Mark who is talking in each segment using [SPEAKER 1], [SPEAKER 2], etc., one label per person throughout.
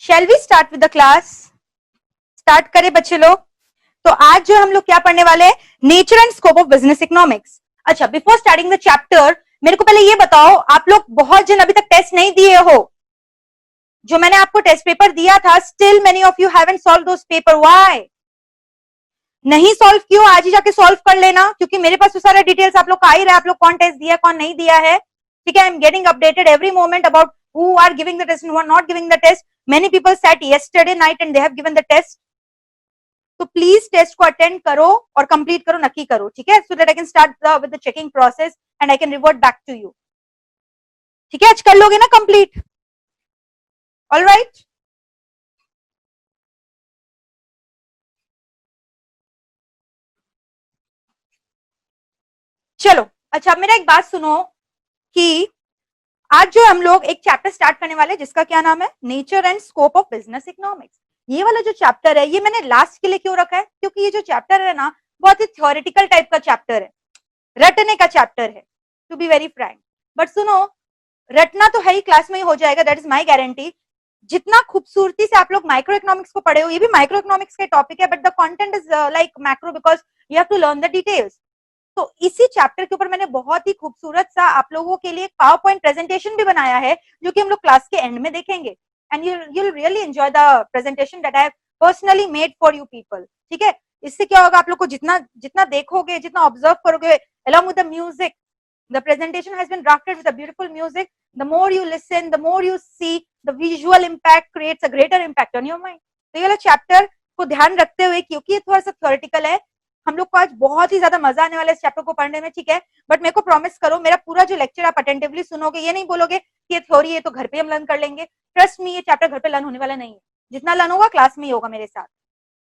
[SPEAKER 1] Shell we start with the class? Start करें बच्चे लोग। तो आज जो हम लोग क्या पढ़ने वाले हैं, nature and scope of business economics. अच्छा, बिफोर स्टार्टिंग द चैप्टर मेरे को पहले ये बताओ, आप लोग बहुत जन अभी तक टेस्ट नहीं दिए हो। जो मैंने आपको टेस्ट पेपर दिया था, still many of you haven't solve those paper. Why नहीं सॉल्व किया? आज ही जाके सॉल्व कर लेना, क्योंकि मेरे पास तो सारा डिटेल्स आप लोग का ही रहा है, आप लोग कौन टेस्ट दिया कौन नहीं दिया है। ठीक है, I am getting updated every moment about who are giving the test and who are not giving the test. Many people sat yesterday night and they have given the test. तो please test को attend करो और complete करो, नक्की करो, ठीक है, so that I can start with the checking process and I can revert back to you. ठीक है, आज कर लोगे ना कंप्लीट? ऑल राइट, चलो। अच्छा, मेरा एक बात सुनो कि आज जो हम लोग एक चैप्टर स्टार्ट करने वाले जिसका क्या नाम है, nature and scope of business economics. ये वाला जो चैप्टर है ये मैंने लास्ट के लिए क्यों रखा है, क्योंकि ये जो चैप्टर है ना बहुत ही थ्योरेटिकल टाइप का चैप्टर है, रटने का चैप्टर है, to be very frank. But सुनो, रटना तो है ही, क्लास में ही हो जाएगा, दैट इज माई गारंटी। जितना खूबसूरती से आप लोग माइक्रो इकोनॉमिक्स को पढ़े हो, ये भी माइक्रो इकोनॉमिक्स का टॉपिक है, but the content is like macro because you have to learn the details. तो इसी चैप्टर के ऊपर मैंने बहुत ही खूबसूरत सा आप लोगों के लिए पावर पॉइंट प्रेजेंटेशन भी बनाया है, जो कि हम लोग क्लास के एंड में देखेंगे, and you'll really enjoy the presentation that I have personally made for you people. ठीक है, इससे क्या होगा, आप लोग को जितना जितना देखोगे, जितना ऑब्जर्व करोगे, along with the music, the presentation has been drafted with a beautiful music. The more you listen, the more you see, the visual impact creates a greater impact on your mind. तो ये वाला chapter को ध्यान रखते हुए, क्योंकि ये थोड़ा सा थ्योरेटिकल है, हम लोग को आज बहुत ही ज्यादा मजा आने वाला है इस चैप्टर को पढ़ने में, ठीक है। बट मेरे को प्रॉमिस करो, मेरा पूरा जो लेक्चर आप अटेंटिवली सुनोगे, ये नहीं बोलोगे कि ये थ्योरी है तो घर पे हम लर्न कर लेंगे। ट्रस्ट मी, ये चैप्टर घर पे लर्न होने वाला नहीं है, जितना लर्न होगा क्लास में ही होगा मेरे साथ।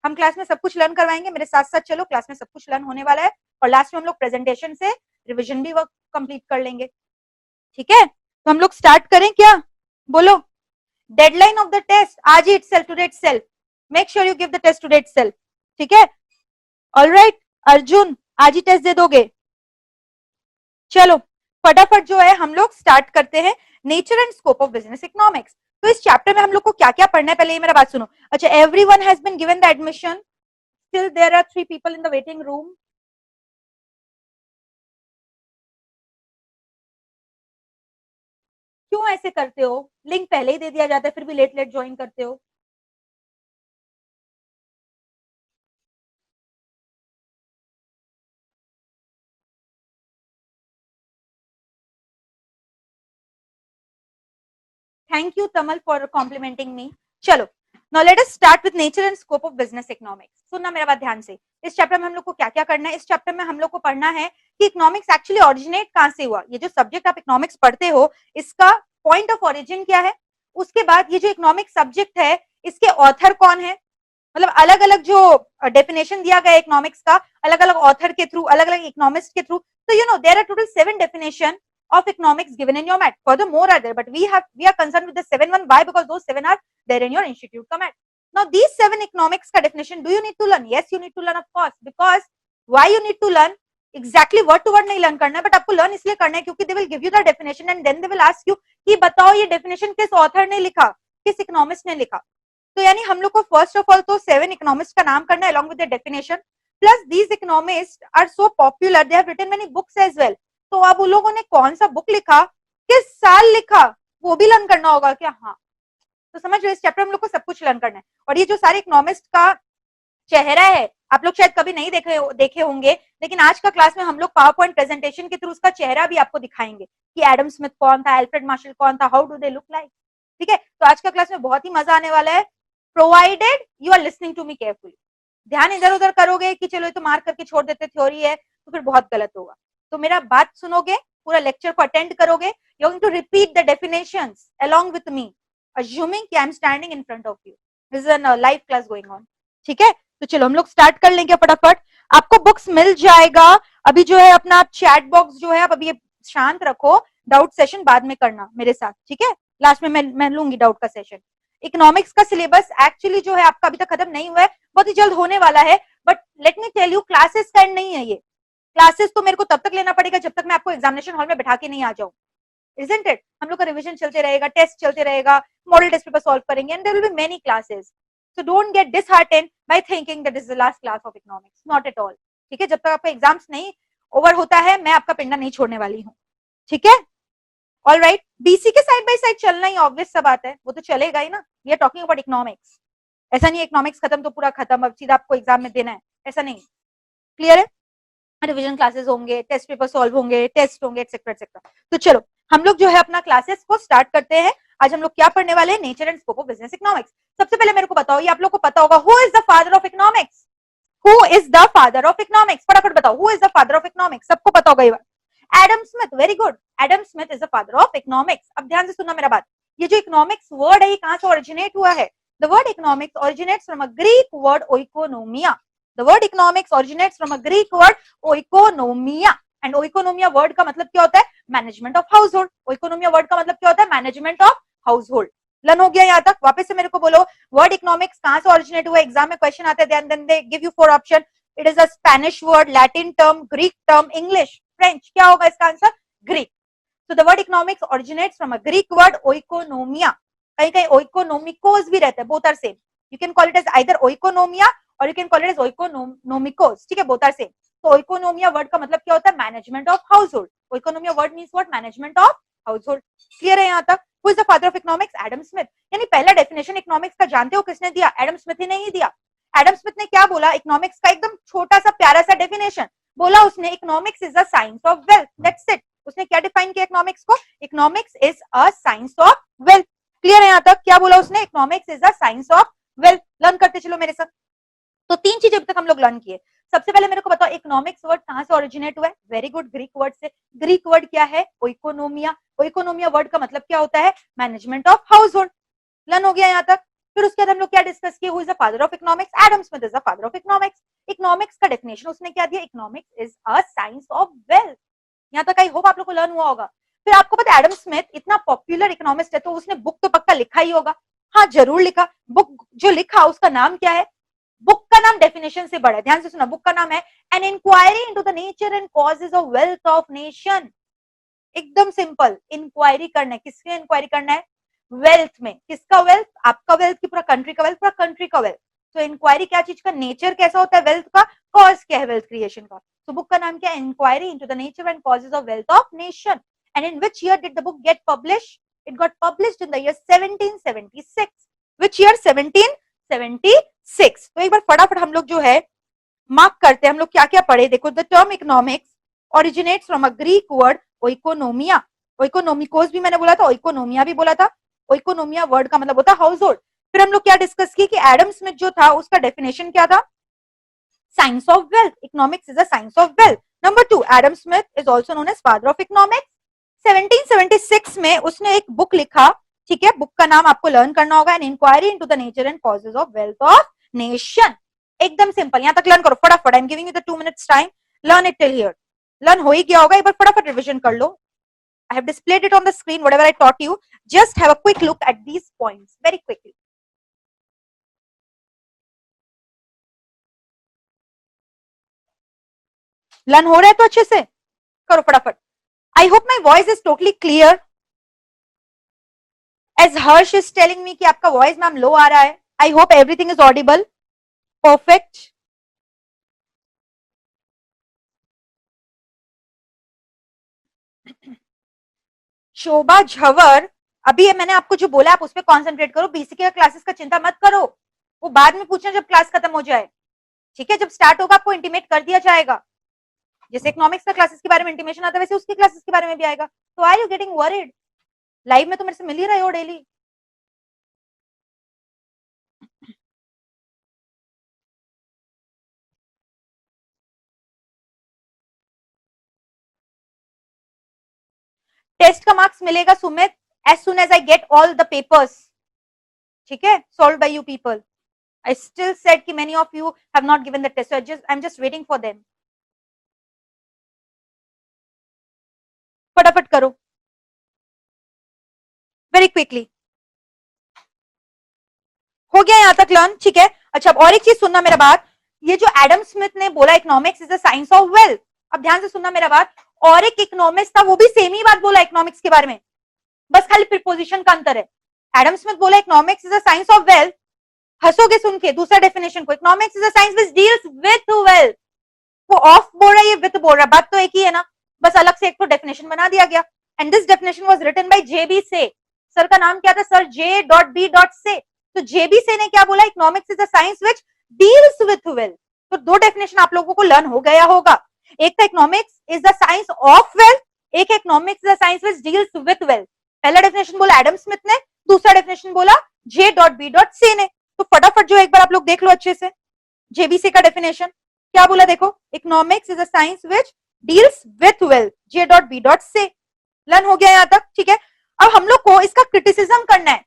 [SPEAKER 1] हम क्लास में सब कुछ लर्न करवाएंगे, मेरे साथ साथ चलो, क्लास में सब कुछ लर्न होने वाला है, और लास्ट में हम लोग प्रेजेंटेशन से रिविजन भी वर्क कंप्लीट कर लेंगे, ठीक है। तो हम लोग स्टार्ट करें क्या, बोलो। डेडलाइन ऑफ द टेस्ट आज ही itself, today itself, make sure you give the test today itself, ठीक है। ऑलराइट अर्जुन, आज ही टेस्ट दे दोगे? चलो फटाफट जो है हम लोग स्टार्ट करते हैं, nature and scope of business economics. तो इस चैप्टर में हम लोग को क्या क्या पढ़ना है, पहले ये मेरा बात सुनो। अच्छा, everyone has been given the admission, still there are 3 people in the waiting room. क्यों ऐसे करते हो, लिंक पहले ही दे दिया जाता है, फिर भी लेट लेट ज्वाइन करते हो। Thank you Tamal for complimenting me. चलो, now let us start with nature and scope of business economics. सुनना मेरा बात ध्यान से, इस चैप्टर में हम लोग को क्या क्या करना है। इस चैप्टर में हम लोग को पढ़ना है कि इकोनॉमिक्स एक्चुअली ओरिजिनेट कहां से हुआ। ये जो सब्जेक्ट आप इकोनॉमिक्स पढ़ते हो, इसका पॉइंट ऑफ ओरिजिन क्या है। उसके बाद ये जो इकोनॉमिक सब्जेक्ट है, इसके ऑथर कौन है, मतलब अलग अलग जो डेफिनेशन दिया गया इकोनॉमिक्स का, अलग अलग ऑथर के थ्रू, अलग अलग इकोनॉमिस्ट के थ्रू। तो you know there are total 7 definition of economics given in your mat. Furthermore are there, but we are concerned with the 7 one. Why? Because those 7 are there in your institute ka mat. Now these 7 economics ka definition, do you need to learn? Yes, you need to learn, of course. Because why you need to learn? Exactly word to word नहीं learn करना है, but आपको learn इसलिए करना है क्योंकि they will give you the definition and then they will ask you कि बताओ ये definition किस author ने लिखा, किस economist ने लिखा। तो यानी हम लोग को first of all तो 7 economists का नाम करना है along with their definition. Plus these economists are so popular, they have written many books as well. तो अब उन लोगों ने कौन सा बुक लिखा, किस साल लिखा, वो भी लर्न करना होगा क्या? हाँ, तो समझ रहे, इस चैप्टर में हम लोग को सब कुछ लर्न करना है। और ये जो सारे इकोनॉमिस्ट का चेहरा है, आप लोग शायद कभी नहीं देखे होंगे, लेकिन आज का क्लास में हम लोग पावर पॉइंट प्रेजेंटेशन के थ्रू उसका चेहरा भी आपको दिखाएंगे कि एडम स्मिथ कौन था, एल्फ्रेड मार्शल कौन था, how do they look like. ठीक है, तो आज का क्लास में बहुत ही मजा आने वाला है, provided you are listening to me carefully. ध्यान इधर उधर करोगे कि चलो ये तो मार्क करके छोड़ देते, थ्योरी है, तो फिर बहुत गलत होगा। तो मेरा बात सुनोगे, पूरा लेक्चर को अटेंड करोगे, you are going to repeat the definitions along with me, assuming कि I am standing in front of you. This is a live class going on, ठीक है। तो चलो हम लोग स्टार्ट कर लेंगे फटाफट। आपको बुक्स मिल जाएगा अभी जो है, अपना चैट बॉक्स जो है आप अभी शांत रखो, डाउट सेशन बाद में करना मेरे साथ, ठीक है। लास्ट में मैं लूंगी डाउट का सेशन। इकोनॉमिक्स का सिलेबस एक्चुअली जो है आपका अभी तक खत्म नहीं हुआ है, बहुत ही जल्द होने वाला है, but let me tell you classes का एंड नहीं है ये। क्लासेस तो मेरे को तब तक लेना पड़ेगा जब तक मैं आपको एग्जामिनेशन हॉल में बैठा के नहीं आ जाऊं। isn't it? हम लोग का रिवीजन चलते रहेगा, टेस्ट चलते रहेगा, मॉडल टेस्ट पेपर सॉल्व करेंगे, and there will be many classes. So don't get disheartened by thinking that is the last class of economics. Not at all. ठीक है, जब तक आपका एग्जाम्स नहीं ओवर होता है मैं आपका पिंडा नहीं छोड़ने वाली हूँ. ठीक है, ऑल राइट. बीसी के साइड बाय साइड चलना ही ऑब्वियस सा बात है, वो तो चलेगा ही ना. We are talking about economics. ऐसा नहीं इकोनॉमिक्स खत्म तो पूरा खत्म, अब सीधा आपको एग्जाम में देना है, ऐसा नहीं. क्लियर है? रिवीजन क्लासेस होंगे, टेस्ट पेपर सॉल्व होंगे, टेस्ट होंगे, एक्सेट्रा एक्सेट्रा. तो चलो हम लोग जो है अपना क्लासेस को स्टार्ट करते हैं. आज हम लोग क्या पढ़ने वाले हैं? Nature and scope of business economics. सबसे पहले मेरे को बताओ, ये आप लोग को पता होगा, who is the father of economics? Who is the father of economics? फटाफट बताओ, who is the father of economics? सबको पता होगा ये बात. Adam Smith. Very good. Adam Smith is the father of economics. अब ध्यान से सुनना मेरा बात. ये जो इकोनॉमिक्स वर्ड है ये कहां से ओरिजिनेट हुआ है? The word economics originates from a Greek word oikonomia. The word economics originates from a Greek word oikonomia. And oikonomia word का मतलब क्या होता है? Management of household. Oikonomia word का मतलब क्या होता है? Management of household. लन हो गया यहाँ तक? वापस से मेरे को बोलो, वर्ड इकोनॉमिक्स कहां से ओरिजिनेट हुआ? एग्जाम में क्वेश्चन आते हैं, then they give you 4 option. It is a Spanish word, Latin term, Greek term, English, French. क्या होगा इसका answer? Greek. So the word economics originates from a Greek word oikonomia. कहीं कहीं oikonomikos भी रहता है. Both are same. You can call it as either oikonomia और you can call it as oikonomikos. ठीक है, बोथ आर सेम. तो ओइकोनोमिया word का मतलब क्या होता है? Management of household. Oikonomia word means what? Management of household. Clear है यहाँ तक? Who is the father of economics? Adam Smith. यानी पहला डेफिनेशन इकोनॉमिक्स का जानते हो किसने दिया? एडम स्मिथ ही नहीं दिया. एडम स्मिथ ने क्या बोला? इकोनॉमिक्स का एकदम छोटा सा प्यारा सा डेफिनेशन बोला उसने. Economics is a science of wealth. That's it. उसने क्या डिफाइन किया इकोनॉमिक्स को? Economics is a science of wealth. Clear है यहाँ तक? क्या बोला उसने? Economics is a science of wealth. Learn करते चलो मेरे साथ. तो 3 चीजें अभी तक हम लोग लर्न किए. सबसे पहले मेरे को बताओ इकोनॉमिक्स वर्ड कहां से ओरिजिनेट हुआ है? वेरी गुड, ग्रीक वर्ड से. ग्रीक वर्ड क्या है? ओइकोनोमिया. ओइकोनोमिया वर्ड का मतलब क्या होता है? Management of house hold. Learn हो गया यहाँ तक? फिर उसके बाद हम लोग क्या डिस्कस किए? Who is the father of economics? Adam Smith is the father of economics. Economics का डेफिनेशन उसने क्या दिया? Economics is a science of wealth. यहाँ तक आई होप आप लोग को लर्न हुआ होगा. फिर आपको पता है एडम स्मिथ इतना पॉपुलर इकोनॉमिस्ट है तो उसने बुक तो पक्का लिखा ही होगा. हाँ जरूर लिखा. बुक जो लिखा उसका नाम क्या है? बुक का नाम डेफिनेशन से बड़ा है. ध्यान से सुना. बुक का नाम है an inquiry into the nature and causes of wealth of nation. एकदम सिंपल. इंक्वायरी करना है. किसकी इंक्वायरी करना है? वेल्थ में. किसका वेल्थ? आपका वेल्थ की पूरा कंट्री का वेल्थ? पूरा कंट्री का वेल्थ. तो इंक्वायरी क्या चीज का? नेचर कैसा होता है वेल्थ का, कॉज क्या है वेल्थ क्रिएशन का. तो बुक का नाम क्या है? Inquiry into the nature and causes of wealth of nation. And in which year did the book get publish? It got published in the year 1776. Which year? 1776. तो एक बार फटाफट हम लोग जो है मार्क करते हैं हम लोग क्या क्या पढ़े. देखो, the term economics originates from a Greek word oikonomia. Oikonomikos भी मैंने बोला था, ओइकोनोमिया भी बोला था. ओइकोनोमिया वर्ड का मतलब होता है हाउस होल्ड. फिर हम लोग क्या डिस्कस किए कि एडम स्मिथ जो था उसका डेफिनेशन क्या था? Science of wealth. Economics is a science of wealth. Number 2, Adam Smith is also known as father of economics. 1776 में उसने एक बुक लिखा. ठीक है, बुक का नाम आपको लर्न करना होगा, an inquiry into the nature and causes of wealth of nation. एकदम सिंपल. यहाँ तक लर्न करो फटाफट. I am giving you the 2 minutes time. Learn it till here. Learn हो ही गया होगा. एक बार फटाफट रिवीजन कर लो. I have displayed it on the screen, whatever I taught you. Just have a quick look at these points very quickly. Learn हो रहा है तो अच्छे से करो फटाफट. I hope my voice is totally clear. As Harsh is telling me कि आपका वॉइस मैम लो आ रहा है. I hope everything is audible. Perfect. Shobha Jhawar, अभी मैंने आपको जो बोला आप उस पर कॉन्सेंट्रेट करो. बीसीके का क्लासेस का चिंता मत करो, वो बाद में पूछना जब क्लास खत्म हो जाए. ठीक है, जब स्टार्ट होगा आपको इंटीमेट कर दिया जाएगा. जैसे इकोनॉमिक्स का क्लासेस के बारे में इंटीमेशन आता है वैसे उसके क्लासेस के बारे में भी आएगा. तो are you getting worried? Live में तो मेरे से मिल ही रहे हो डेली. टेस्ट का मार्क्स मिलेगा Sumit as soon as I get all the papers. ठीक है, solve by you people. I still said कि many of you have not given the test, so I'm just waiting for them. फटाफट करो very quickly. हो गया यहाँ तक learn? ठीक है. अच्छा, अब और एक चीज सुनना मेरा बात. ये जो एडम स्मिथ ने बोला economics is the science of wealth, अब ध्यान से सुनना मेरा बात. और एक इकोनॉमिस्ट था वो भी सेम ही बात बोला इकोनॉमिक्स के बारे में. बस खाली प्रीपोजिशन का अंतर है। एडम स्मिथ बोला economics is a science of wealth, हंसोगे सुन के दूसरा डेफिनेशन को, economics is a science which deals with wealth. वो ऑफ बोल रहा है, ये विथ बोल रहा है, बात तो एक ही है ना, बस अलग से एक तो डेफिनेशन बना दिया गया। And this definition was written by J B Say. Sir का नाम क्या था? सर J.B.से। तो जेबी से ने क्या बोला? Economics is a science which deals with wealth. तो दो डेफिनेशन आप लोगों को लर्न हो गया होगा। एक था economics is the science of wealth, एक economics is the science which deals with wealth. पहला डेफिनेशन बोला एडम स्मिथ ने, दूसरा डेफिनेशन बोला J.B.से ने। तो फटाफट जो एक बार आप लोग देख लो अच्छे से जेबीसी का डेफिनेशन क्या बोला देखो, economics is a science which deals with wealth, J.B.से। लर्न हो गया यहां तक, ठीक है। अब हम लोग को इसका क्रिटिसिज्म करना है।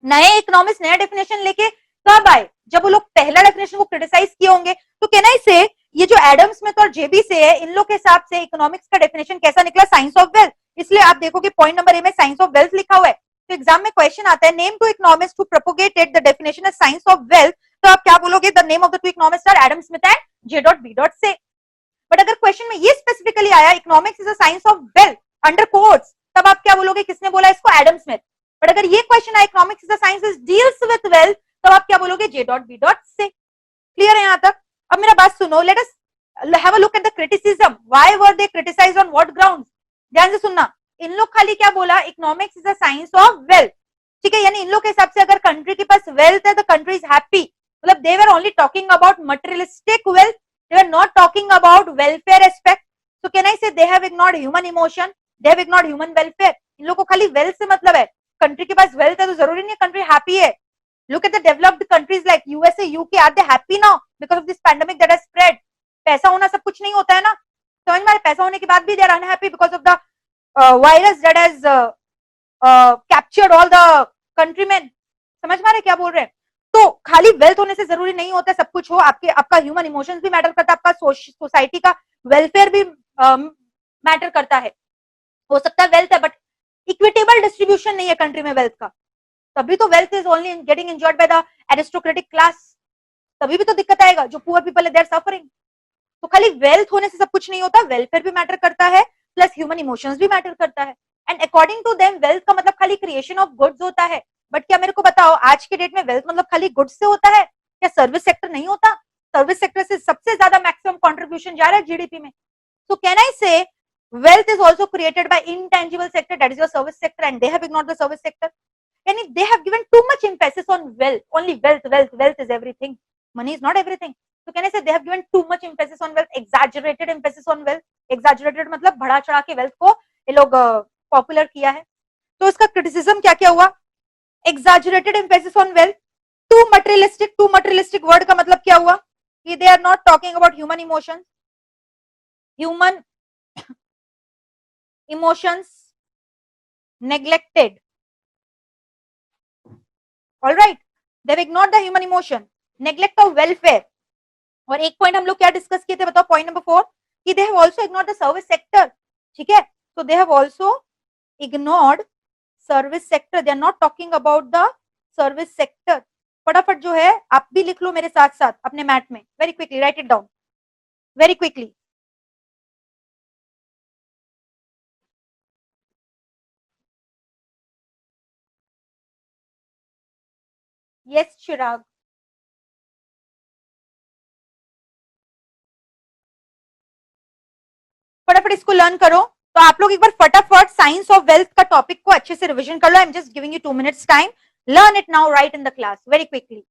[SPEAKER 1] नए इकोनॉमिक्स नया डेफिनेशन लेके कब आए? जब वो लोग पहला डेफिनेशन को क्रिटिसाइज किए होंगे। तो कहना इसे ये जो एडम स्मिथ और जेबी से है, इन लोग के हिसाब से इकोनॉमिक्स का डेफिनेशन कैसा निकला? Science of wealth. इसलिए आप देखोगे पॉइंट नंबर ए में साइंस ऑफ वेल्थ लिखा हुआ है। तो एग्जाम में क्वेश्चन आता है name two economics who propagated the definition as science of wealth. तो आप क्या बोलोगे? The name of the two economics are Adam Smith and J.B.से। बट अगर क्वेश्चन में ये स्पेसिफिकली आया economics is a science of wealth under quotes, तब आप क्या बोलोगे? किसने बोला इसको? Adam Smith. बट अगर ये क्वेश्चन आया economics is a science which deals with wealth, तब आप क्या बोलोगे? J.B.से। क्लियर है यहां तक? अब मेरा बात सुनो, let us have a look at the criticism. Why were they criticised on what grounds? ध्यान से सुनना। इन लोग खाली क्या बोला? Economics is a science of wealth, ठीक है। यानी इन लोग के हिसाब से अगर कंट्री के पास वेल्थ है, द कंट्री इज हैप्पी। मतलब they were only talking about materialistic wealth, they were not talking about welfare aspect. So can I say they have ignored human emotion, they have ignored human welfare? इन लोगों को खाली wealth से मतलब है। Country के पास wealth है तो जरूरी नहीं कंट्री हैप्पी है। Look at the developed countries like USA, UK, are they happy now because of this pandemic that has spread? पैसा होना सब कुछ नहीं होता है ना, समझ में? पैसा होने के बाद भी they are unhappy because of the virus that has captured all the countrymen। समझ में आ रहे क्या बोल रहे हैं? तो खाली वेल्थ होने से जरूरी नहीं होता सब कुछ हो, आपके आपका ह्यूमन इमोशंस भी मैटर करता है, आपका सोसाइटी का वेलफेयर भी मैटर करता है। हो सकता है वेल्थ है बट इक्विटेबल डिस्ट्रीब्यूशन नहीं है कंट्री में वेल्थ का, तभी तो wealth is only getting enjoyed by the aristocratic class, तभी भी तो दिक्कत आएगा। जो पुअर पीपल है दे आर सफरिंग। तो खाली वेल्थ होने से सब कुछ नहीं होता, वेलफेयर भी मैटर करता है, प्लस ह्यूमन इमोशंस भी मैटर करता है। And according to them wealth का मतलब खाली क्रिएशन ऑफ गुड्स होता है। बट क्या मेरे को बताओ आज के डेट में वेल्थ मतलब खाली गुड्स से होता है? क्या सर्विस सेक्टर नहीं होता? सर्विस सेक्टर से सबसे ज्यादा मैक्सिमम कंट्रीब्यूशन जा रहा है जीडीपी में। So can I say wealth is also created by intangible sector, that is your service sector, and they have ignored the service sector. And they have given too much emphasis on wealth, only wealth, wealth, wealth is everything. Money is not everything. So can I say they have given too much emphasis on wealth, exaggerated emphasis on wealth. Exaggerated मतलब बढ़ा चढ़ा के wealth को ये लोग popular किया है। तो इसका क्रिटिसिज्म क्या क्या हुआ? exaggerated emphasis on wealth, too materialistic, too materialistic word का मतलब क्या हुआ? कि they are not talking about human emotions, human emotions neglected, all right, they've ignored the human emotion, neglect of welfare। और एक पॉइंट हम लोग क्या डिस्कस किए थे बताओ? पॉइंट नंबर 4 कि they have also ignored the service sector, ठीक है। तो they have also ignored service sector, they are not talking about the service sector. फटाफट जो है आप भी लिख लो मेरे साथ साथ अपने मैट में, very quickly write it down, very quickly. Yes Chirag, फटाफट इसको लर्न करो। तो आप लोग एक बार फटाफट साइंस ऑफ वेल्थ का टॉपिक को अच्छे से रिवीजन कर लो। I am just giving you 2 minutes time, learn it now right in the class very quickly.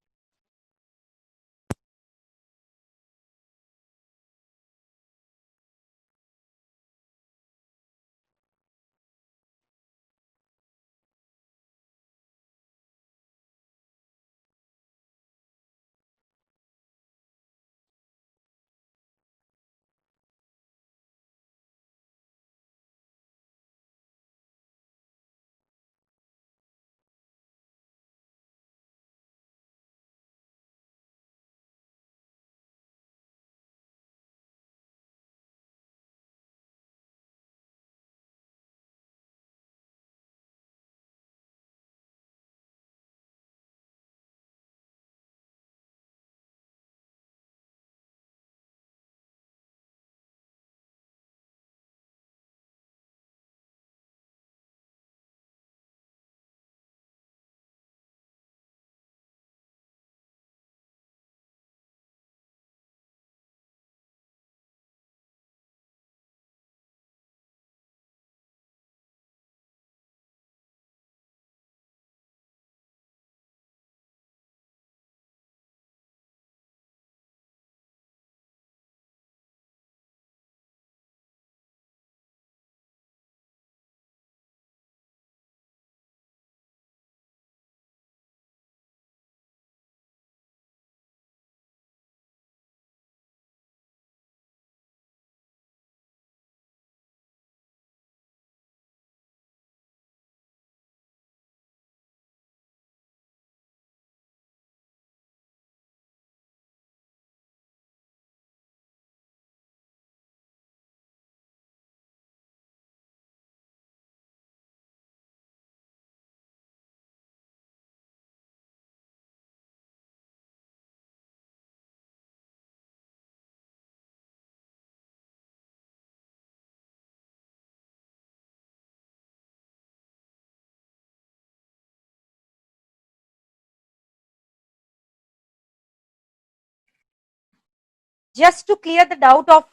[SPEAKER 1] just to clear the doubt of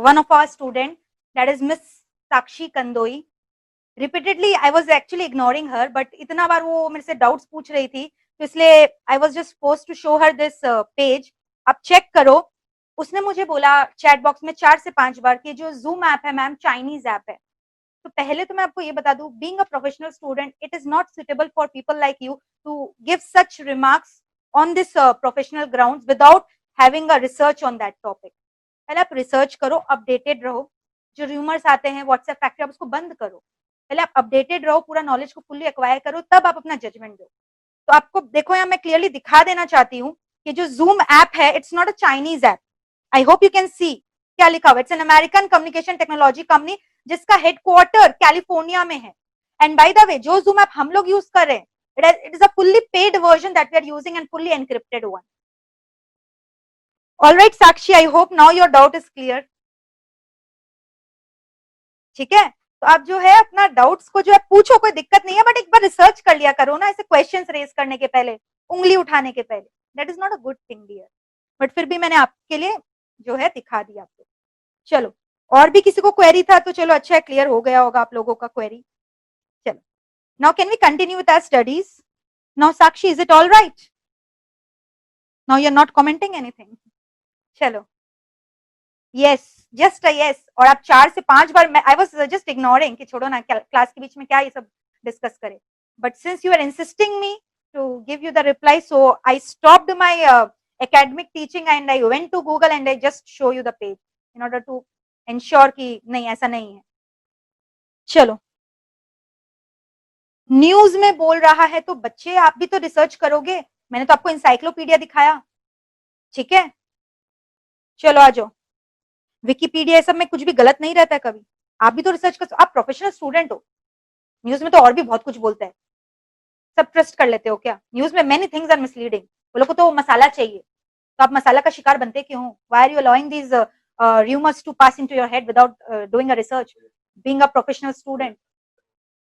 [SPEAKER 1] one of our student, that is Miss Sakshi Kandoi. Repeatedly I was actually ignoring her, but इतना बार वो मेरे से doubts पूछ रही थी, तो इसलिए I was just forced to show her this page. आप check करो. उसने मुझे बोला चैट बॉक्स में 4 से 5 बार कि जो Zoom ऐप है मैम चाइनीज ऐप है. तो पहले तो मैं आपको ये बता दूं, being a professional student it is not suitable for people like you to give such remarks on this professional grounds without having a research on that topic. पहले आप रिसर्च करो, अपडेटेड रहो. जो रूमर्स आते हैं व्हाट्सएप फैक्ट्री, आप उसको बंद करो. पहले आप अपडेटेड रहो, पूरा नॉलेज को फुल्ली एक्वायर करो, तब आप अपना जजमेंट दो. तो आपको देखो यहाँ मैं क्लियरली दिखा देना चाहती हूँ कि जो जूम ऐप है it's not a Chinese app. I hope you can see क्या लिखा हुआ. It's an American communication technology company जिसका हेडक्वार्टर कैलिफोर्निया में है. एंड बाय द वे जो जूम ऐप हम लोग यूज कर रहे हैं, it is a fully paid version that we are using and fully encrypted one. All right Sakshi, I hope now your doubt is clear. ठीक है, तो आप जो है अपना डाउट्स को जो है पूछो, कोई दिक्कत नहीं है, बट एक बार रिसर्च कर लिया करो ना, ऐसे क्वेश्चंस रेज करने के पहले, उंगली उठाने के पहले. That is not a good thing dear, but फिर भी मैंने आपके लिए जो है दिखा दिया आपको. चलो, और भी किसी को क्वेरी था तो चलो अच्छा है, क्लियर हो गया होगा आप लोगों का क्वेरी. चलो, now can we continue with our studies. Now Sakshi, is it all right? Now you are not commenting anything. चलो, यस, जस्ट अ यस. और आप 4 से 5 बार, आई वाज जस्ट इग्नोरिंग कि छोड़ो ना, क्लास के बीच में क्या ये सब डिस्कस करें. But since you are insisting me to give you the reply, so I stopped my academic teaching and I went to Google and I just show you the page in order to ensure कि नहीं ऐसा नहीं है. चलो, news में बोल रहा है तो बच्चे आप भी तो रिसर्च करोगे. मैंने तो आपको इंसाइक्लोपीडिया दिखाया, ठीक है. चलो आ जाओ. विकीपीडिया सब में कुछ भी गलत नहीं रहता है कभी. आप भी तो रिसर्च कर, आप प्रोफेशनल स्टूडेंट हो. न्यूज में तो और भी बहुत कुछ बोलता है, सब ट्रस्ट कर लेते हो क्या? न्यूज में मेनी थिंग्स आर मिसलीडिंग. वो लोग को तो मसाला चाहिए, तो आप मसाला का शिकार बनते क्यों हो? Why are you allowing these rumors to pass into your head without doing a research, being a professional student.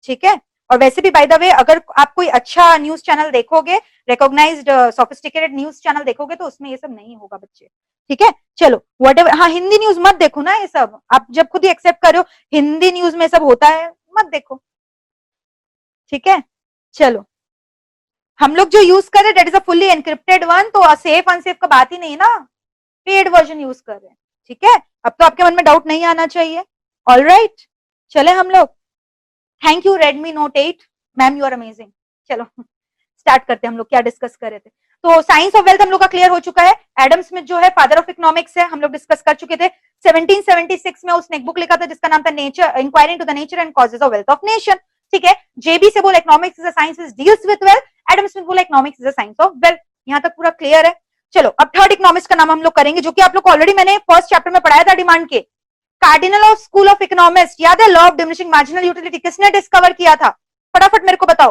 [SPEAKER 1] ठीक है. और वैसे भी बाय द वे, अगर आप कोई अच्छा न्यूज चैनल देखोगे, रिकॉग्नाइज्ड सोफिस्टिकेटेड न्यूज चैनल देखोगे, तो उसमें ये सब नहीं होगा बच्चे. ठीक है. चलो, व्हाटएवर. हाँ, हिंदी न्यूज मत देखो ना, ये सब आप जब खुद ही एक्सेप्ट करो हिंदी न्यूज में सब होता है, मत देखो. ठीक है. चलो, हम लोग जो यूज कर रहे हैं that is a fully encrypted one, तो सेफ अनसेफ का बात ही नहीं ना, पेड वर्जन यूज कर रहे हैं. ठीक है. अब तो आपके मन में डाउट नहीं आना चाहिए. ऑल राइट, चले हम लोग. Thank you Redmi Note 8, ma'am you are amazing. चलो स्टार्ट करते हैं, हम लोग क्या डिस्कस कर रहे थे. तो साइंस ऑफ वेल्थ हम लोग का क्लियर हो चुका है. एडम स्मिथ जो है फादर ऑफ इकोनॉमिक्स है, हम लोग डिस्कस कर चुके थे. 1776 में उसने एक बुक लिखा था जिसका नाम था nature, inquiry into the nature and causes of wealth of nation. ठीक है. जेबी से बोला economics is a science which deals with wealth. Adam Smith बोला economics is a science of wealth. यहां तक पूरा क्लियर है. चलो, अब थर्ड इकोनॉमिक्स का नाम हम लोग करेंगे, जो कि आप लोग ऑलरेडी मैंने फर्स्ट चैप्टर में पढ़ाया था, डिमांड के. Cardinal of school of economics, याद है? Law of diminishing marginal utility किसने डिस्कवर किया था? फटाफट मेरे को बताओ.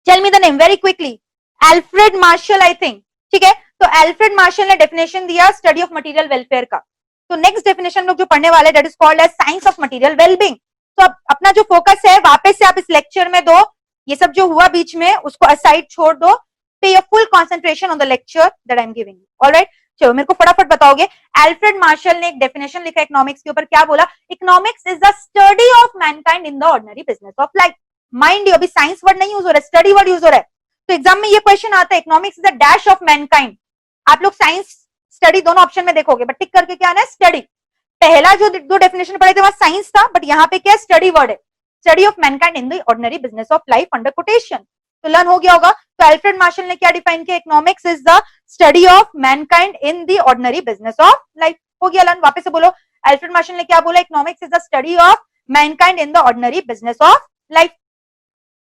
[SPEAKER 1] Tell me the name very quickly. Alfred Marshall, I think. ठीक है. तो एल्फ्रेड मार्शल ने डेफिनेशन दिया स्टडी ऑफ मटेरियल वेलफेयर का. तो नेक्स्ट डेफिनेशन लोग जो पढ़ने वाले, that is called as science of material wellbeing. तो अपना जो फोकस है वापस से आप इस लेक्चर में दो. ये सब जो हुआ बीच में उसको असाइड छोड़ दो. पे your full concentration on the lecture that I am giving. Alright. चलो, मेरे को फटाफट बताओगे. एल्फ्रेड मार्शल ने एक डेफिनेशन लिखा इकोनॉमिक्स के ऊपर, क्या बोला? Economics is the study of mankind in the ordinary business of life. Mind you, अभी साइंस वर्ड नहीं यूज हो रहा है, स्टडी वर्ड यूज हो रहा है. तो एग्जाम में ये क्वेश्चन आता है, economics is the dash of Mankind. आप लोग साइंस स्टडी दोनों ऑप्शन में देखोगे, बट टिक करके क्या आना है? स्टडी. पहला जो दो डेफिनेशन पढ़े थे वहां साइंस था, बट यहाँ पे क्या स्टडी वर्ड है? Study of mankind in the ordinary business of life under quotation. तो लर्न हो गया होगा. तो एल्फ्रेड मार्शल ने क्या डिफाइन किया? Economics is the study of mankind in the ordinary business of life. हो गया लर्न. वापस से बोलो, एल्फ्रेड मार्शल ने क्या बोला? Economics is the study of mankind in the ordinary business of life.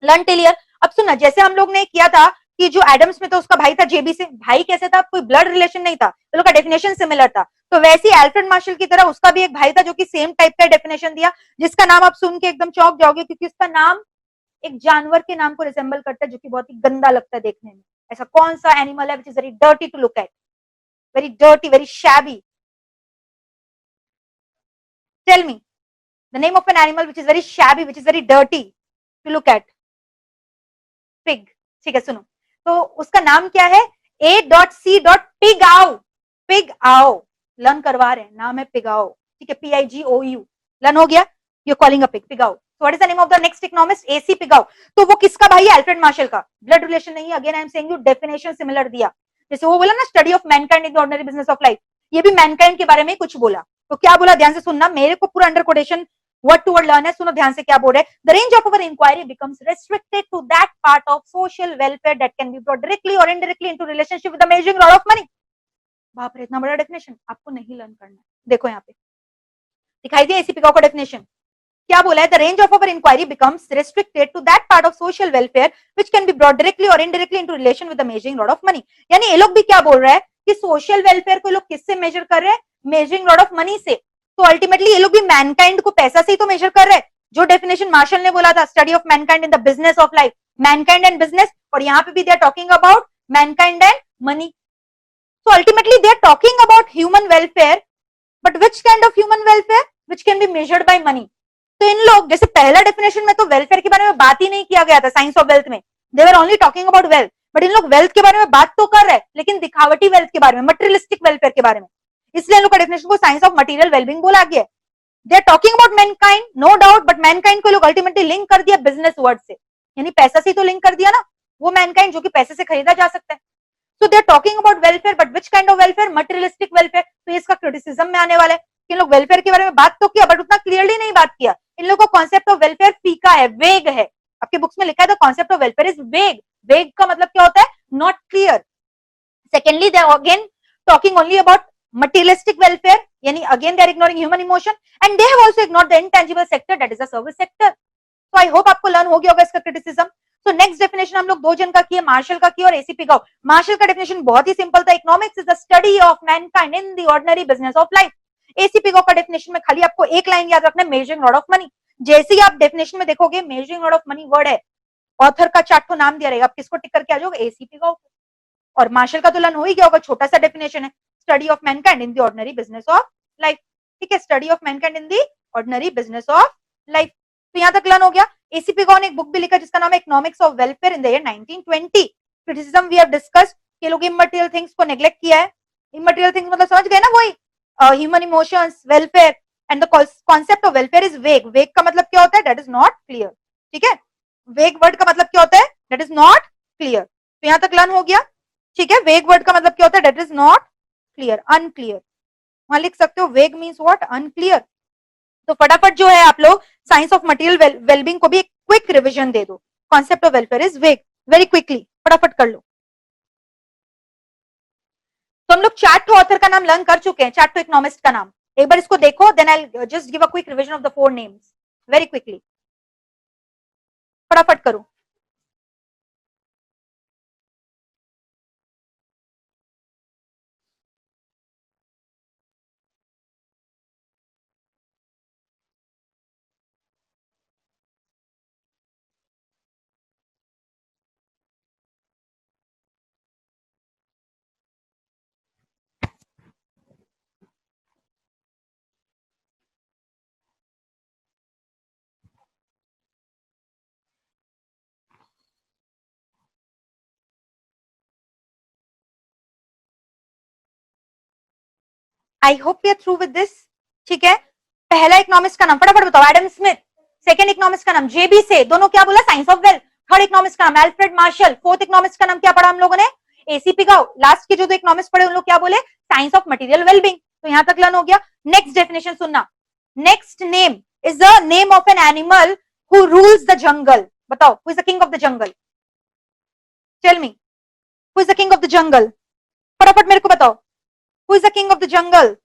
[SPEAKER 1] Learn till. अब सुना, जैसे हम लोग ने किया था कि जो एडम्स में था उसका भाई था जेबी से. भाई कैसे था? कोई ब्लड रिलेशन नहीं था, तो लोग का डेफिनेशन सिमिलर था. तो वैसे ही एल्फ्रेड मार्शल की तरह उसका भी एक भाई था जो कि सेम टाइप का डेफिनेशन दिया, जिसका नाम आप सुन के एकदम चौंक जाओगे, क्योंकि उसका नाम एक जानवर के नाम को रिसेंबल करता है, जो कि बहुत ही गंदा लगता है देखने में. ऐसा कौन सा एनिमल है which is very dirty to look at? Very dirty, very shabby. Tell me the name of an animal which is very shabby, which is very dirty to look at. Pig. ठीक है, सुनो. तो उसका नाम क्या है? A.C. Pig आओ. Pig आओ. लर्न करवा रहे हैं, नाम है पिगाओ, ठीक है, PIGOU, लर्न हो गया, you calling a pig, Pigou. What is the name of the next economist? AC Pigou. तो वो किसका भाई है? अल्फ्रेड मार्शल का। ब्लड रिलेशन नहीं है, again I am saying you definition similar दिया, जैसे वो बोला ना study of mankind in the ordinary business of life, ये भी मैनकाइंड के बारे में कुछ बोला। तो क्या बोला, ध्यान से सुनना, मेरे को पूरा under quotation word to word learn है, सुनो ध्यान से क्या बोल रहे हैं। The range of our inquiry becomes restricted to that part of social welfare that can be brought directly और indirectly into relationship with the measuring rod of money. बाप रे, इतना बड़ा डेफिनेशन आपको नहीं लर्न करना है। देखो यहाँ पे दिखाई दिया AC पिगाओ का डेफिनेशन, क्या बोला है? The range of our inquiry becomes restricted to that part of social welfare which can be brought directly और indirectly into relation with the measuring rod of money. यानी ये लोग भी क्या बोल रहा है कि सोशल वेलफेयर को लोग किससे मेजर कर रहे हैं? मेजरिंग रॉड ऑफ मनी से। तो अल्टीमेटली ये लोग भी मैनकाइंड को पैसा से ही तो मेजर कर रहे हैं, जो डेफिनेशन मार्शल ने बोला था, study of mankind in the business of life, mankind and business, और यहाँ पे भी they are talking about mankind and money. So ultimately they are talking about human welfare, but which kind of human welfare? Which can be measured by money. तो इन लोग, जैसे पहला definition में तो वेलफेयर के बारे में बात ही नहीं किया गया था, साइंस ऑफ वेल्थ में they were only talking about wealth, but इन लोग वेल्थ के बारे में बात तो कर रहे हैं, लेकिन दिखावटी वेल्थ के बारे में, मटेरियलिस्टिक वेलफेयर के बारे में, इसलिए इन लोग का डेफिनेशन को साइंस ऑफ मटेरियल वेलबींग बोला गया। They are talking about mankind, no doubt, but mankind को लोग अल्टीमेटली लिंक कर दिया बिजनेस वर्ड से, यानी पैसा से तो लिंक कर दिया ना, वो मैनकाइंड जो कि पैसे से खरीदा जा सकता है। So they are talking about welfare, but which kind of welfare? Materialistic welfare. तो इसका क्रिटिसिज्म में आने वाला है कि इन लोग वेलफेयर के बारे में बात तो किया, बट उतना क्लियरली नहीं बात किया। इन लोगों को कॉन्सेप्ट ऑफ वेलफेयर फीका है, वेग है। आपके बुक्स में लिखा है the concept of welfare is vague. Vague का मतलब क्या होता है? Not clear. Secondly they are again talking only about materialistic welfare, यानी again they are ignoring human emotion, and they have also ignored the intangible sector that is the service sector. तो I hope आपको learn हो गया होगा इसका criticism. तो next definition हम लोग दो जन का किया, मार्शल का किया और AC पिगाओ। मार्शल का डेफिनेशन बहुत ही सिंपल था, economics is the study of mankind in the ordinary business of life. AC पिगाओ का डेफिनेशन में खाली आपको एक लाइन याद रखना है, मेजरिंग रॉड ऑफ मनी। जैसे ही आप डेफिनेशन में देखोगे measuring rod of money word है, ऑथर का 4 नाम दिया रहेगा, आप किसको टिक करके आ जाओगे? AC पिगाओ को। और मार्शल का तो लर्न हो ही गया होगा, छोटा सा डेफिनेशन है, study of mankind in the ordinary business of life. ठीक है, study of mankind in the ordinary business of life. तो यहां तक लर्न हो गया। AC पिगाओ ने एक बुक भी लिखा जिसका नाम है economics of welfare in the year 1920। Criticism we have discussed कि लोग इमटेरियल थिंग्स को नेग्लेक्ट किया है। इमटेरियल थिंग्स मतलब समझ गए ना, वही human emotions, welfare, and the concept of welfare is vague. Vague का मतलब क्या होता है? That is not clear. ठीक है, वेग वर्ड का मतलब क्या होता है? That is not clear. तो यहां तक लर्न हो गया। ठीक है, वेग वर्ड का मतलब क्या होता है? That is not clear, unclear. वहां लिख सकते हो वेग मीन्स व्हाट? अनक्लियर। तो फटाफट जो है आप लोग साइंस ऑफ मटेरियल वेलबींग को भी एक क्विक रिवीजन दे दो। कॉन्सेप्ट ऑफ वेलफेयर इज वेग, वेरी क्विकली फटाफट कर लो। तो हम लोग 4 ऑथर का नाम लर्न कर चुके हैं, 4 इकोनॉमिस्ट का नाम। एक बार इसको देखो, then I just give a quick revision of the 4 names very quickly. फटाफट करो। I hope we are through with this. ठीक है, पहला इकोनॉमिस्ट का नाम फटाफट बताओ, एडम स्मिथ। सेकंड इकोनॉमिस्ट का नाम JB से, दोनों क्या बोला? Science of wealth. Third economist का नाम अल्फ्रेड मार्शल। फोर्थ इकोनॉमिस्ट का नाम क्या पढ़ा हम लोगों ने? AC पिगाओ। लास्ट के जो 2 इकोनॉमिस्ट पढ़े उन लोग क्या बोले? Science of material wellbeing. तो यहां तक लर्न हो गया। नेक्स्ट डेफिनेशन सुनना, next name is the name of an animal who rules the jungle. बताओ, who is the king of the jungle? Tell me, who is the king of the jungle? फटाफट मेरे को बताओ, who is the king of the jungle?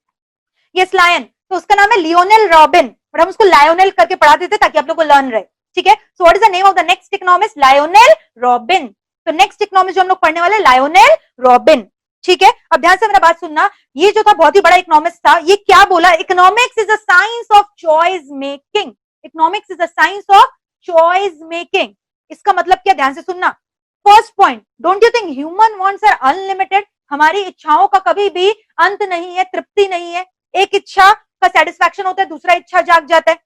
[SPEAKER 1] Yes, lion. तो उसका नाम है Lionel robin, but हम उसको लायोनेल करके पढ़ाते थे ताकि आप लोग को लर्न रहे। ठीक है, so what is the name of the next economist? Lionel robin. तो नेक्स्ट इकोनॉमिस्ट जो हम लोग पढ़ने वाले, लायोनेल रॉबिन। ठीक है, अब ध्यान से मेरा बात सुनना, ये जो था बहुत ही बड़ा इकोनॉमिस्ट था, ये क्या बोला? Economics is a science of choice making. Economics is a science of choice making. इसका मतलब क्या? ध्यान से सुनना। First point, don't you think human wants are unlimited? हमारी इच्छाओं का कभी भी अंत नहीं है, तृप्ति नहीं है। एक इच्छा का सेटिस्फैक्शन होता है, दूसरा इच्छा जाग जाता है।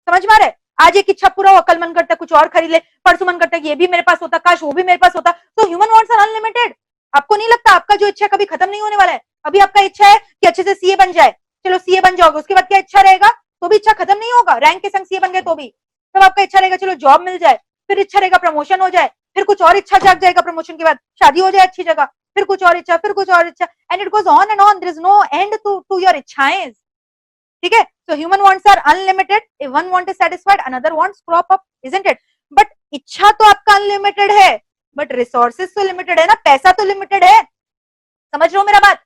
[SPEAKER 1] समझ में आ रहा है? आज एक इच्छा पूरा हो, कल मन करता है कुछ और खरीद ले, परसों मन करता है ये भी मेरे पास होता, काश वो भी मेरे पास होता। तो ह्यूमन वांट्स आर अनलिमिटेड। आपको नहीं लगता आपका जो इच्छा कभी खत्म नहीं होने वाला है? अभी आपका इच्छा है कि अच्छे से सीए बन जाए, चलो सीए बन जाओगे, उसके बाद क्या इच्छा रहेगा, तो भी इच्छा खत्म नहीं होगा, रैंक के संग सीए बन गए तो भी, तब आपका इच्छा रहेगा चलो जॉब मिल जाए, फिर इच्छा रहेगा प्रमोशन हो जाए, फिर कुछ और इच्छा जाग जाएगा, प्रमोशन के बाद शादी हो जाए अच्छी जगह, फिर कुछ और इच्छा, फिर कुछ और इच्छा, and it goes on and on, there is no end to your इच्छाएं। ठीक है, so human wants are unlimited, if one want is satisfied another wants crop up, isn't it? But इच्छा तो आपका अनलिमिटेड है, बट रिसोर्सेज तो limited है ना, पैसा तो लिमिटेड है। समझ रहे हो मेरा बात?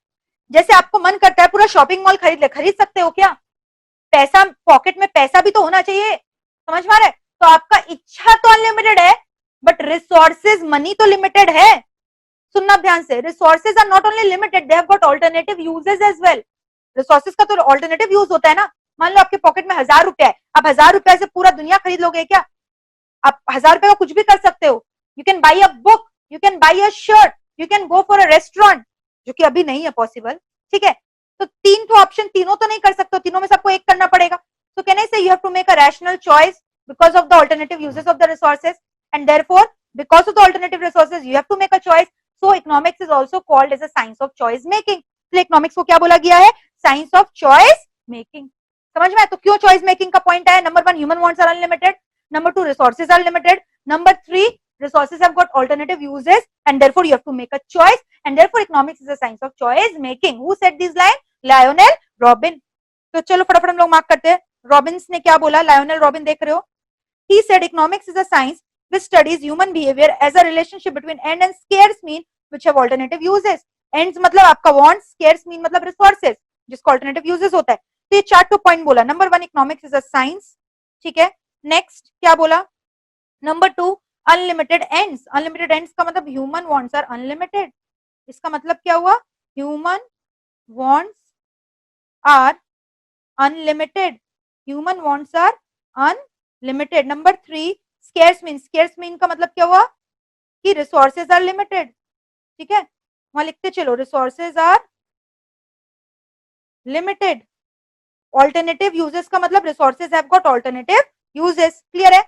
[SPEAKER 1] जैसे आपको मन करता है पूरा शॉपिंग मॉल खरीद ले, खरीद सकते हो क्या? पैसा, पॉकेट में पैसा भी तो होना चाहिए, समझ पा रहे? तो आपका इच्छा तो अनलिमिटेड है, बट रिसोर्सेज मनी तो लिमिटेड है। सुनना ध्यान से, resources are not only limited, they have got alternative uses as well. Resources का तो ऑल्टरनेटिव यूज होता है ना। मान लो आपके पॉकेट में 1000 रुपया है, आप 1000 रुपया से पूरा दुनिया खरीद लोगे क्या? आप 1000 रुपए का कुछ भी कर सकते हो। You can buy a book, you can buy a shirt, you can go for a restaurant, जो कि अभी नहीं है पॉसिबल। ठीक है, तो तीन तो ऑप्शन, तीनों तो नहीं कर सकते, तीनों में सबको एक करना पड़ेगा। सो can I say you have to make a rational choice because of the alternative uses of the resources, and therefore because of the alternative resources you have to make a choice. So economics is also called as a science of choice making. तो economics को क्या बोला गया है? Science of choice making. समझ में? तो क्यों चॉइस मेकिंग का पॉइंट है? Number 1, human wants are unlimited, number 2, resources are limited, number 3, resources have got alternative uses and therefore you have to make a choice, and therefore economics is a science of choice making. Who said this line? Lionel Robin. तो चलो फटाफट हम लोग mark करते हैं, Robins ने क्या बोला। लायोनेल रॉबिन देख रहे हो? He said economics is a science which studies human behavior as a relationship between end and scarce mean which have alternative uses. Ends मतलब आपका want, scarce mean मतलब resources जिसका alternative uses होता है। तो ये चार टू पॉइंट बोला। Number 1, economics is a science. ठीक है, नेक्स्ट क्या बोला? Number 2, unlimited ends. Unlimited ends का मतलब ह्यूमन वांट्स आर अनलिमिटेड। इसका मतलब क्या हुआ? Human wants are unlimited, human wants are unlimited. Number 3, scarce mean. Scarce mean का मतलब क्या हुआ? कि रिसोर्सेज आर लिमिटेड। ठीक है, वहां लिखते चलो, resources are limited. Alternative uses का मतलब resources have got alternative uses. Clear है?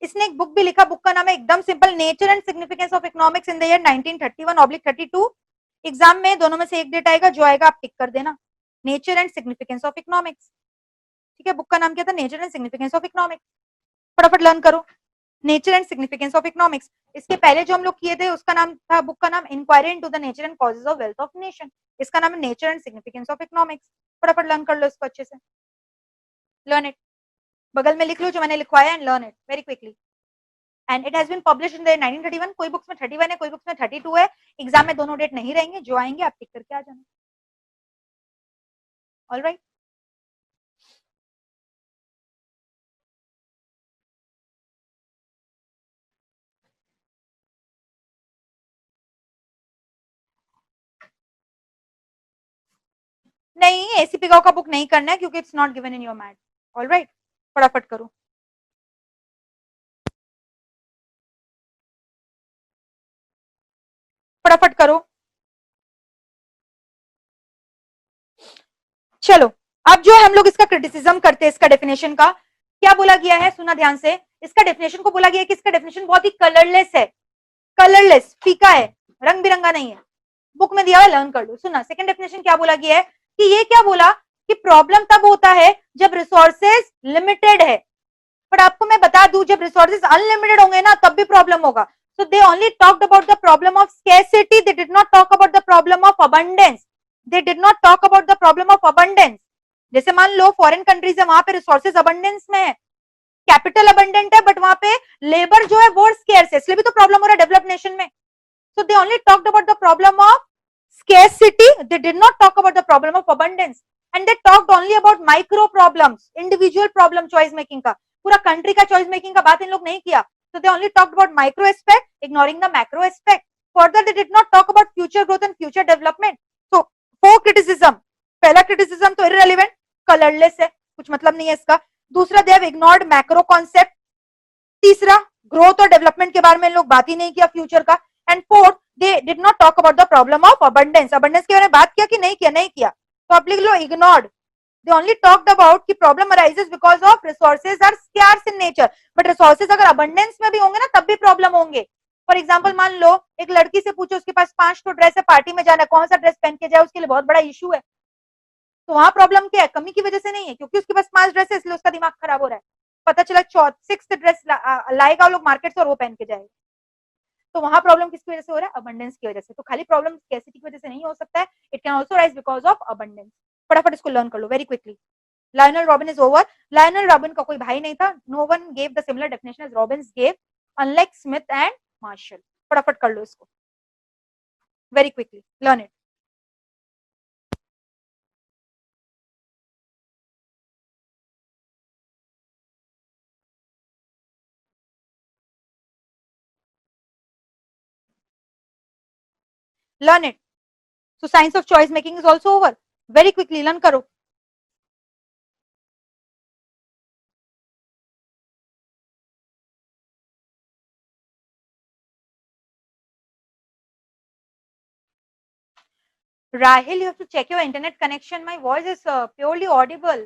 [SPEAKER 1] इसने एक बुक भी लिखा, बुक का नाम है एकदम simple, nature and significance of economics in the year 1931/32। Exam में दोनों में से एक डेट आएगा, जो आएगा आप टिक कर देना, nature and significance of economics. ठीक है, बुक का नाम क्या था? Nature and significance of economics. फटाफट लर्न करो, nature and significance of economics. इसके पहले जो हम लोग किए थे उसका नाम था, बुक का नाम, inquiry into the nature and causes of wealth of nation. इसका नाम है nature and significance of economics. फटाफट लर्न कर लो इसको अच्छे से, लर्न इट, बगल में लिख लो जो मैंने लिखवाया and learn it very quickly. And it has been published in the 1931। कोई बुक्स में 31 है, कोई बुक्स में 32 है। एग्जाम में दोनों डेट नहीं रहेंगे, जो आएंगे आप टिक करके आ जाना। ऑलराइट, नहीं एसी पिगाओ का बुक नहीं करना है क्योंकि it's not given in your math. Alright, फटाफट करो। फटाफट करो, चलो। अब जो हम लोग इसका क्रिटिसिज्म करते हैं, इसका डेफिनेशन का क्या बोला गया है, सुना ध्यान से। इसका डेफिनेशन को बोला गया है कि इसका डेफिनेशन बहुत ही कलरलेस है, कलरलेस, फीका है, रंग बिरंगा नहीं है। बुक में दिया है, लर्न कर लो। सुना, सेकंड डेफिनेशन क्या बोला गया है कि ये क्या बोला कि प्रॉब्लम तब होता है जब रिसोर्सेज लिमिटेड है। पर आपको मैं बता दूं, जब रिसोर्सेज अनलिमिटेड होंगे ना तब भी प्रॉब्लम होगा। So they only talked about the problem of scarcity, they did not talk about the problem of abundance. They did not talk about the problem of abundance. जैसे मान लो फॉरेन कंट्रीज है, वहां पे रिसोर्सेज अबंडेंस में है, capital abundant है, but वहां पे लेबर जो है वो स्केर्स है, इसलिए भी तो प्रॉब्लम हो रहा है डेवलप्ड नेशन में। So they only talked about the problem of scarcity, they did not talk about the problem of abundance, and they talked only about micro problems, individual problem choice making का, पूरा country का choice making का बात इन लोग नहीं किया। so they only talked about micro aspect, ignoring the macro aspect. further they did not talk about future growth and future development. so for criticism, पहला criticism तो irrelevant, colorless है, कुछ मतलब नहीं है इसका। दूसरा, they have ignored macro concept। तीसरा, ग्रोथ और डेवलपमेंट के बारे में लोग बात ही नहीं किया फ्यूचर का। And fourth, they did not talk about the problem of abundance. Abundance के बारे में बात किया कि नहीं किया? नहीं किया। तो आप लिख लो ignored. They only talked about कि problem arises because of resources are scarce in nature, but resources अगर अबंडेंस में भी होंगे ना तब भी प्रॉब्लम होंगे। फॉर एग्जाम्पल मान लो एक लड़की से पूछो उसके पास 5 तो ड्रेस है, पार्टी में जाना है, कौन सा ड्रेस पहन के जाए, उसके लिए बहुत बड़ा इशू है। तो वहां प्रॉब्लम क्या है, कमी की वजह से नहीं है, क्योंकि उसके पास 5 ड्रेस है इसलिए उसका दिमाग खराब हो रहा है। पता चला 6th ड्रेस लाएगा वो लोग मार्केट से और वो पहन के जाएगा। तो वहां प्रॉब्लम किसकी वजह से हो रहा है, अबंडेंस की वजह से। तो खाली प्रॉब्लम स्कैर्सिटी की वजह से नहीं हो सकता है, it can also rise because of abundance. फटाफट इसको लर्न कर लो very quickly. Lionel Robin is over. Lionel Robin का कोई भाई नहीं था, no one gave the similar definition as Robbins gave, unlike Smith and Marshall. फटाफट कर लो इसको very quickly, learn it. Learn it. So science of choice making is also over, very quickly learn करो। Rahil, you have to check your internet connection. My voice is purely audible.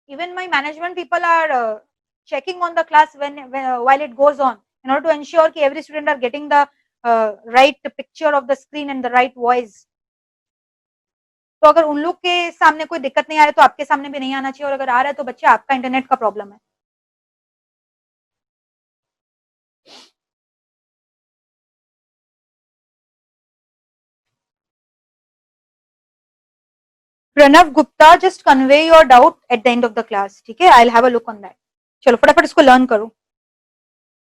[SPEAKER 1] Even my management people are checking on the class while it goes on, in order to ensure that every student are getting the right picture of the screen and the right voice. तो अगर उन लोग के सामने कोई दिक्कत नहीं आ रहा है तो आपके सामने भी नहीं आना चाहिए, और अगर आ रहा है तो बच्चे आपका इंटरनेट का प्रॉब्लम है। Pranav Gupta, just convey your doubt at the end of the class, ठीक है? I will have a look on that. चलो फटाफट इसको लर्न करो।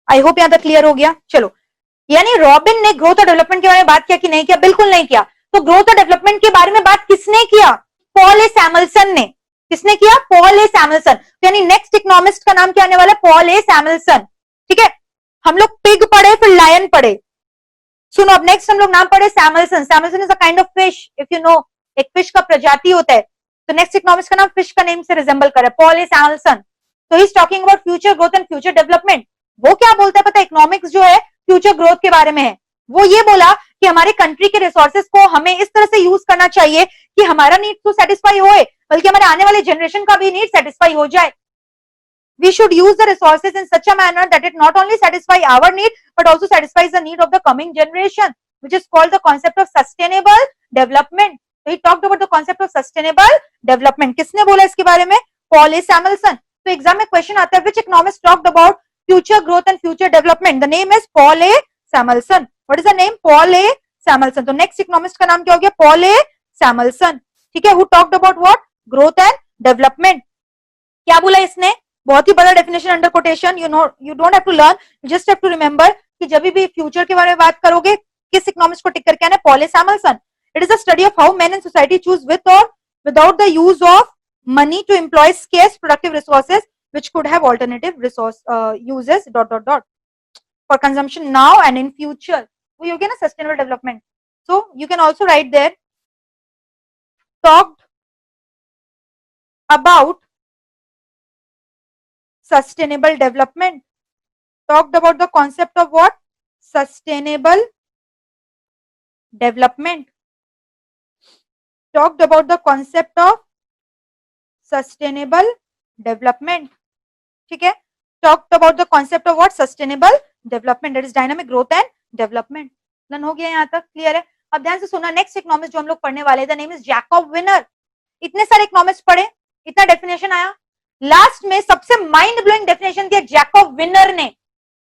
[SPEAKER 1] आई होप यहां तक क्लियर हो गया। चलो, यानी रॉबिन ने ग्रोथ और डेवलपमेंट के बारे में बात किया कि नहीं किया? बिल्कुल नहीं किया। तो ग्रोथ और डेवलपमेंट के बारे में बात किसने किया? पॉल ए सैमुअल्सन ने। किसने किया? Paul A Samuelson. यानी नेक्स्ट इकोनॉमिस्ट का नाम क्या आने वाला है? पॉल ए सैमुअल्सन, ठीक है? हम लोग पिग पढ़े, फिर लायन पढ़े। सुनो, अब नेक्स्ट हम लोग नाम पढ़े Samuelson. Samuelson is a kind of fish, if you know, एक फिश का प्रजाति होता है। तो नेक्स्ट इकोनॉमिस्ट का नाम फिश का नेम से रिजेंबल कर रहा है, पॉल ए सैमुअल्सन। तो he is talking about future growth and future development. वो क्या बोलता है पता है? इकोनॉमिक्स जो है फ्यूचर ग्रोथ के बारे में है। वो ये बोला कि हमारे कंट्री के रिसोर्सेज को हमें इस तरह से यूज करना चाहिए कि हमारा नीड तो सेटिस्फाई होए, बल्कि हमारे आने वाले जनरेशन का भी नीड सेटिस्फाई हो जाए। We should use the resources in such a manner that it not only satisfy our need but also satisfies the need of the coming generation, which is called the concept of sustainable development. So he talked about the concept of sustainable development. किसने बोला इसके बारे में? Paul A. Samuelson. तो exam में question आता है, which economist talked about future growth and future development? The name is Paul A. Samuelson. What is the name? Paul A. Samuelson. तो नेक्स्ट इकोनॉमिस्ट का नाम क्या हो गया? Paul A. Samuelson. ठीक है? Who talked about what? Growth and development. क्या बोला इसने? बहुत ही बड़ा definition under quotation, you know, you don't have to learn, just have to remember कि जब भी फ्यूचर के बारे में बात करोगे किस इकोनॉमिस्ट को टिक करके आना है? Paul A Samuelson. It is a study of how men in society choose with or without the use of money to employ scarce productive resources which could have alternative resource uses ... for consumption now and in future. वो हो गया ना sustainable development. So you can also write there, talked about sustainable development. Talked about the concept of what? Sustainable development. Talked about the concept of sustainable development. ठीक है? Talked about the concept of what? Sustainable development. That is dynamic growth and development. Learn हो गया यहाँ तक? Clear है? अब ध्यान से सुना, नेक्स्ट इकोनॉमिस्ट जो हम लोग पढ़ने वाले, the name is Jacob winner. इतने सारे इकोनॉमिस्ट पढ़े, इतना डेफिनेशन आया, लास्ट में सबसे माइंड ब्लोइंग डेफिनेशन दिया जैकब विनर ने.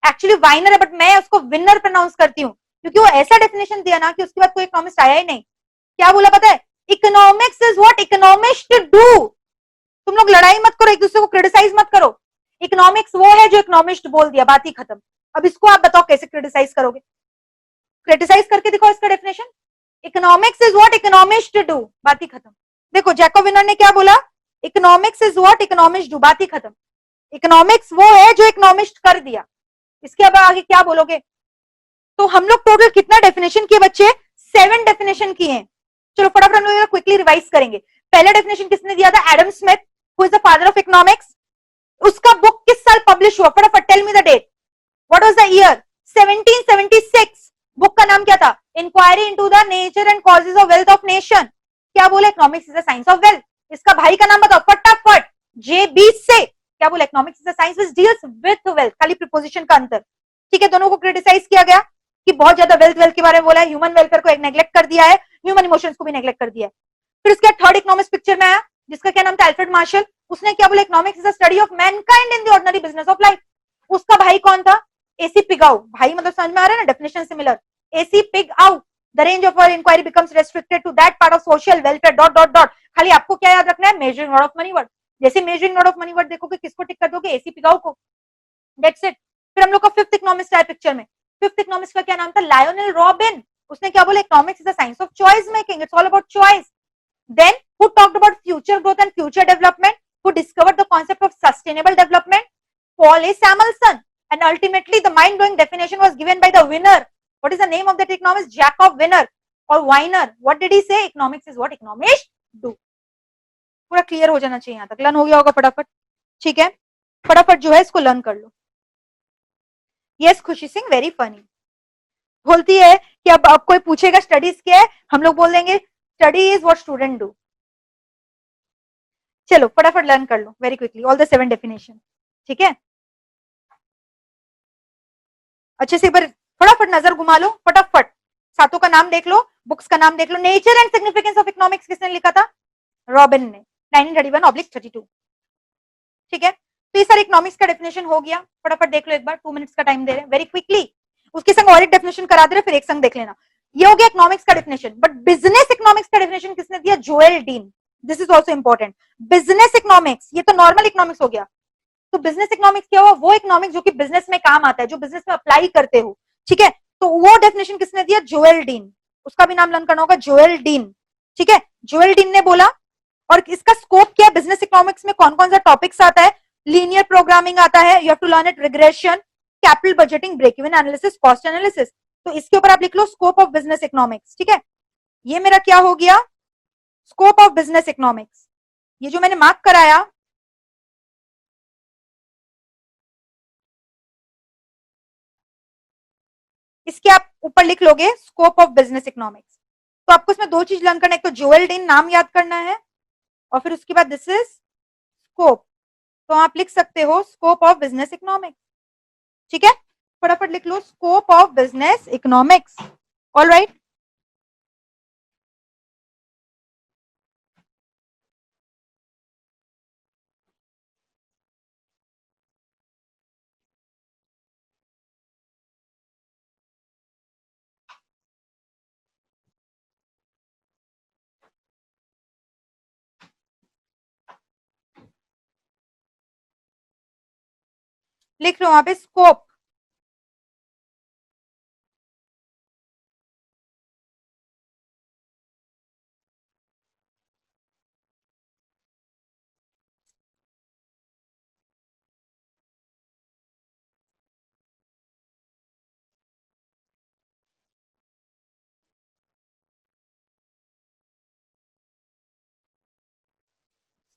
[SPEAKER 1] एक्चुअली वाइनर है बट मैं उसको विनर प्रोनाउंस करती हूँ क्योंकि वो ऐसा डेफिनेशन दिया ना कि उसके बाद कोई इकोनॉमिस्ट आया ही नहीं. क्या बोला पता है? Economics is what economist do. तुम लोग लड़ाई मत करो, एक दूसरे को क्रिटिसाइज मत करो. इकोनॉमिक्स वो है जो इकोनॉमिस्ट बोल दिया, बात ही खत्म. अब इसको आप बताओ कैसे क्रिटिसाइज करोगे? क्रिटिसाइज करके दिखाओ इसका definition. Economics is what economist do, बात ही खत्म. देखो जैकब विनर ने क्या बोला? Economics is what economist do, बात ही खत्म. इकोनॉमिक्स वो है जो इकोनॉमिस्ट कर दिया. इसके अब आगे क्या बोलोगे? तो हम लोग टोटल कितना डेफिनेशन किए बच्चे? 7 डेफिनेशन किए हैं. चलो फटाफट हम लोग क्विकली रिवाइज करेंगे. पहला डेफिनेशन किसने दिया था? Adam Smith, who is the father of economics. उसका बुक किस साल पब्लिश हुआ? फटाफट tell me the date. What was the year? 1776. Book का नाम क्या था? Inquiry into the nature and causes of wealth of nation. क्या बोले? Economics is the science of wealth. इसका भाई का नाम बताओ फटाफट. जे बी से. क्या बोले? Economics is the science which deals with wealth. खाली प्रीपोजिशन का अंतर. ठीक है, दोनों को क्रिटिसाइज किया गया कि बहुत ज्यादा वेल्थ वेल्थ के बारे में बोला है, ह्यूमन वेलफेयर को एक नेग्लेक्ट कर दिया है, ह्यूमन इमोशंस को भी नेग्लेक्ट कर दिया है। फिर उसके बाद थर्ड इकोनॉमिक्स पिक्चर में आया, जिसका क्या नाम था, अल्फ्रेड मार्शल। उसने क्या बोला, economics is a study of mankind in the ordinary business of life. उसका भाई कौन था, एसी पिगाउ। भाई मतलब समझ में आ रहा है ना, definition similar, A C Pigou. The range of our inquiry becomes restricted to that part of social welfare dot dot dot. खाली आपको क्या याद रखना है, measuring rod of money word. जैसे measuring rod of money word देखोगे, किसको tick कर दोगे, एसी पिगाउ को। That's it. फिर हम लोग का फिफ्थ इकोनॉमिक्स आया पिक्चर में। फिफ्थ इकोनॉमिक्स का क्या नाम था, लायोनेल रॉबिन। उसने क्या बोला, economics is the science of choice making, it's all about choice. Then who talked about future growth and future development? Who discovered the concept of sustainable development? Paul A. Samuelson. And ultimately, the mind-blowing definition was given by the winner. What is the name of that economist? Jacob Winner or Weiner. What did he say? Economics is what economists do. पूरा clear हो जाना चाहिए, यहाँ तक learn हो गया होगा फटाफट। ठीक है, फटाफट जो है इसको लर्न कर लो। यस खुशी सिंह, वेरी फनी। बोलती है कि अब कोई पूछेगा स्टडीज क्या है, हम लोग बोल देंगे study is what student do. चलो फटाफट लर्न कर लो very quickly all the 7 definition. ठीक है, अच्छे से एक बार फटाफट नजर घुमा लो, फटाफट सातों का नाम देख लो, बुक्स का नाम देख लो। Nature and significance of economics किसने लिखा था, रॉबिन ने, 1931/32। ठीक है, तो ये सारे इकोनॉमिक्स का डेफिनेशन हो गया, फटाफट देख लो एक बार, 2 मिनट्स का टाइम दे रहे हैं वेरी क्विकली। उसके संग और एक डेफिनेशन करा दे रहे, फिर एक संग देख लेना। ये हो गया इकोनॉमिक्स का डेफिनेशन, बट बिजनेस इकोनॉमिक्स का डेफिनेशन किसने दिया, Joel dean. This is also important. Business economics, ये तो नॉर्मल इकोनॉमिक्स हो गया, तो बिजनेस इकोनॉमिक्स क्या हुआ, वो इकोनॉमिक्स जो कि बिजनेस में काम आता है, जो बिजनेस में अप्लाई करते हो। ठीक है, तो वो डेफिनेशन किसने दिया, जोएल डीन। उसका भी नाम लर्न करना होगा, जोएल डीन। ठीक है, जोएल डीन ने बोला। और इसका स्कोप क्या है, बिजनेस इकोनॉमिक्स में कौन कौन सा टॉपिक्स आता है, लीनियर प्रोग्रामिंग आता है, you have to learn it, regression, capital budgeting, break even analysis, cost analysis. तो इसके ऊपर आप लिख लो स्कोप ऑफ बिजनेस इकोनॉमिक्स। ठीक है, ये मेरा क्या हो गया, स्कोप ऑफ बिजनेस इकोनॉमिक्स। ये जो मैंने मार्क कराया, इसके आप ऊपर लिख लोगे स्कोप ऑफ बिजनेस इकोनॉमिक्स। तो आपको इसमें दो चीज लर्न करना है, एक तो जोएल डीन नाम याद करना है, और फिर उसके बाद दिस इज स्कोप। तो आप लिख सकते हो स्कोप ऑफ बिजनेस इकोनॉमिक्स। ठीक है, फटाफट लिख लो scope of business economics. All right, लिख लो वहां पे scope.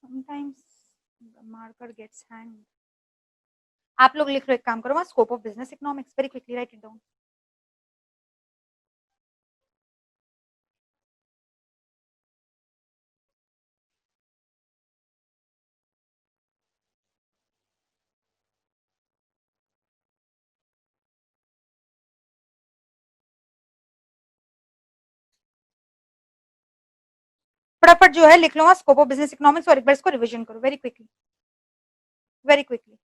[SPEAKER 1] Sometimes marker gets hang. आप लोग लिख लो, एक काम करो, scope of business economics, very quickly write it down. फटाफट जो है लिख लो स्कोप ऑफ बिजनेस इकोनॉमिक्स, और एक बार इसको रिविजन करो वेरी क्विकली, वेरी क्विकली।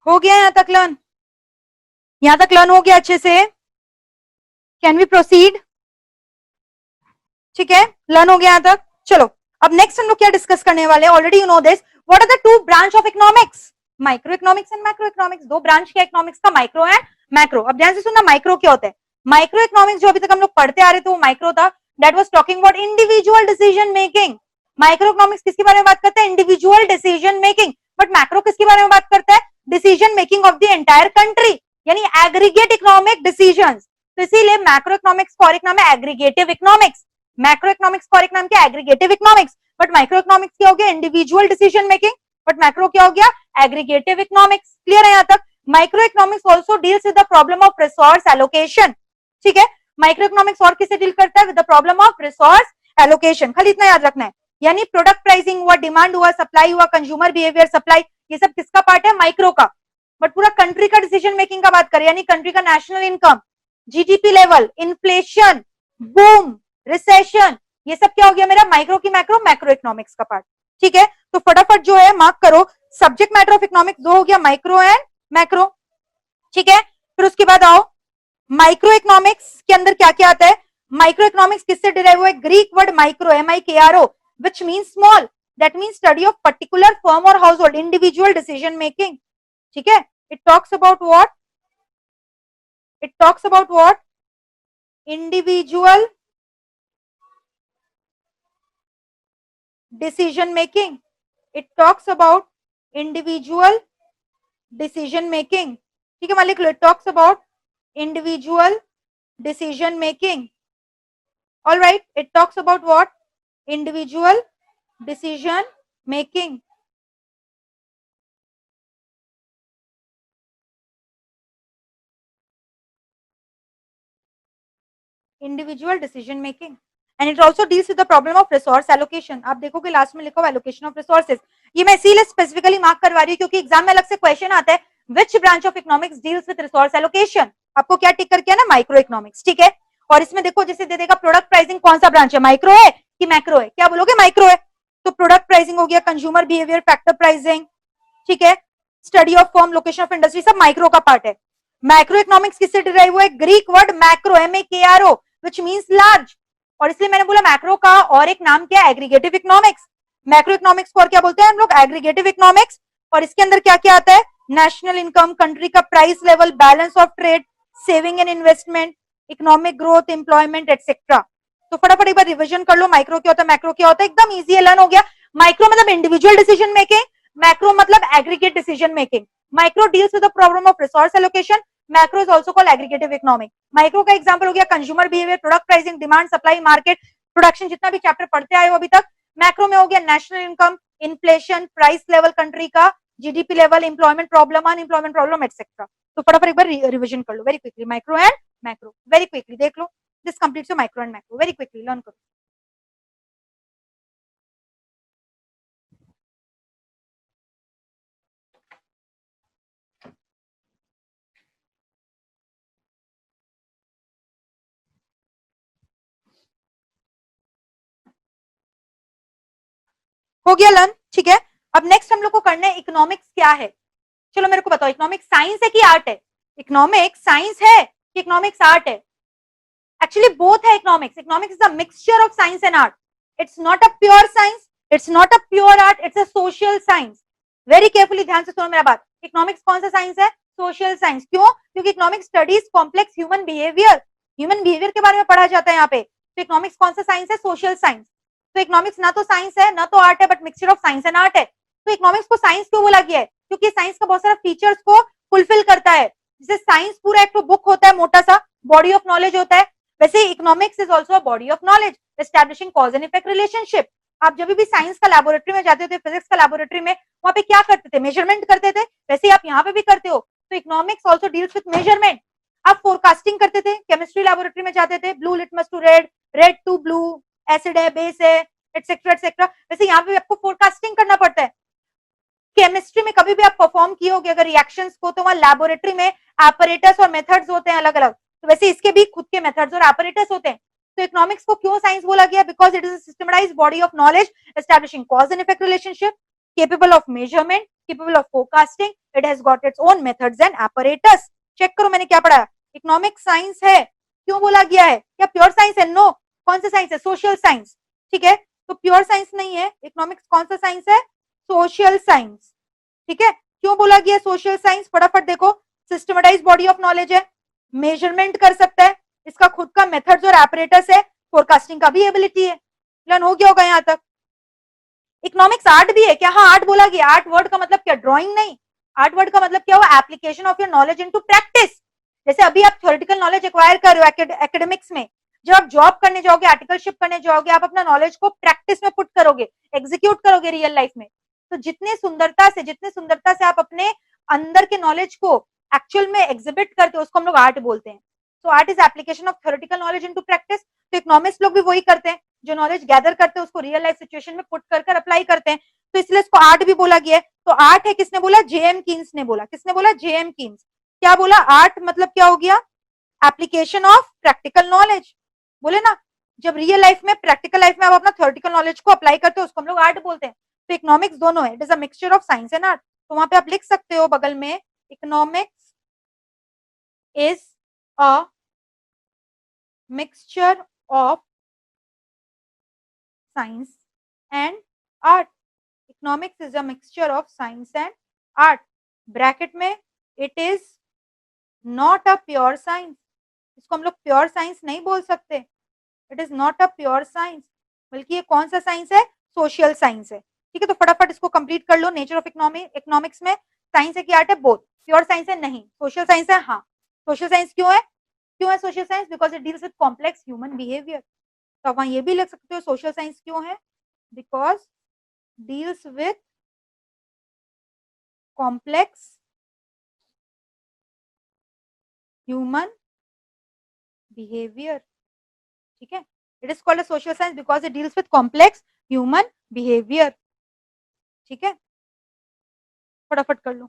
[SPEAKER 1] हो गया यहां तक लर्न? यहां तक लर्न हो गया अच्छे से? Can we proceed? ठीक है, लर्न हो गया यहां तक? चलो अब नेक्स्ट हम लोग क्या डिस्कस करने वाले हैं, already you know this, what are the two branch of economics? Micro economics and macro economics. दो ब्रांच क्या इकोनॉमिक्स का, माइक्रो एंड मैक्रो। अब ध्यान से सुनना, माइक्रो क्या होता है? माइक्रो इकोनॉमिक्स जो अभी तक हम लोग पढ़ते आ रहे थे वो माइक्रो था, that was talking about individual decision making. Micro economics किसके बारे में बात करता है? Individual decision making. But macro किसके बारे में बात करता है? Decision making of the entire country, यानी एग्रीगेट इकोनॉमिक डिसीजन। तो इसीलिए मैक्रो इकोनॉमिक्स का और एक नाम है एग्रीगेटिव इकोनॉमिक्स। मैक्रो इकोनॉमिक्स का और एक नाम क्या? Aggregative economics. But micro economics क्या हो गया? Individual decision making. But macro क्या हो गया? Aggregative economics. क्लियर है यहां तक? Micro economics also deals with the problem of resource allocation. ठीक है, माइक्रो इकोनॉमिक्स और किससे डील करता है? With the problem of resource allocation. खाली इतना याद रखना है, यानी प्रोडक्ट प्राइसिंग हुआ, डिमांड हुआ, सप्लाई हुआ, कंज्यूमर बिहेवियर, सप्लाई, ये सब किसका पार्ट है? माइक्रो का। बट पूरा कंट्री का डिसीजन मेकिंग का बात करें, यानी कंट्री का national income, GDP level, inflation, boom, recession, ये सब क्या हो गया मेरा? माइक्रो की मैक्रो, मैक्रो इकोनॉमिक्स का पार्ट। ठीक है, तो फटाफट जो है मार्क करो, सब्जेक्ट मैटर ऑफ इकोनॉमिक्स दो हो गया, माइक्रो एंड मैक्रो। ठीक है, फिर उसके बाद आओ माइक्रो इकोनॉमिक्स के अंदर क्या क्या आता है? माइक्रो इकोनॉमिक्स किससे डिराइव हुआ है? Greek word micro, MIKRO, which mean small, that mean study of particular firm और household, individual decision making. ठीक है, it talks about what? It talks about what? Individual decision making. It talks about individual decision making. ठीक है, मान लिख लो, it talks about individual decision making. All right, it talks about what? Individual decision making. Individual decision making. And it also deals with the problem of resource allocation. आप देखोगे last में लिखा हुआ allocation of resources. ये मैं इसीलिए specifically mark करवा रही हूँ क्योंकि एग्जाम में अलग से क्वेश्चन आता है, which branch of economics deals with resource allocation? आपको क्या टिक करके है ना? Micro economics. ठीक है, और इसमें देखो जैसे दे देगा प्रोडक्ट प्राइसिंग, कौन सा ब्रांच है? माइक्रो है कि मैक्रो है? क्या बोलोगे? माइक्रो है। तो प्रोडक्ट प्राइसिंग हो गया, कंज्यूमर बिहेवियर, फैक्टर प्राइसिंग, ठीक है, study of form, location of industry, सब माइक्रो का पार्ट है। मैक्रो इकोनॉमिक्स किससे डिराइव हुआ है? Greek word macro, MAKRO, which means large, और इसलिए मैंने बोला मैक्रो का और एक नाम क्या? Aggregative economics. मैक्रो इकोनॉमिक्स को और क्या बोलते हैं हम लोग? Aggregative economics. और इसके अंदर क्या क्या आता है? नेशनल इनकम, कंट्री का price level, balance of trade, saving and investment, economic growth, employment etcetera. तो फटाफट एक बार रिविजन कर लो, माइक्रो क्या होता है, मैक्रो क्या होता है, एकदम इजी है, लर्न हो गया। माइक्रो मतलब इंडिविजुअल डिसीजन मेकिंग, मैक्रो मतलब aggregate decision making. Micro deals with the problem of resource allocation, macro is also called aggregative economic. Micro का एग्जांपल हो गया consumer behaviour, product pricing, demand, supply, market, production, जितना भी chapter पढ़ते आए हो अभी तक। मैक्रो में हो गया national income, inflation, price level country का, GDP level, employment problem, unemployment problem etcetera. तो फटाफट एक बार रिविजन कर लो very quickly, micro and macro, very quickly देख लो, this completes your micro and macro, very quickly learn करो। हो गया लर्न, ठीक है। अब नेक्स्ट हम लोग को करना है इकोनॉमिक्स क्या है। चलो मेरे को बताओ, इकोनॉमिक्स साइंस है कि आर्ट है? इकोनॉमिक्स साइंस है कि इकोनॉमिक्स आर्ट है? एक्चुअली बोथ है economics. Economics is a mixture of science and art. It's not a pure science, it's not a pure art, it's a social science. Very carefully ध्यान से सुनो मेरा बात। Economics कौन सा साइंस है? Social science. क्यों? क्योंकि economics studies complex human behaviour, human behaviour के बारे में पढ़ा जाता है यहाँ पे। तो इकोनॉमिक्स कौन सा साइंस है? Social science. तो इकोनॉमिक्स ना तो साइंस है ना तो आर्ट है, but mixture of science and art है। तो इकोनॉमिक्स को साइंस क्यों बोला गया है? क्योंकि साइंस का बहुत सारा फीचर्स को फुलफिल करता है। जैसे साइंस पूरा एक तो बुक होता है, मोटा सा बॉडी ऑफ नॉलेज होता है, वैसे economics is also a body of knowledge establishing cause and effect relationship. आप जब भी साइंस का लैबोरेटरी में जाते थे, फिजिक्स का लैबोरेटरी में, वहां पे क्या करते थे? मेजरमेंट करते थे। वैसे आप यहाँ पे भी करते हो। तो economics also deals with measurement. आप फोरकास्टिंग करते थे, केमिस्ट्री लैबोरेटरी में जाते थे, blue litmus to red, red to blue, acid है, बेस है, एटसेट्रा एटसेट्रा। वैसे यहाँ पे आपको फोरकास्टिंग करना पड़ता है। केमिस्ट्री में कभी भी आप परफॉर्म किए होगे अगर रिएक्शंस को, तो वहां लैबोरेटरी में एपरेटस और मेथड्स होते हैं अलग अलग। तो वैसे इसके भी खुद के मेथड्स और एपरेटस होते हैं। तो इकोनॉमिक्स को क्यों साइंस बोला गया? Because it is a systemised body of knowledge establishing cause and effect relationship, capable of measurement, capable of forecasting, it has got its own methods and apparatus. Check करो मैंने क्या पढ़ा, इकोनॉमिक साइंस है, क्यों बोला गया है, क्या प्योर साइंस है? नो, कौन सा साइंस है? सोशल साइंस, ठीक है, तो प्योर साइंस नहीं है इकोनॉमिक्स, कौन सा साइंस है? सोशल साइंस, ठीक है। क्यों बोला गया सोशल साइंस? फटाफट देखो, सिस्टमेटाइज बॉडी ऑफ नॉलेज है, मेजरमेंट कर सकता है, इसका खुद का मेथड्स और एपरेटस है, फोरकास्टिंग का भी एबिलिटी है। लर्न हो गया होगा यहां तक। इकोनॉमिक्स आर्ट भी है क्या? हाँ, आर्ट बोला गया। आर्ट वर्ड का मतलब क्या? ड्राइंग नहीं, आर्ट वर्ड का मतलब क्या हुआ? Application of your knowledge into practice. जैसे अभी आप थ्योरेटिकल नॉलेज एक्वायर कर रहे हो एकेडमिक्स में, जब आप जॉब करने जाओगे, आर्टिकलशिप करने जाओगे, आप अपना नॉलेज को प्रैक्टिस में पुट करोगे, एग्जीक्यूट करोगे रियल लाइफ में। तो जितने सुंदरता से आप अपने अंदर के नॉलेज को एक्चुअल में एग्जिबिट करते हो, उसको हम लोग आर्ट बोलते हैं। So art is application of theoretical knowledge into practice. तो इकोनॉमिक्स लोग भी वही करते हैं, जो नॉलेज गैदर करते हैं उसको रियल लाइफ सिचुएशन में पुट कर अप्लाई करते हैं, तो इसलिए इसको आर्ट भी बोला गया है। तो आर्ट है, किसने बोला? जेएम कीन्स ने बोला। किसने बोला? JM Keynes. क्या बोला? आर्ट मतलब क्या हो गया? Application of practical knowledge. बोले ना, जब रियल लाइफ में, प्रैक्टिकल लाइफ में आप अपना थ्योरेटिकल नॉलेज को अप्लाई करते हो, उसको हम लोग आर्ट बोलते हैं। तो इकोनॉमिक्स दोनों है, it is a mixture of science and art. तो वहां पे आप लिख सकते हो बगल में, economics is a mixture of science and art. Economics is a mixture of science and art. Bracket में, it is not a pure science. इसको हम लोग प्योर साइंस नहीं बोल सकते, it is not a pure science, बल्कि ये कौन सा साइंस है? सोशल साइंस है, ठीक है। तो फटाफट इसको कंप्लीट कर लो। नेचर ऑफ इकोनॉमिक्स में साइंस है कि आर्ट है? बोथ। प्योर साइंस है? नहीं। सोशल साइंस है? हाँ। सोशल साइंस क्यों है? क्यों है social science? Because it deals with complex human behaviour. तो वहां ये भी लिख सकते हो, सोशल साइंस क्यों है? Because deals with complex human behaviour, ठीक है। It is called a social science because it deals with complex human behaviour, ठीक है। फटाफट कर लो।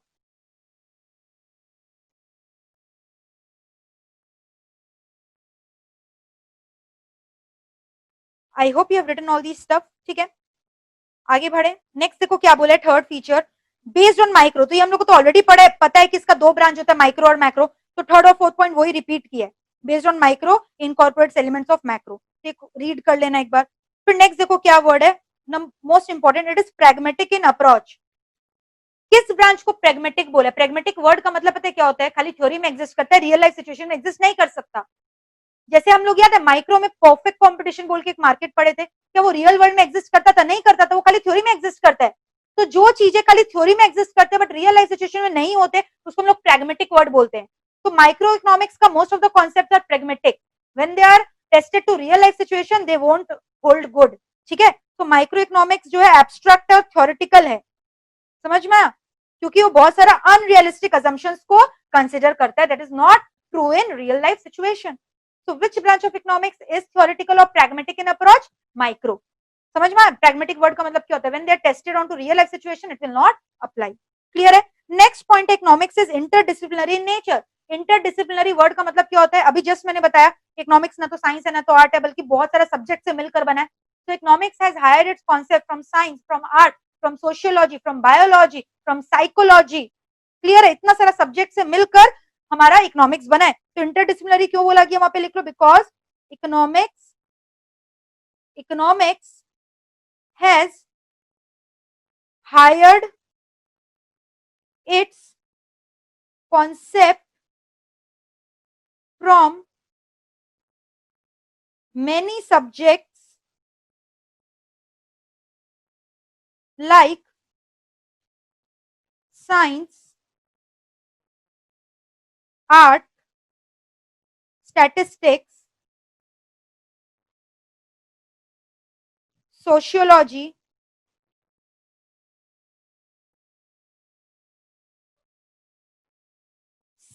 [SPEAKER 1] I hope you have written all this stuff, ठीक है। आगे बढ़े, नेक्स्ट देखो क्या बोला है, third feature based on micro. तो ये हम लोग को तो ऑलरेडी पता है कि इसका दो ब्रांच होता है, माइक्रो और मैक्रो। तो थर्ड और फोर्थ पॉइंट वही रिपीट किया है, based on micro incorporates elements of macro. Read कर लेना एक बार। फिर नेक्स्ट देखो क्या वर्ड है, most important, it is pragmatic in approach. किस ब्रांच को प्रैग्मेटिक बोला? प्रैग्मेटिक वर्ड का मतलब पता है क्या होता है? खाली थ्योरी में एग्जिस्ट करता है, रियल लाइफ सिचुएशन में एग्जिस्ट नहीं कर सकता। जैसे हम लोग याद है माइक्रो में परफेक्ट कंपटीशन बोल के एक मार्केट पढ़े थे, क्या वो रियल वर्ल्ड में एग्जिस्ट करता था? नहीं करता था, वो खाली थ्योरी में एग्जिस्ट करता है। तो जो चीजें खाली थ्योरी में एग्जिस्ट करते हैं बट रियल लाइफ सिचुएशन में नहीं होते, उसको हम लोग प्रैग्मेटिक वर्ड बोलते हैं। तो माइक्रो इकोनॉमिक्स का most of the concept are pragmatic, when they are tested to real life situation they won't hold good, ठीक है। तो माइक्रो इकोनॉमिक्स जो है एब्स्ट्रैक्ट और थ्योरेटिकल है, समझ में आया? क्योंकि वो बहुत सारा अनरियलिस्टिक असम्पशंस को कंसिडर करता है, that is not true in real life situation. So which branch of economics is theoretical or pragmatic in approach? Micro. समझ में? pragmatic word का मतलब क्या होता है? When they are tested onto real life situation, it will not apply. Clear है? Next point, economics is interdisciplinary in nature. Interdisciplinary word का मतलब क्या होता है? अभी just मैंने बताया, economics ना तो science है ना तो art है, बल्कि बहुत सारा subject से मिलकर बना है। So economics has hired its concept from science, from art, from sociology, from biology, from psychology. Clear है? इतना सारा subject से मिलकर हमारा इकोनॉमिक्स बना है। तो इंटरडिसिप्लिनरी क्यों बोला गया? वहां पे लिख लो, because economics has hired its concept from many subjects like science, art, statistics, sociology,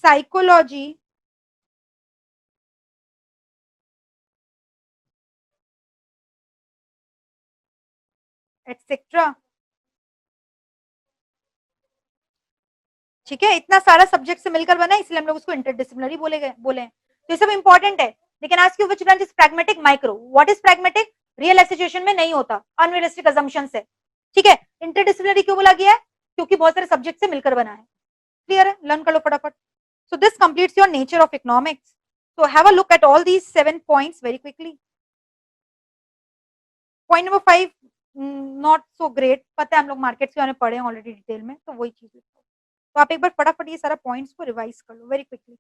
[SPEAKER 1] psychology, etc. ठीक है, इतना सारा सब्जेक्ट से मिलकर बना है, इसलिए हम लोग उसको इंटरडिसिप्लिनरी बोले हैं। तो ये सब इंपॉर्टेंट है। लेकिन आज की which branch is pragmatic? Micro. What is pragmatic? Real life situation में नहीं होता, अनरियलिस्टिक असम्पशंस है, ठीक है। इंटरडिसिप्लिनरी क्यों बोला गया है? क्योंकि बहुत सारे सब्जेक्ट से मिलकर बना है। क्लियर है? लर्न कर लो फटाफट। So this completes your nature of economics. So have a look at all these 7 points very quickly. Point number 5 not so great, पता है हम लोग मार्केट्स के बारे में पढ़े हैं ऑलरेडी डिटेल में, तो वही चीज। तो आप एक बार फटाफट ये सारा पॉइंट्स को रिवाइज कर लो वेरी क्विकली।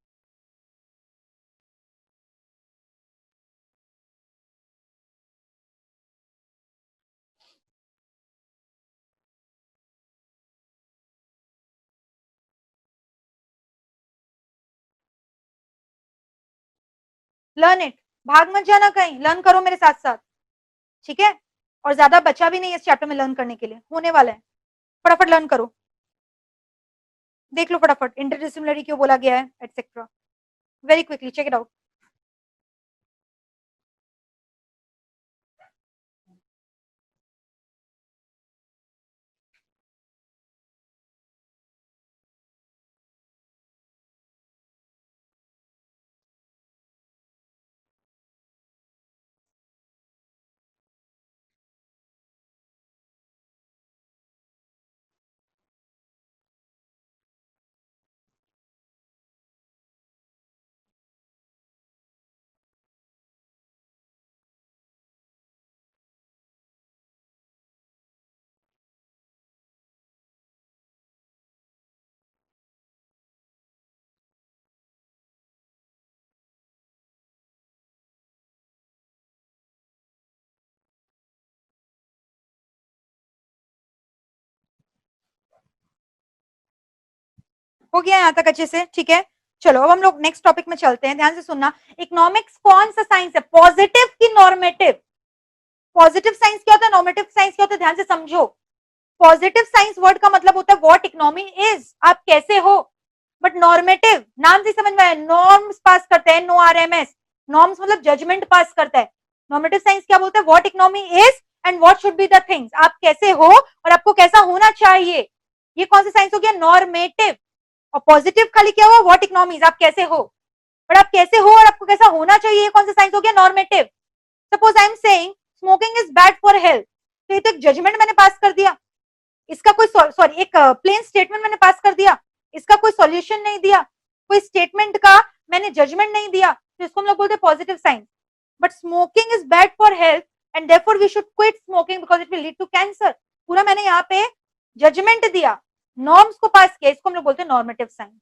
[SPEAKER 1] लर्न इट, भाग मत जाना कहीं, लर्न करो मेरे साथ साथ, ठीक है? और ज्यादा बचा भी नहीं है इस चैप्टर में लर्न करने के लिए, होने वाला है। फटाफट लर्न करो, देख लो फटाफट इंटरडिसिप्लिनरी क्यों बोला गया है etcetera, very quickly check it out. हो गया यहाँ तक अच्छे से, ठीक है? चलो अब हम लोग नेक्स्ट टॉपिक में चलते हैं, ध्यान से सुनना। इकोनॉमिक्स कौन सा साइंस है, पॉजिटिव की नॉर्मेटिव? पॉजिटिव साइंस क्या होता है, नॉर्मेटिव साइंस क्या होता है, ध्यान से समझो। पॉजिटिव साइंस वर्ड का मतलब होता है व्हाट इकोनॉमी इज, आप कैसे हो। बट नॉर्मेटिव नाम से समझ में आया, नॉर्म्स पास करते हैं, NORMS, नॉर्म्स मतलब जजमेंट पास करता है। नॉर्मेटिव साइंस क्या बोलते हैं, what economy is and what should be the things, आप कैसे हो और आपको कैसा होना चाहिए। ये कौन सा साइंस हो गया, नॉर्मेटिव। और पॉजिटिव खाली क्या हुआ, व्हाट इकोनॉमीज, आप कैसे हो, बट आप कैसे हो और आपको कैसा होना चाहिए, ये कौन सा साइंस हो गया, normative. Suppose I am saying smoking is bad for health, तो ये तो एक जजमेंट मैंने पास कर दिया, इसका कोई सॉरी एक प्लेन स्टेटमेंट मैंने पास कर दिया, इसका कोई सॉल्यूशन नहीं दिया, कोई स्टेटमेंट का मैंने जजमेंट नहीं दिया, तो इसको हम लोग बोलते हैं positive science. But smoking is bad for health and therefore we should quit smoking because it will lead to cancer, पूरा मैंने यहाँ पे जजमेंट दिया, नॉर्म्स को पास किया, इसको हम लोग बोलते हैं नॉर्मेटिव साइंस।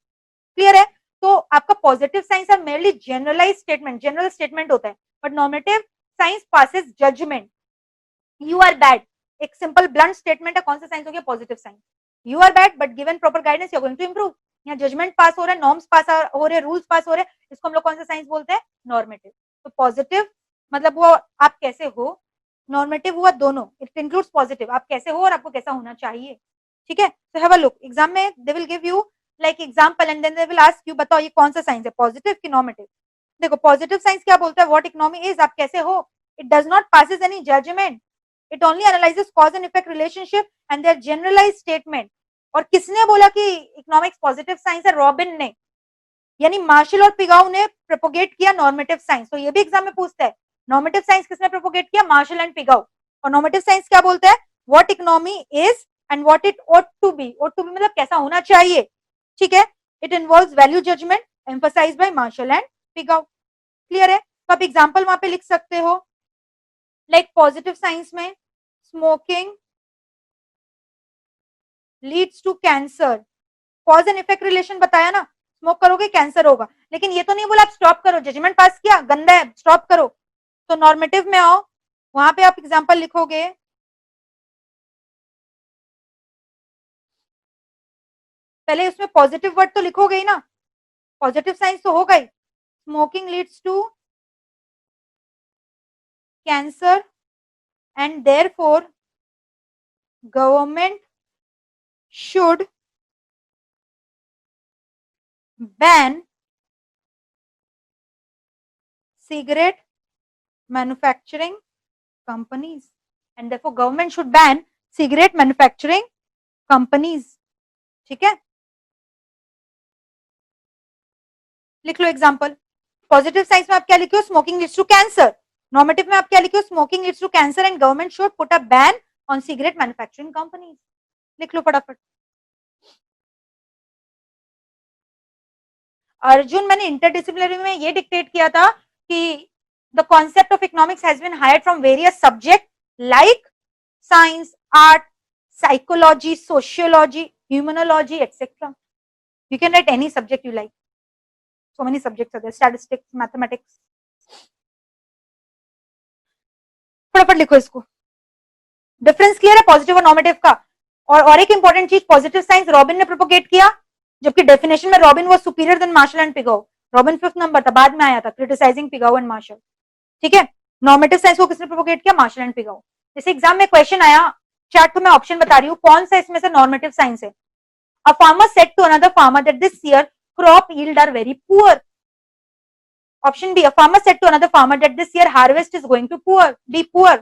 [SPEAKER 1] क्लियर है? तो आपका positive science are merely generalise statement, general statement होता है, but normative science passes judgement. You are bad एक सिंपल ब्लंट स्टेटमेंट है, कौन सा साइंस हो गया, positive science. You are bad but given proper guidance you are going to improve. यहाँ judgement pass हो रहा है, नॉर्म्स पास हो रहे हैं, रूल्स पास हो रहे हैं, इसको हम लोग कौन सा साइंस बोलते हैं, नॉर्मेटिव। तो पॉजिटिव मतलब वो आप कैसे हो, नॉर्मेटिव हुआ दोनों, इट इंक्लूड्स पॉजिटिव, आप कैसे हो और आपको कैसा होना चाहिए, ठीक है? तो हैव अ लुक, एग्जाम में they will give you like example and then they will ask you, बताओ ये कौन सा साइंस है, पॉजिटिव की नॉर्मेटिव। देखो पॉजिटिव साइंस क्या बोलता है, व्हाट इकोनॉमी इज, आप कैसे हो, it does not passes any judgement, it only analyses cause and effect relationship and their generalised statement. और किसने बोला कि इकोनॉमिक्स पॉजिटिव साइंस है, रॉबिन ने, यानी मार्शल और पिगाउ ने प्रोपोगेट किया नॉर्मेटिव साइंस। तो ये भी एग्जाम में पूछता है, नॉर्मेटिव साइंस किसने प्रोपोगेट किया, मार्शल एंड पिगाउ। और नॉर्मेटिव साइंस क्या बोलता है, what economy is and what it ought to be, ought to be मतलब कैसा होना चाहिए, ठीक है? It involves value judgement emphasized by Marshall and Pigou. Clear है? तो आप एग्जांपल वहां पे लिख सकते हो, लाइक पॉजिटिव साइंस में smoking leads to cancer, cause and effect relation बताया ना, स्मोक करोगे कैंसर होगा, लेकिन ये तो नहीं बोला आप स्टॉप करो, जजमेंट पास किया गंदा है स्टॉप करो। तो नॉर्मेटिव में आओ, वहां पे आप एग्जांपल लिखोगे, पहले उसमें पॉजिटिव वर्ड तो लिखोगे ही ना, पॉजिटिव साइंस तो होगा ही, smoking leads to cancer and therefore government should ban cigarette manufacturing companies and therefore government should ban cigarette manufacturing companies, ठीक है? लिख लो एग्जांपल। पॉजिटिव साइंस में आप क्या लिखे हो, smoking leads to cancer, normative में आप क्या लिखे हो, smoking leads to cancer and government should put a ban on cigarette manufacturing companies. लिख लो फटाफट। अर्जुन, मैंने इंटरडिसिप्लिनरी में ये डिक्टेट किया था कि the concept of economics has been hired from various subject like science, art, psychology, sociology, humanology, etc. You can write any subject you like. So many subjects are there, statistics, mathematics. फटाफट लिखो इसको. Difference clear है positive और normative का. और एक important चीज, positive science Robbins ने प्रोपोगेट किया, जबकि डेफिनेशन में Robbins was superior than Marshall and Pigou. Robbins 5th number था, बाद में आया था, क्रिटिसाइजिंग पिगो एंड मार्शल. ठीक है. नॉर्मेटिव साइंस को किसने प्रोपोगेट किया? Marshall and Pigou. जैसे एग्जाम में क्वेश्चन आया, चार्ट को मैं ऑप्शन बता रही हूँ, कौन सा इसमें से नॉर्मेटिव साइंस है? A farmer said to another farmer that this year crop yield are very poor. Option B, a farmer said to another farmer that this year harvest is going to be poor.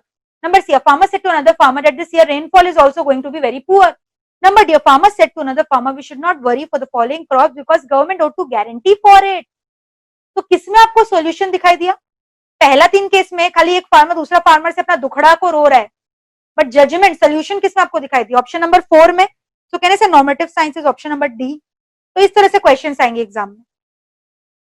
[SPEAKER 1] Number C, a farmer said to another farmer that this year rainfall is also going to be very poor. Number D, a farmer said to another farmer, we should not worry for the following crops because government ought to guarantee for it. तो किसमें आपको solution दिखाई दिया? पहला 3 case में खाली एक farmer दूसरा फार्मर से अपना दुखड़ा को रो रहा है, बट जजमेंट सोल्यूशन किसमें आपको दिखाई दिया? ऑप्शन नंबर 4 में. तो कहने से normative science is option number D. तो इस तरह से क्वेश्चंस आएंगे एग्जाम में,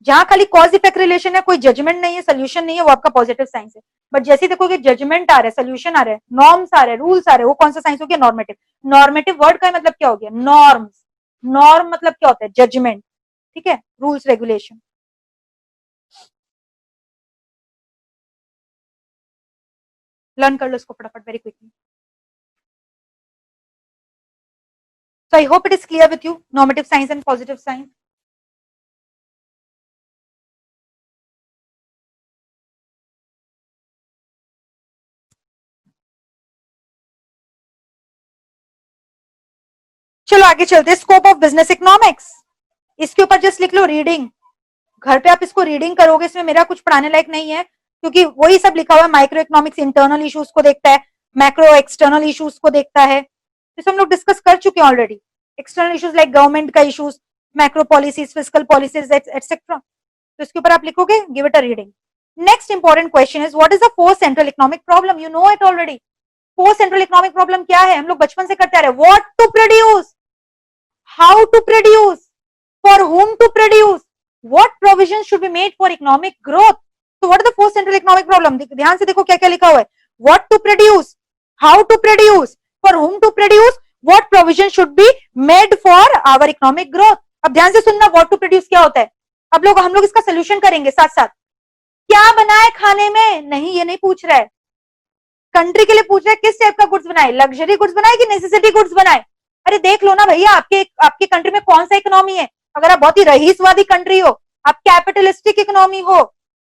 [SPEAKER 1] जहां खाली कॉज इफेक्ट रिलेशन है, कोई जजमेंट नहीं है, सोल्यूशन नहीं है, वो आपका पॉजिटिव साइंस है. बट जैसे देखोगे जजमेंट आ रहा है, सोल्यूशन आ रहा है, नॉर्म्स आ रहे हैं, रूल्स आ रहे हैं, वो कौन सा साइंस हो गया? नॉर्मेटिव. नॉर्मेटिव वर्ड का मतलब क्या हो गया? नॉर्म्स. नॉर्म मतलब क्या होता है? जजमेंट. ठीक है, रूल्स रेगुलेशन. लर्न कर लो इसको फटाफट, very quickly. So I hope it is clear with you, normative science and positive science. चलो आगे चलते हैं. स्कोप ऑफ बिजनेस इकोनॉमिक्स, इसके ऊपर जस्ट लिख लो रीडिंग. घर पे आप इसको रीडिंग करोगे, इसमें मेरा कुछ पढ़ाने लायक नहीं है, क्योंकि वही सब लिखा हुआ है. माइक्रो इकोनॉमिक्स इंटरनल इश्यूज को देखता है, मैक्रो एक्सटर्नल इश्यूज को देखता है. तो हम लोग डिस्कस कर चुके हैं already. External issues like government का issues, macro policies, physical policies etcetera. तो इसके ऊपर आप लिखोगे, give it a reading. Next important question is what is the fourth central economic problem? You know it already. Fourth central economic problem क्या है? हम लोग बचपन से करते आ रहे हैं. What to produce, how to produce, for whom to produce, what provisions should be made for economic growth. So what is the fourth central economic problem? ध्यान से देखो क्या क्या लिखा हुआ है. What to produce, how to produce, for whom to produce, what provisions should be made for our economic growth. अब ध्यान से सुनना, what to produce क्या होता है. अब हम लोग इसका सोल्यूशन करेंगे साथ साथ. क्या बनाए खाने में? नहीं, ये नहीं पूछ रहा है. कंट्री के लिए पूछ रहा है किस टाइप का गुड्स बनाए, लग्जरी गुड्स बनाए कि नेसेसिटी गुड्स बनाए. अरे देख लो ना भैया, आपके कंट्री में कौन सा इकोनॉमी है. अगर आप बहुत ही रईसवादी कंट्री हो, आप कैपिटलिस्टिक इकोनॉमी हो,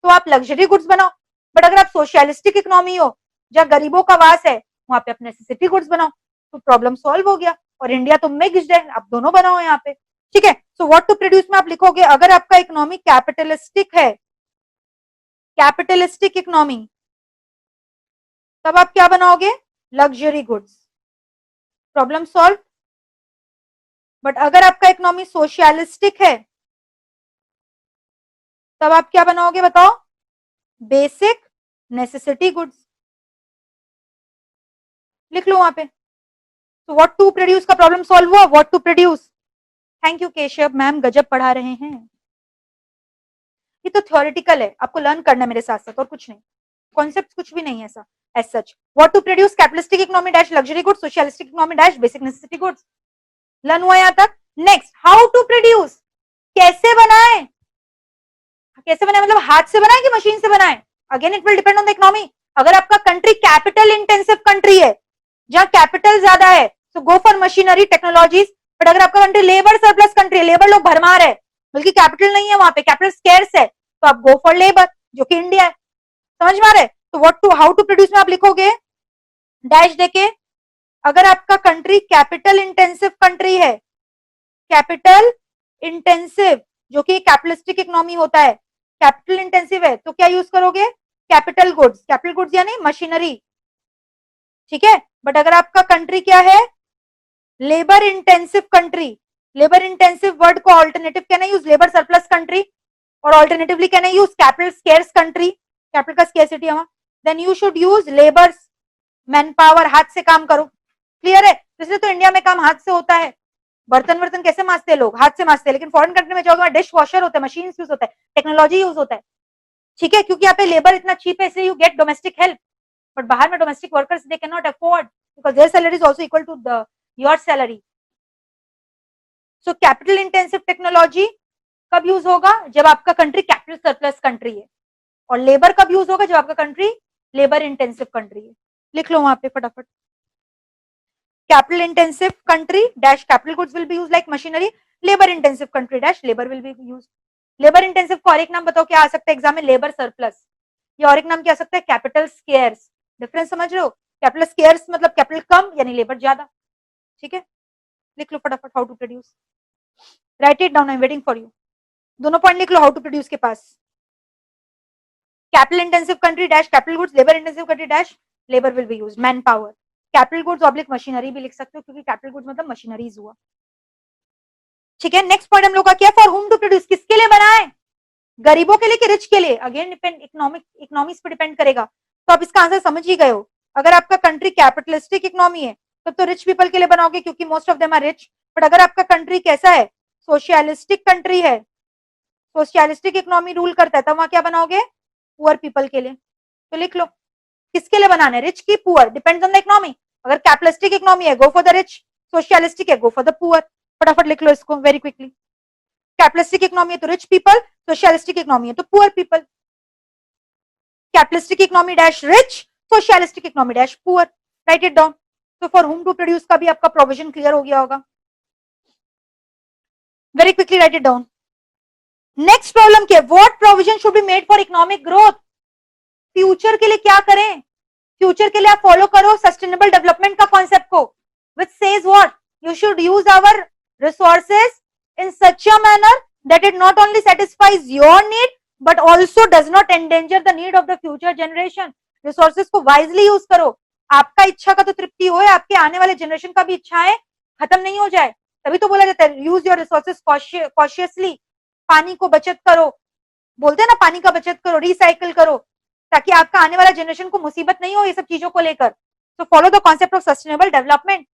[SPEAKER 1] तो आप लग्जरी गुड्स बनाओ. बट अगर आप सोशलिस्टिक इकोनॉमी हो, जहां गरीबों का वास है, वहां पे आप नेसेसिटी गुड्स बनाओ. तो प्रॉब्लम सॉल्व हो गया. और इंडिया तो मिक्स्ड है, आप दोनों बनाओ यहाँ पे. ठीक है. सो व्हाट टू प्रोड्यूस में आप लिखोगे, अगर आपका इकोनॉमी कैपिटलिस्टिक है, कैपिटलिस्टिक इकोनॉमी, तब आप क्या बनाओगे? Luxury goods. Problem solve. But अगर आपका इकोनॉमी सोशलिस्टिक है, तब आप क्या बनाओगे बताओ? Basic necessity goods. लिख लो वहां पे. तो व्हाट टू प्रोड्यूस का प्रॉब्लम सॉल्व हुआ. What to produce. Thank you Keshav, ma'am गजब पढ़ा रहे हैं. ये तो थ्योरेटिकल है, आपको लर्न करना है मेरे साथ साथ, और कुछ नहीं. कॉन्सेप्ट कुछ भी नहीं है ऐसा as such. What to produce, capitalistic economy dash luxury goods, socialistic economy dash basic necessity goods. Learn हुआ यहां तक. नेक्स्ट, हाउ टू प्रोड्यूस, कैसे बनाए. कैसे बनाए मतलब हाथ से बनाए कि मशीन से बनाए. Again it will depend on the economy. अगर आपका कंट्री कैपिटल इंटेंसिव कंट्री है, जहां कैपिटल ज्यादा है, तो go for machinery technologies. But अगर आपका कंट्री लेबर सरप्लस कंट्री है, लेबर लोग भरमार है, बल्कि कैपिटल नहीं है वहां पे, कैपिटल स्केर्स है, तो आप गो फॉर लेबर, जो कि इंडिया है. समझ में आ रहा है. तो what to how to produce में आप लिखोगे डैश देके. अगर आपका कंट्री कैपिटल इंटेंसिव कंट्री है, कैपिटल इंटेंसिव, जो कि कैपिटलिस्टिक इकोनॉमी होता है, कैपिटल इंटेंसिव है, तो क्या यूज करोगे? Capital goods. कैपिटल गुड्स यानी मशीनरी. ठीक है. बट अगर आपका कंट्री क्या है? Labour intensive country. Labour intensive word को alternative can I use? Labour surplus country. और alternatively can I use capital scarce country. Capital का स्केर्सिटी है वहां. Then you should use labours, manpower, हाथ से काम करो. क्लियर है. इसलिए तो इंडिया में काम हाथ से होता है. बर्तन वर्तन कैसे मांजते हैं लोग, हाथ से मांजते हैं, लेकिन फॉरेन कंट्री में जाओगे डिश वॉशर होता है, मशीन यूज होता है, टेक्नोलॉजी यूज होता है, ठीक है, क्योंकि यहाँ पे लेबर इतना चीप है, इसलिए you get domestic help. But बाहर में domestic workers they can not afford because their salary is also equal to the your salary. So capital intensive technology कब यूज होगा, जब आपका कंट्री कैपिटल सरप्लस कंट्री है, और लेबर कब use होगा, जब आपका कंट्री लेबर इंटेंसिव कंट्री है। लिख लो वहां पे फटाफट, capital intensive country dash capital goods will be used like machinery, labor intensive country dash labor will be used। Labour intensive को और एक नाम बताओ क्या आ सकता है एग्जाम में, लेबर सरप्लस, या और एक नाम क्या आ सकता है, कैपिटल स्केयर्स। डिफरेंस समझ रहे हो, कैपिटल स्केयर्स मतलब कैपिटल कम यानी लेबर ज्यादा, ठीक है। लिख लो फटाफट, how to produce, write it down, I am waiting for you. दोनों पॉइंट लिख लो हाउ टू प्रोड्यूस के पास, capital intensive country dash capital goods, labour intensive country dash labour will be used, manpower. Capital goods oblique machinery भी लिख सकते हो, क्योंकि कैपिटल गुड्स मतलब मशीनरीज हुआ, ठीक है। नेक्स्ट पॉइंट हम लोग का क्या, फॉर होम टू प्रोड्यूस, किसके लिए बनाए, गरीबों के लिए कि रिच के लिए, अगेन डिपेंड, इकोनॉमिक्स पे डिपेंड करेगा। तो आप इसका आंसर समझ ही गए हो, अगर आपका कंट्री कैपिटलिस्टिक इकोनॉमी है तब तो रिच पीपल के लिए बनाओगे, क्योंकि most of them are rich. But अगर आपका कंट्री कैसा है, सोशलिस्टिक कंट्री है, सोशलिस्टिक इकोनॉमी रूल करता है, तब वहां क्या बनाओगे, पुअर पीपल के लिए। तो लिख लो किसके लिए बनाना है, रिच की poor, depends on the economy. अगर कैपिटलिस्टिक इकोनॉमी है go for the rich, socialistic है गो फॉर द पुअर। फटाफट लिख लो इसको वेरी क्विकली, कैपिटलिस्टिक इकोनॉमी है तो रिच पीपल, सोशलिस्टिक इकोनॉमी है तो poor people. Capitalistic economy dash rich, socialistic economy dash poor, right it down. तो फॉर होम टू प्रोड्यूस का भी आपका प्रोविजन क्लियर हो गया होगा, very quickly write it down. Next problem क्या है, what provision should be made for economic growth, future के लिए क्या करें, फ्यूचर के लिए आप फॉलो करो सस्टेनेबल डेवलपमेंट का कॉन्सेप्ट को, which says what, you should use our resources in such a manner that it not only satisfies your need but also does not endanger the need of the future generation। Resources को wisely use करो, आपका इच्छा का तो तृप्ति हो, आपके आने वाले जनरेशन का भी इच्छाएं खत्म नहीं हो जाए, तभी तो बोला जाता है यूज योर रिसोर्सेज कॉशियसली। पानी को बचत करो, बोलते हैं ना पानी का बचत करो, रिसाइकिल करो, ताकि आपका आने वाला जनरेशन को मुसीबत नहीं हो ये सब चीजों को लेकर। So follow the concept of sustainable development,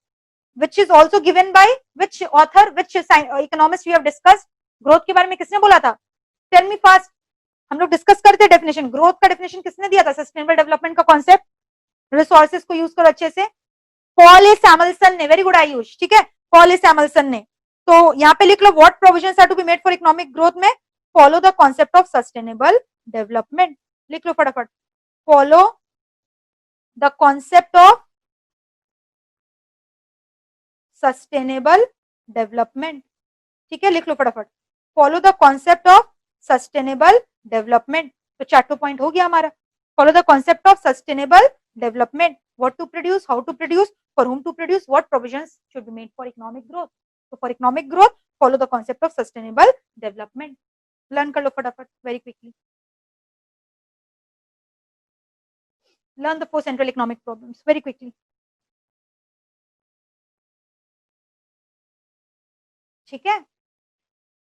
[SPEAKER 1] which is also given by which author, which economist we have discussed। Growth के बारे में किसने बोला था, टेल मी फास्ट, हम लोग डिस्कस करते हैं डेफिनेशन, ग्रोथ का डेफिनेशन किसने दिया था, सस्टेनेबल डेवलपमेंट का कॉन्सेप्ट, रिसोर्सेज को यूज करो अच्छे से, पॉल ए सैमुएल्सन ने, वेरी गुड आयुष, ठीक है, पॉल ए सैमुएल्सन ने। तो यहाँ पे लिख लो what provisions are to be made for economic growth में, follow the concept of sustainable development, लिख लो फटाफट, follow the concept of sustainable development, ठीक है, लिख लो फटाफट, follow the concept of sustainable development. तो चैप्टर पॉइंट हो गया हमारा, follow the concept of sustainable development, what to produce, how to produce, for whom to produce, what provisions should be made for economic growth. तो for economic growth follow the concept of sustainable development, learn कर लो फटाफट very quickly, learn the 4 central economic problems very quickly। ठीक है,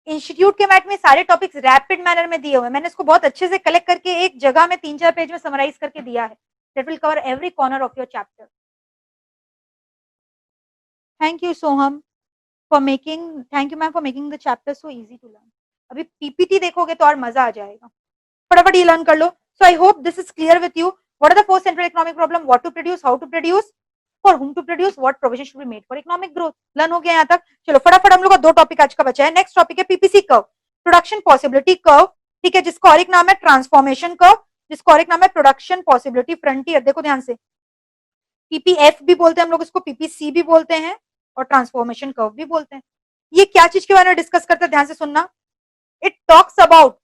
[SPEAKER 1] institute के mat में सारे topics rapid manner में दिए हुए हैं, मैंने इसको बहुत अच्छे से कलेक्ट करके एक जगह में 3-4 पेज में समराइज करके दिया है, that will cover every corner of your chapter. Thank you Soham for making, thank you ma'am for making the chapter so easy to learn. अभी पीपीटी देखोगे तो और मजा आ जाएगा, फटाफट ये लर्न कर लो। So I hope this is clear with you, what are the 4 central economic problem, what to produce, how to produce, for whom to produce, what provision should be made for economic growth, learn हो गया यहाँ तक। चलो फटाफट हम लोग का 2 topic आज का बचा है, नेक्स्ट टॉपिक है PPC curve, production possibility curve, ठीक है, जिसका और एक नाम है ट्रांसफॉर्मेशन कर्व, जिसका और एक नाम है प्रोडक्शन पॉसिबिलिटी फ्रंटियर। देखो ध्यान से, पीपीएफ भी बोलते हैं हम लोग इसको, पीपीसी भी बोलते हैं और ट्रांसफॉर्मेशन कर्व भी बोलते हैं। ये क्या चीज के बारे में डिस्कस करते हैं, ध्यान से सुनना, it talks about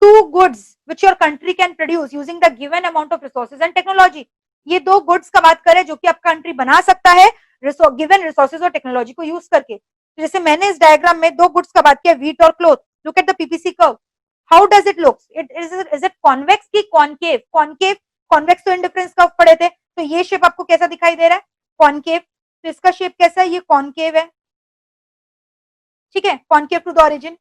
[SPEAKER 1] 2 goods which your country can produce using the given amount of resources and technology। ये 2 गुड्स का बात करें जो कि आपका कंट्री बना सकता है गिवन रिसोर्सेज और टेक्नोलॉजी को यूज करके। तो जैसे मैंने इस डायग्राम में 2 गुड्स का बात किया, व्हीट और cloth, look at the PPC curve, how does it looks, is it convex की कॉनकेव, कॉनकेव कॉन्वेक्स तो इंडिफरेंस कर्व पढ़े थे, तो ये शेप आपको कैसा दिखाई दे रहा है, कॉनकेव, तो इसका शेप कैसा है, ये कॉनकेव है, ठीक है, कॉनकेव टू द ओरिजिन।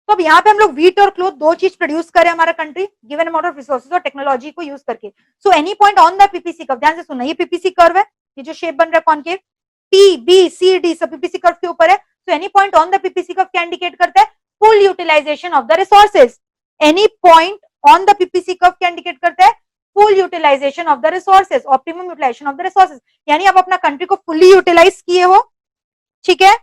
[SPEAKER 1] तो अब यहाँ पे हम लोग व्हीट और क्लोथ 2 चीज प्रोड्यूस करें हमारा country given amount of resources और टेक्नोलॉजी को यूज करके। So any point on the PPC curve, ध्यान से सुनना, ये पीपीसी कर्व है, ये जो शेप बन रहा है concave, P B C D सब पीपीसी कर्व के ऊपर है, so any point on the PPC curve क्या इंडिकेट करता है? full utilization of the resources. any point on the PPC curve क्या इंडिकेट करता है? full utilization of the resources, optimum utilization of the resources. यानी आप अपना कंट्री को फुल्ली यूटिलाइज किए हो, ठीक है,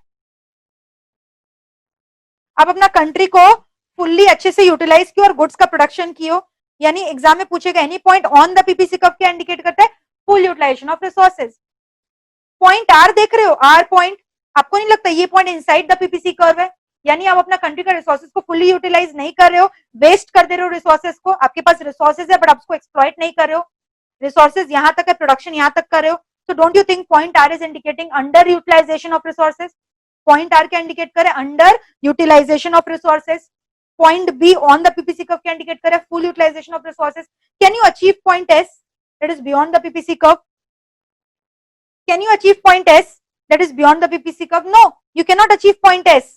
[SPEAKER 1] आप अपना कंट्री को फुल्ली अच्छे से यूटिलाइज किया और गुड्स का प्रोडक्शन किया, यानी एग्जाम में पूछेगा any point on the PPC curve क्या इंडिकेट करता है? Full utilisation of resources. Point R देख रहे हो, आर पॉइंट, आपको नहीं लगता ये point inside the PPC curve है? यानी आप अपना कंट्री का रिसोर्सेज को फुल्ली यूटिलाइज नहीं कर रहे हो, वेस्ट कर दे रहे हो रिसोर्सेज को. आपके पास रिसोर्सेज है बट आप उसको एक्सप्लॉइट नहीं कर रहे हो, रिसोर्सेज यहां तक है, प्रोडक्शन यहां तक कर रहे हो. So don't you think point R is indicating under utilization of resources? Point R क्या इंडिकेट करे? under utilization of resources. Point B on the PPC curve क्या इंडिकेट करे? full utilization of resources. Can you achieve point S that is beyond the PPC curve? Can you achieve point S that is beyond the PPC curve? No, you cannot achieve point S.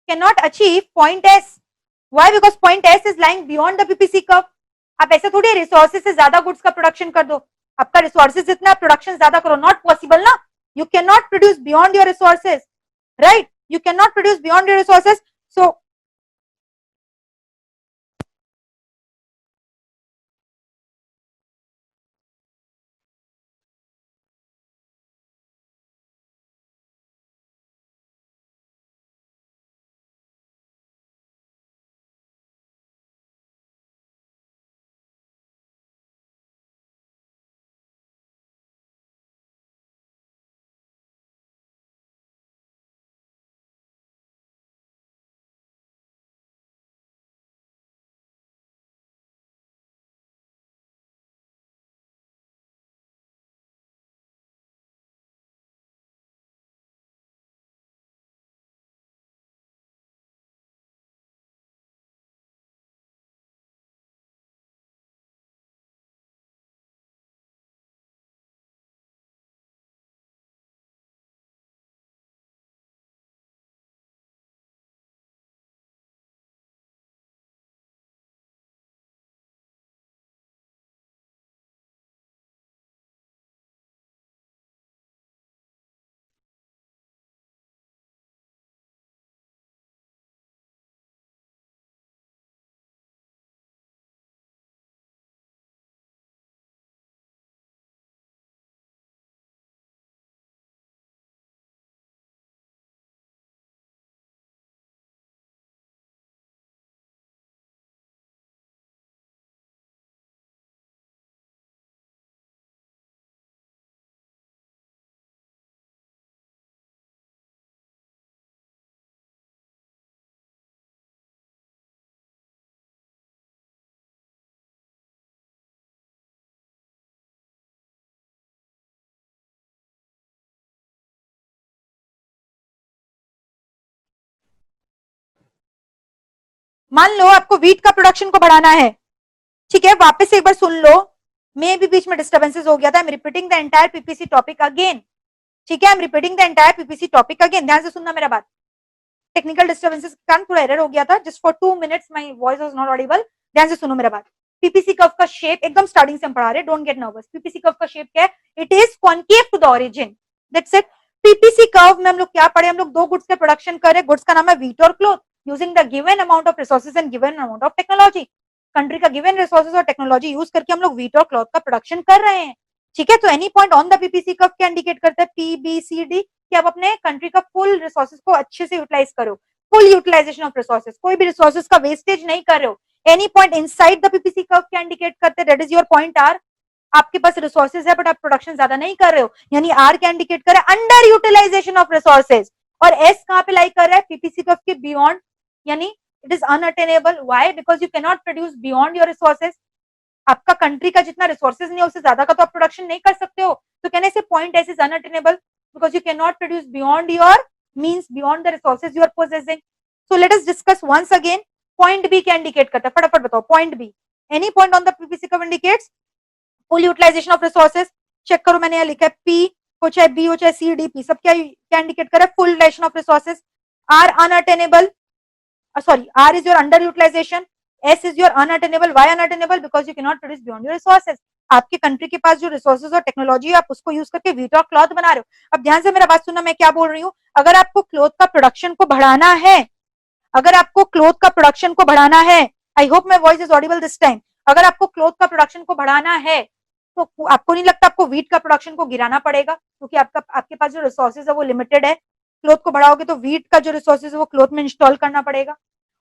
[SPEAKER 1] Cannot achieve point S. Why? Because point S is lying beyond the PPC curve. आप ऐसे थोड़ी resources से ज्यादा goods का production कर दो, आपका resources जितना प्रोडक्शन ज्यादा करो, नॉट पॉसिबल ना. You can not produce beyond your resources, right? You can not produce beyond your resources. So मान लो आपको वीट का प्रोडक्शन को बढ़ाना है, ठीक है, वापस से एक बार सुन लो, मैं भी बीच में डिस्टर्बेंसेस हो गया था. I am repeating the entire PPC topic again, ठीक है, I am repeating the entire PPC topic again. ध्यान से सुनना मेरा बात. टेक्निकल डिस्टर्बेंसेस के कारण थोड़ा एरर हो गया था, just for 2 minutes my voice was not audible. ध्यान से सुनो मेरा बात. पीपीसी कर्व का शेप एकदम स्टार्टिंग से हम पढ़ा रहे, don't get nervous. PPC curve का शेप क्या है? It is concave to the origin, that's it. PPC curve में हम लोग क्या पढ़े? हम लोग दो गुड्स के प्रोडक्शन कर रहे, गुड्स का नाम है व्हीट और cloth, using the given amount of resources and given amount of technology. Country का गिवन रिसोर्सेज और टेक्नोलॉजी यूज करके हम लोग व्हीट और क्लॉथ का प्रोडक्शन कर रहे हैं, ठीक है. तो any point on the PPC curve क्या इंडिकेट करता है? पी बी सी डी, कि आप अपने कंट्री का फुल रिसोर्सेज को अच्छे से यूटिलाइज करो, फुल यूटिलाइजेशन ऑफ रिसोर्सेज, कोई भी रिसोर्सेज का वेस्टेज नहीं कर रहे हो. Any point inside the PPC curve क्या इंडिकेट करते हैं? That is your point R. आपके पास रिसोर्सेज है बट आप प्रोडक्शन ज्यादा नहीं कर रहे हो, यानी आर क्या इंडिकेट करे? Under utilisation of resources. और एस कहां पे लाई कर रहा है? पीपीसी कर्व के बियॉन्ड, यानी it is unattainable. Why? Because you can not produce beyond your resources. आपका कंट्री का जितना रिसोर्सेज नहीं है उससे ज्यादा का तो आप प्रोडक्शन नहीं कर सकते हो. तो कहने से point S is unattainable because you can not produce beyond your, means beyond the resources you are possessing. So let us discuss once again. Point B क्या इंडिकेट करता है? फटाफट बताओ. Point B, any point on the PPC curve indicates full utilisation of resources. Check करो, मैंने यहाँ लिखा है पी हो चाहे बी हो चाहे सी डी पी, सब क्या क्या इंडिकेट करे? Full utilisation of resources. R unattainable, sorry, R is your underutilization, S is your unattainable. Why unattainable? Because you cannot produce beyond your resources. आपके कंट्री के पास जो रिसोर्सेज और टेक्नोलॉजी है आप उसको यूज करके वीट और क्लॉथ बना रहे हो। अब ध्यान से मेरा बात सुनना, मैं क्या बोल रही हूँ। अगर आपको क्लॉथ का प्रोडक्शन को बढ़ाना है, अगर आपको क्लॉथ का प्रोडक्शन को बढ़ाना है, I hope my voice is Audible this time, अगर आपको क्लॉथ का प्रोडक्शन को बढ़ाना है तो आपको नहीं लगता आपको वीट का प्रोडक्शन को गिराना पड़ेगा, क्योंकि आपके पास जो रिसोर्सेज है वो लिमिटेड है। क्लॉथ को बढ़ाओगे तो वीट का जो रिसोर्सेज है वो क्लॉथ में इंस्टॉल करना पड़ेगा,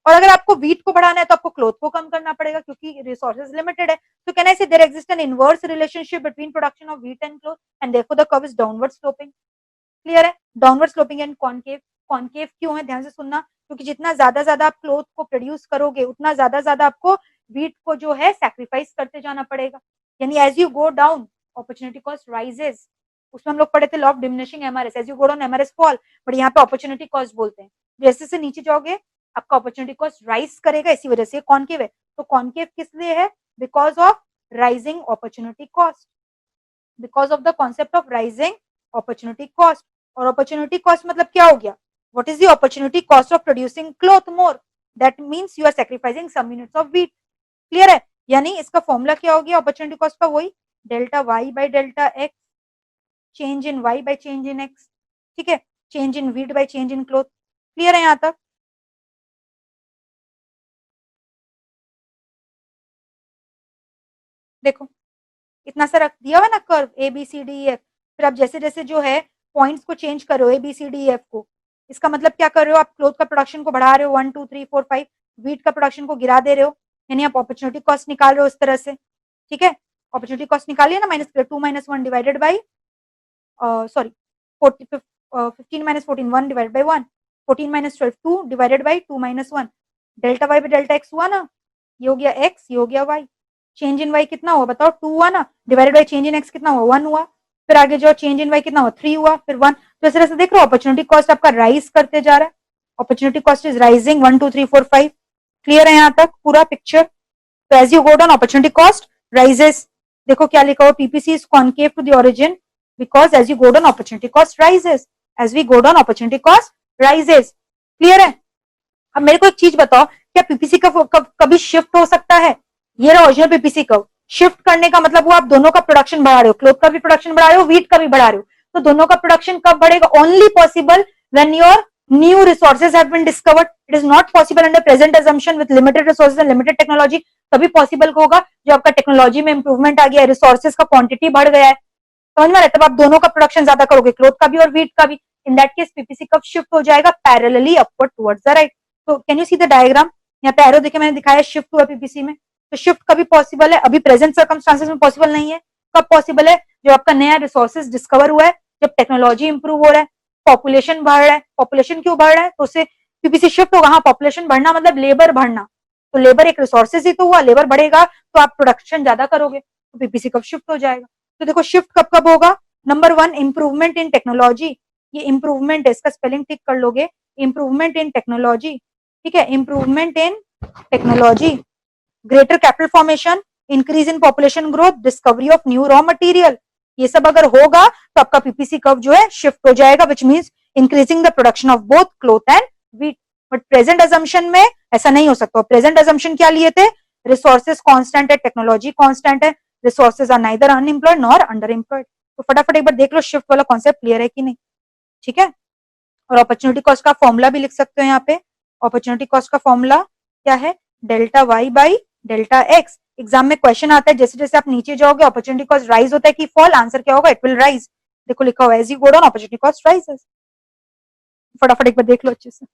[SPEAKER 1] और अगर आपको वीट को बढ़ाना है तो आपको क्लॉथ को कम करना पड़ेगा क्योंकि रिसोर्सेज लिमिटेड है। तो can I say there exist an inverse relationship between production of wheat and cloth and therefore the curve is downward sloping. Clear है? Downward sloping and concave. Concave क्यों है, ध्यान से सुनना, क्योंकि जितना ज्यादा आप क्लॉथ को प्रोड्यूस करोगे उतना ज्यादा आपको वीट को जो है सैक्रिफाइस करते जाना पड़ेगा। यानी as you go down opportunity cost rises. उसमें हम लोग पढ़े थे law of diminishing MRS, as you go down MRS fall, but यहाँ पे अपॉर्चुनिटी कॉस्ट बोलते हैं। जैसे से नीचे जाओगे आपका अपॉर्चुनिटी कॉस्ट राइज करेगा, इसी वजह से कॉनकेव है। तो कॉनकेव किस लिए है? Because of rising opportunity cost, because of the concept of rising opportunity cost. और अपॉर्चुनिटी कॉस्ट मतलब क्या हो गया? What is the opportunity cost of producing cloth more, that means you are sacrificing some units of wheat. Clear है? यानी इसका formula क्या हो गया अपॉर्चुनिटी कॉस्ट का? वही delta Y by delta X, change in Y by change in X, ठीक है, change in wheat by change in cloth. Clear है यहां तक? देखो इतना सा रख दिया हुआ ना curve A B C D E F, फिर आप जैसे जैसे जो है पॉइंट्स को चेंज कर रहे हो A B C D E F को, इसका मतलब क्या कर रहे हो? आप क्लॉथ का प्रोडक्शन को बढ़ा रहे हो 1 2 3 4 5, वीट का प्रोडक्शन को गिरा दे रहे हो, यानी आप अपॉर्चुनिटी कॉस्ट निकाल रहे हो इस तरह से। ठीक है, अपॉर्चुनिटी कॉस्ट निकालिए ना, -2 - 1 divided by sorry 15 - 14 1 divided by 1, 14 - 12 2 divided by 2 - 1, delta Y by delta X हुआ ना, ये हो गया एक्स, ये हो गया वाई। चेंज इन वाई कितना हुआ बताओ? 2 हुआ ना, divided by change in x कितना हुआ? 1 हुआ। फिर आगे जो चेंज इन वाई कितना हुआ? 3 हुआ, फिर 1। तो इस तरह से देख रहे हो अपॉर्चुनिटी कॉस्ट आपका राइज करते जा रहा है, opportunity cost is rising 1 2 3 4 5। Clear है यहाँ तक पूरा पिक्चर? तो as you go down opportunity cost rises. देखो क्या लिखा हुआ, PPC is concave to the origin because as you go down opportunity cost rises, as we go down opportunity cost rises. Clear है? अब मेरे को एक चीज बताओ, क्या पीपीसी का कभी शिफ्ट हो सकता है? ये रहा ओरिजिनल पीपीसी कर्व। शिफ्ट करने का मतलब हुआ आप दोनों का प्रोडक्शन बढ़ा रहे हो, क्लॉथ का भी प्रोडक्शन बढ़ा रहे हो, व्हीट का भी बढ़ा रहे हो। तो दोनों का प्रोडक्शन कब बढ़ेगा? Only possible when your new resources have been discovered. It is not possible under present assumption with limited resources and limited technology. तभी पॉसिबल होगा जो आपका टेक्नोलॉजी में इंप्रूवमेंट आ गया है, रिसोर्सेज का क्वांटिटी बढ़ गया है, समझ में आ रहा है? तब आप दोनों का प्रोडक्शन ज्यादा करोगे, क्लॉथ का भी और व्हीट का भी। इन दैट केस पीपीसी कब शिफ्ट हो जाएगा? Parallelly upward towards the right. तो can you see the diagram? यहाँ पे एरो देखे मैंने दिखाया, शिफ्ट हुआ पीपीसी में। तो शिफ्ट कभी पॉसिबल है? अभी प्रेजेंट सर्कमस्टांसेस में पॉसिबल नहीं है। कब पॉसिबल है? जब आपका नया रिसोर्सेज डिस्कवर हुआ है, जब टेक्नोलॉजी इंप्रूव हो रहा है, पॉपुलेशन बढ़ रहा है। पॉपुलेशन क्यों बढ़ रहा है? तो उससे पीपीसी शिफ्ट होगा। हाँ, पॉपुलेशन बढ़ना मतलब लेबर बढ़ना, तो लेबर एक रिसोर्सेज ही तो हुआ, लेबर बढ़ेगा तो आप प्रोडक्शन ज्यादा करोगे, तो पीपीसी कब शिफ्ट हो जाएगा? तो देखो शिफ्ट कब कब होगा? नंबर 1 इंप्रूवमेंट इन टेक्नोलॉजी, ये इंप्रूवमेंट है, इसका स्पेलिंग ठीक कर लोगे, इंप्रूवमेंट इन टेक्नोलॉजी। ठीक है, improvement in technology, greater capital formation, increase in population growth, discovery of new raw material. ये सब अगर होगा तो आपका पीपीसी कर्व जो है शिफ्ट हो जाएगा, which means increasing the production of both cloth and wheat. But present assumption में ऐसा नहीं हो सकता। प्रेजेंट अजम्पशन क्या लिए थे? रिसोर्सेज कांस्टेंट है, टेक्नोलॉजी कांस्टेंट है, resources are neither unemployed nor under employed. तो फटाफट एक बार देख लो शिफ्ट वाला कॉन्सेप्ट क्लियर है कि नहीं। ठीक है, और अपॉर्चुनिटी कॉस्ट का फॉर्मूला भी लिख सकते हो यहाँ पे। अपॉर्चुनिटी कॉस्ट का फॉर्मूला क्या है? Delta Y by delta X. Exam में क्वेश्चन आता है जैसे जैसे आप नीचे जाओगे अपॉर्चुनिटी कॉस्ट राइज होता है कि फॉल? आंसर क्या होगा? It will rise. देखो लिखा हुआ है as you go down opportunity cost rises. फटाफट एक बार देख लो अच्छे से।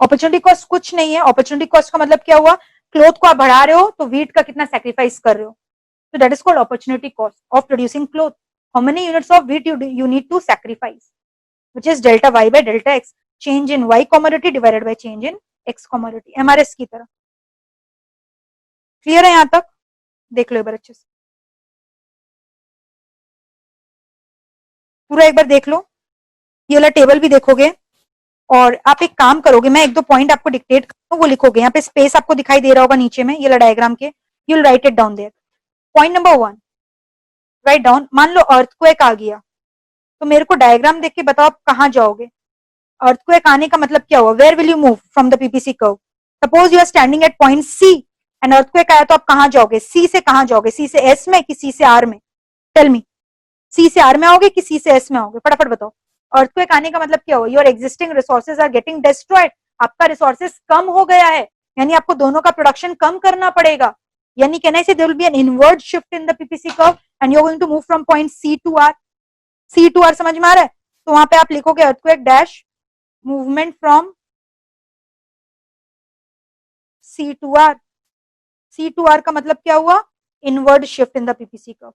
[SPEAKER 1] अपॉर्चुनिटी कॉस्ट कुछ नहीं है। अपॉर्चुनिटी कॉस्ट का मतलब क्या हुआ? क्लॉथ को आप बढ़ा रहे हो तो व्हीट का कितना सैक्रिफाइस कर रहे हो, so that is called opportunity cost of producing cloth. How many units of wheat you need to sacrifice, which is delta y by delta x, change in y commodity divided by change in x commodity, MRS की तरह। Clear है यहां तक? देख लो एक बार अच्छे से पूरा, एक बार देख लो, ये वाला टेबल भी देखोगे और आप एक काम करोगे, मैं एक दो पॉइंट आपको डिक्टेट करूँ वो लिखोगे। यहाँ पे स्पेस आपको दिखाई दे रहा होगा नीचे में, ये डायग्राम के, you will write it down there. Point number 1 write down. मान लो अर्थक्वेक आ गया, तो मेरे को डायग्राम देख के बताओ आप कहाँ जाओगे? अर्थक्वेक आने का मतलब क्या हुआ? Where will you move from the PPC curve? Suppose you are standing at point C, and earthquake आया तो आप कहां जाओगे, सी से कहां जाओगे, सी से एस में कि सी से आर में, टेल मी, सी से आर में आओगे कि सी से एस में आओगे, फटाफट बताओ। अर्थक्वेक आने का मतलब क्या हो, your existing resources are getting destroyed, आपका रिसोर्सेज कम हो गया है, यानी आपको दोनों का प्रोडक्शन कम करना पड़ेगा, यानी can I say there will be an inward shift in the PPC curve and you are going to move from point C to R, C to R समझ में आ रहा है, तो वहां पे आप लिखोगे earthquake dash movement from C to R, C to R का मतलब क्या हुआ, inward shift in the PPC curve,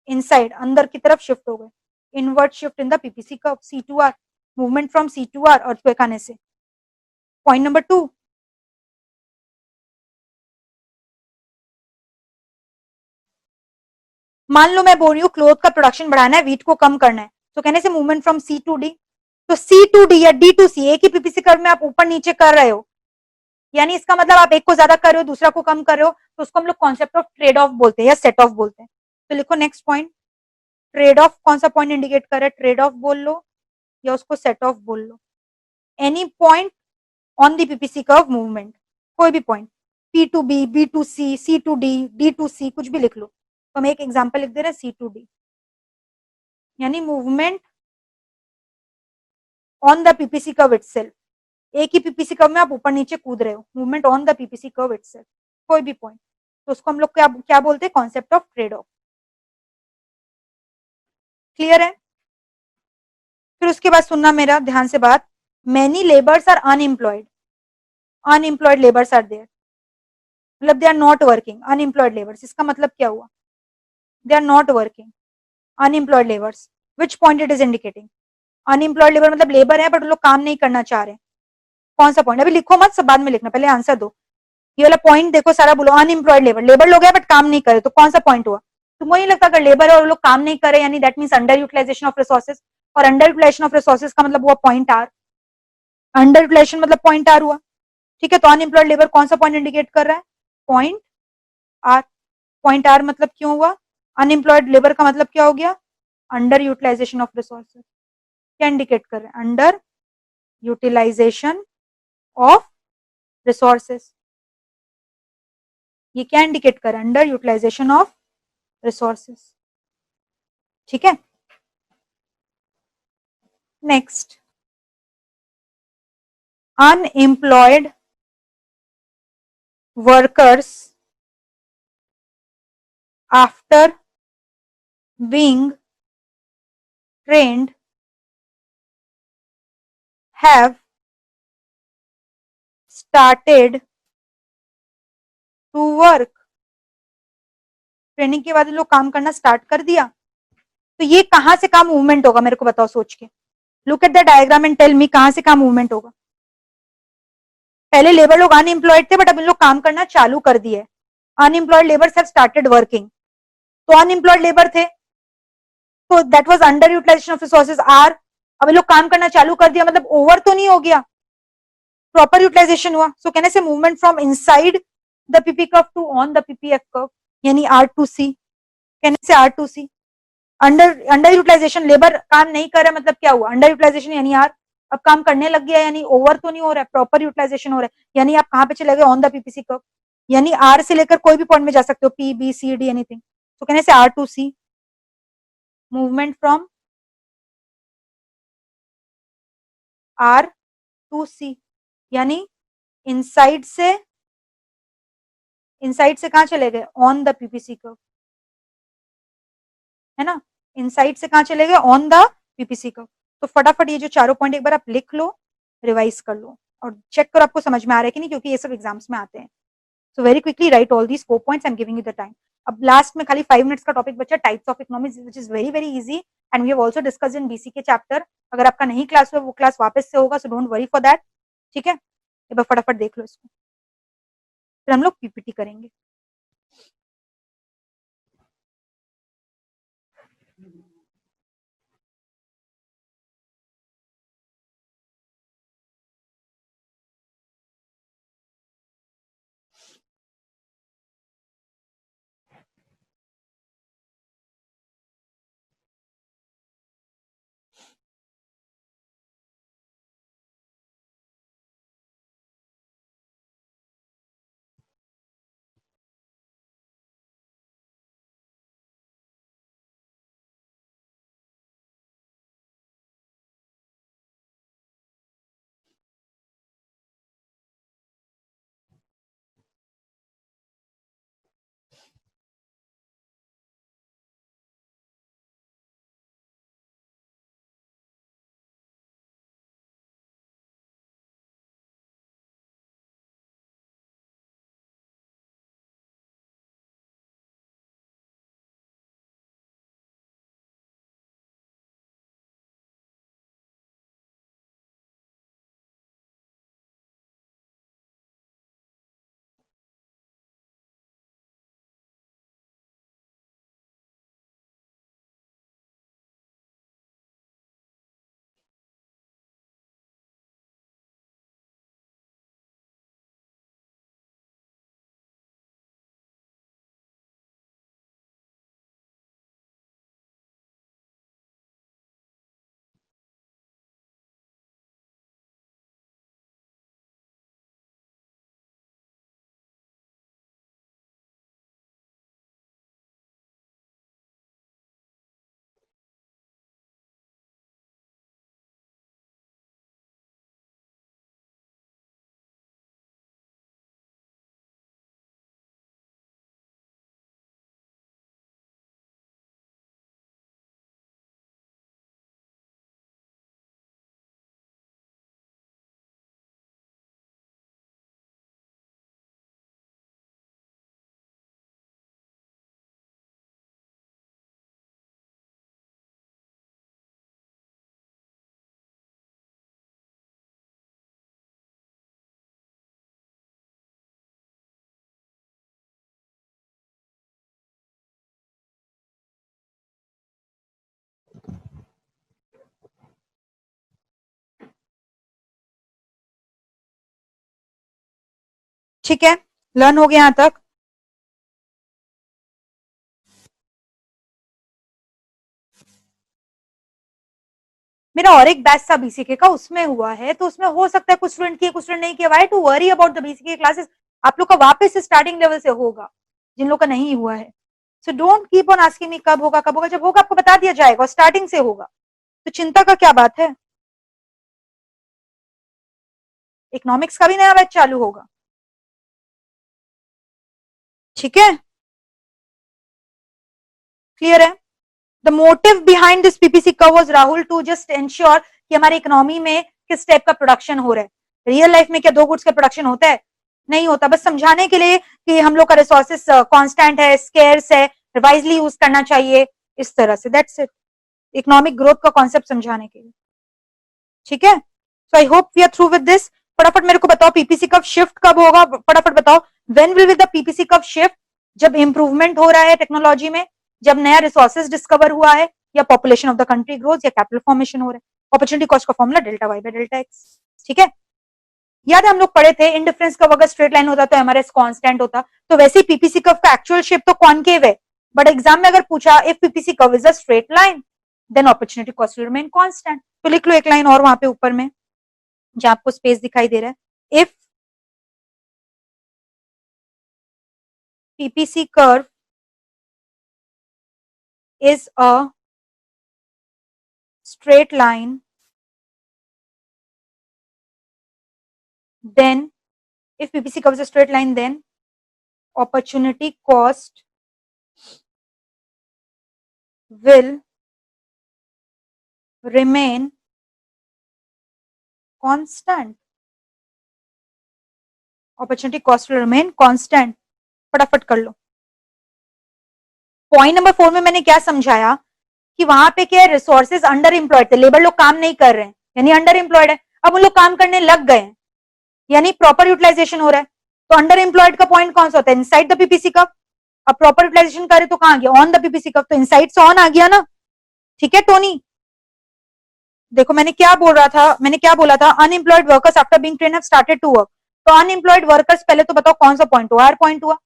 [SPEAKER 1] inside अंदर की तरफ शिफ्ट हो गए, inward shift in the PPC curve, C to R, movement from C to R earthquake आने से। पॉइंट नंबर 2, मान लो मैं बोल रही हूँ क्लोथ का प्रोडक्शन बढ़ाना है, वीट को कम करना है, तो कहने से movement from C to D, तो सी टू डी या डी टू सी एक ही पीपीसी कर्व में आप ऊपर नीचे कर रहे हो, यानी इसका मतलब आप एक को ज्यादा कर रहे हो दूसरा को कम कर रहे हो, तो उसको हम लोग कॉन्सेप्ट ऑफ ट्रेड ऑफ बोलते हैं या सेट ऑफ बोलते हैं। तो लिखो नेक्स्ट पॉइंट, ट्रेड ऑफ कौन सा पॉइंट इंडिकेट कर रहा है, ट्रेड ऑफ बोल लो या उसको सेट ऑफ बोल लो, any point on the PPC curve movement, कोई भी point, P to B, B to C to D, D to C, कुछ भी लिख लो, तो हम एक एग्जाम्पल लिख दे रहे हैं सी टू डी, यानी movement on the PPC curve itself, एक ही पीपीसी कर्व में आप ऊपर नीचे कूद रहे हो, movement on the PPC curve itself, कोई भी पॉइंट, तो उसको हम लोग क्या क्या बोलते हैं, concept of trade off. Clear है, फिर उसके बाद सुनना मेरा ध्यान से बात, many labours are unemployed, unemployed labours are there, मतलब they are not working, unemployed labours, इसका मतलब क्या हुआ, they are not working, unemployed labours, which point it is indicating, unemployed labour मतलब लेबर है बट लोग काम नहीं करना चाह रहे, कौन सा पॉइंट, अभी लिखो मत, सब बाद में लिखना, पहले आंसर दो, ये वाला पॉइंट देखो सारा बोलो, अनएम्प्लॉयड लेबर, लेबर लोग है बट काम नहीं करे, तो कौन सा पॉइंट हुआ, तो मुझे नहीं लगता अगर लेबर है और लोग काम नहीं करे यानी that means under utilisation of resources, और अंडर यूटिलाइजेशन ऑफ रिसोर्सेज का मतलब हुआ पॉइंट आर, अंडर यूटिलाइजेशन मतलब पॉइंट आर हुआ, ठीक है, तो अनएम्प्लॉयड लेबर कौन सा पॉइंट इंडिकेट कर रहा है, पॉइंट आर, पॉइंट आर मतलब क्यों हुआ, अनएम्प्लॉयड लेबर का मतलब क्या हो गया, अंडर यूटिलाइजेशन ऑफ रिसोर्सेज, क्या इंडिकेट कर रहे हैं, अंडर यूटिलाइजेशन ऑफ रिसोर्सेज, ये क्या इंडिकेट कर रहा है, अंडर यूटिलाइजेशन ऑफ रिसोर्सेज, ठीक है। Next, unemployed workers after being trained have started to work, training के बाद लोग काम करना स्टार्ट कर दिया, तो ये कहां से काम मूवमेंट होगा, मेरे को बताओ सोच के, look at the diagram and tell me कहां से काम मूवमेंट होगा, पहले लेबर लोग अनएम्प्लॉयड थे बट अब इन लोग काम करना चालू कर दिए, unemployed labour have started working, तो अनएम्प्लॉयड लेबर थे, तो that was under utilisation of resources R, अब ये लोग काम करना चालू कर दिया मतलब ओवर तो नहीं हो गया, प्रॉपर यूटिलाइजेशन हुआ, सो कहने से movement from inside the PP curve to on the PPF curve, यानी आर टू सी, कहने से R to C, under under utilisation, labour काम नहीं कर रहा मतलब क्या हुआ, अंडर यूटिलाइजेशन यानी आर, अब काम करने लग गया यानी ओवर तो नहीं हो रहा है, प्रॉपर यूटिलाइजेशन हो रहा है, यानी आप कहां पे चले गए, ऑन द पीपीसी कर्व, यानी आर से लेकर कोई भी पॉइंट में जा सकते हो, P B C D anything, तो कहने से R to C, movement from R to C, यानी इनसाइड से, इनसाइड से कहां चले गए, ऑन द पीपीसी कर्व, है ना, इनसाइड से कहां चले गए, ऑन द पीपीसी कर्व, तो फटाफट ये जो चारों पॉइंट एक बार आप लिख लो, रिवाइज कर लो और चेक करो आपको समझ में आ रहा है कि नहीं, क्योंकि ये सब एग्जाम्स में आते हैं, so very quickly write all these 4 points, I am giving you the time, अब लास्ट में खाली 5 मिनट्स का टॉपिक बचा, types of economics which is very very easy and we have also discussed in BC के chapter, अगर आपका नहीं class हुआ वो क्लास वापस से होगा, सो डोंट वरी फॉर दैट, ठीक है, एक बार फटाफट देख लो इसको, फिर हम लोग पीपीटी करेंगे। ठीक है, लर्न हो गया यहां तक? मेरा और एक बैच था बीसीके का, उसमें हुआ है, तो उसमें हो सकता है कुछ स्टूडेंट किए कुछ स्टूडेंट नहीं किए। Why to worry about the BCK classes? आप लोग का वापस स्टार्टिंग लेवल से होगा, जिन लोग का नहीं हुआ है। So don't keep on asking me कब होगा कब होगा, जब होगा आपको बता दिया जाएगा, स्टार्टिंग से होगा, तो चिंता का क्या बात है। इकोनॉमिक्स का भी नया बैच चालू होगा, ठीक है, क्लियर है? The motive behind this PPC curve was Rahul to just ensure कि हमारी इकोनॉमी में किस टाइप का प्रोडक्शन हो रहा है। रियल लाइफ में क्या दो गुड्स का प्रोडक्शन होता है? नहीं होता। बस समझाने के लिए कि हम लोग का रिसोर्सेस कांस्टेंट है, स्केर्स है, वाइजली यूज करना चाहिए, इस तरह से, दैट्स इट। इकोनॉमिक ग्रोथ का कॉन्सेप्ट समझाने के लिए, ठीक है। So I hope we are through with this. फटाफट मेरे को बताओ पीपीसी कब शिफ्ट कब होगा, फटाफट बताओ। व्हेन विल द पीपीसी कब शिफ्ट? जब इंप्रूवमेंट हो रहा है टेक्नोलॉजी में, जब नया रिसोर्सेज डिस्कवर हुआ है, या population of the country growth, या कैपिटल फॉर्मेशन हो रहा है। अपॉर्चुनिटी कॉस्ट का formula delta Y by delta X, ठीक है। याद है हम लोग पढ़े थे इंडिफरेंस कर्व अगर स्ट्रेट लाइन होता तो एमआरएस कांस्टेंट होता, तो वैसे ही पीपीसी कर्व का एक्चुअल शेप तो कॉनकेव है, बट एग्जाम में अगर पूछा if PPC curve is a straight line then opportunity cost will remain constant. तो लिख लो एक लाइन और वहां पे ऊपर में, जहां आपको स्पेस दिखाई दे रहा है। If PPC curve is a straight line, then if PPC curve is a straight line, then opportunity cost will remain constant. Opportunity cost will remain constant. फटाफट कर लो। पॉइंट नंबर 4 में मैंने क्या समझाया कि वहां पे क्या है, रिसोर्सेज अंडर एम्प्लॉयड थे, लेबर लोग काम नहीं कर रहे हैं, यानी अंडर एम्प्लॉयड है। अब उन लोग काम करने लग गए हैं, यानी प्रॉपर यूटिलाइजेशन हो रहा है। तो अंडर एम्प्लॉयड का पॉइंट कौन सा होता है? Inside the PPC curve. अब प्रॉपर यूटिलाइजेशन करे तो कहां गया? ऑन द पीपीसी कर्व, तो इनसाइड से ऑन आ गया ना, ठीक है टोनी। देखो मैंने क्या बोल रहा था, मैंने क्या बोला था, unemployed workers after being trained have started to work. तो अनएम्प्लॉयड वर्कर्स पहले तो बताओ कौन सा पॉइंट हुआ? आर पॉइंट हुआ,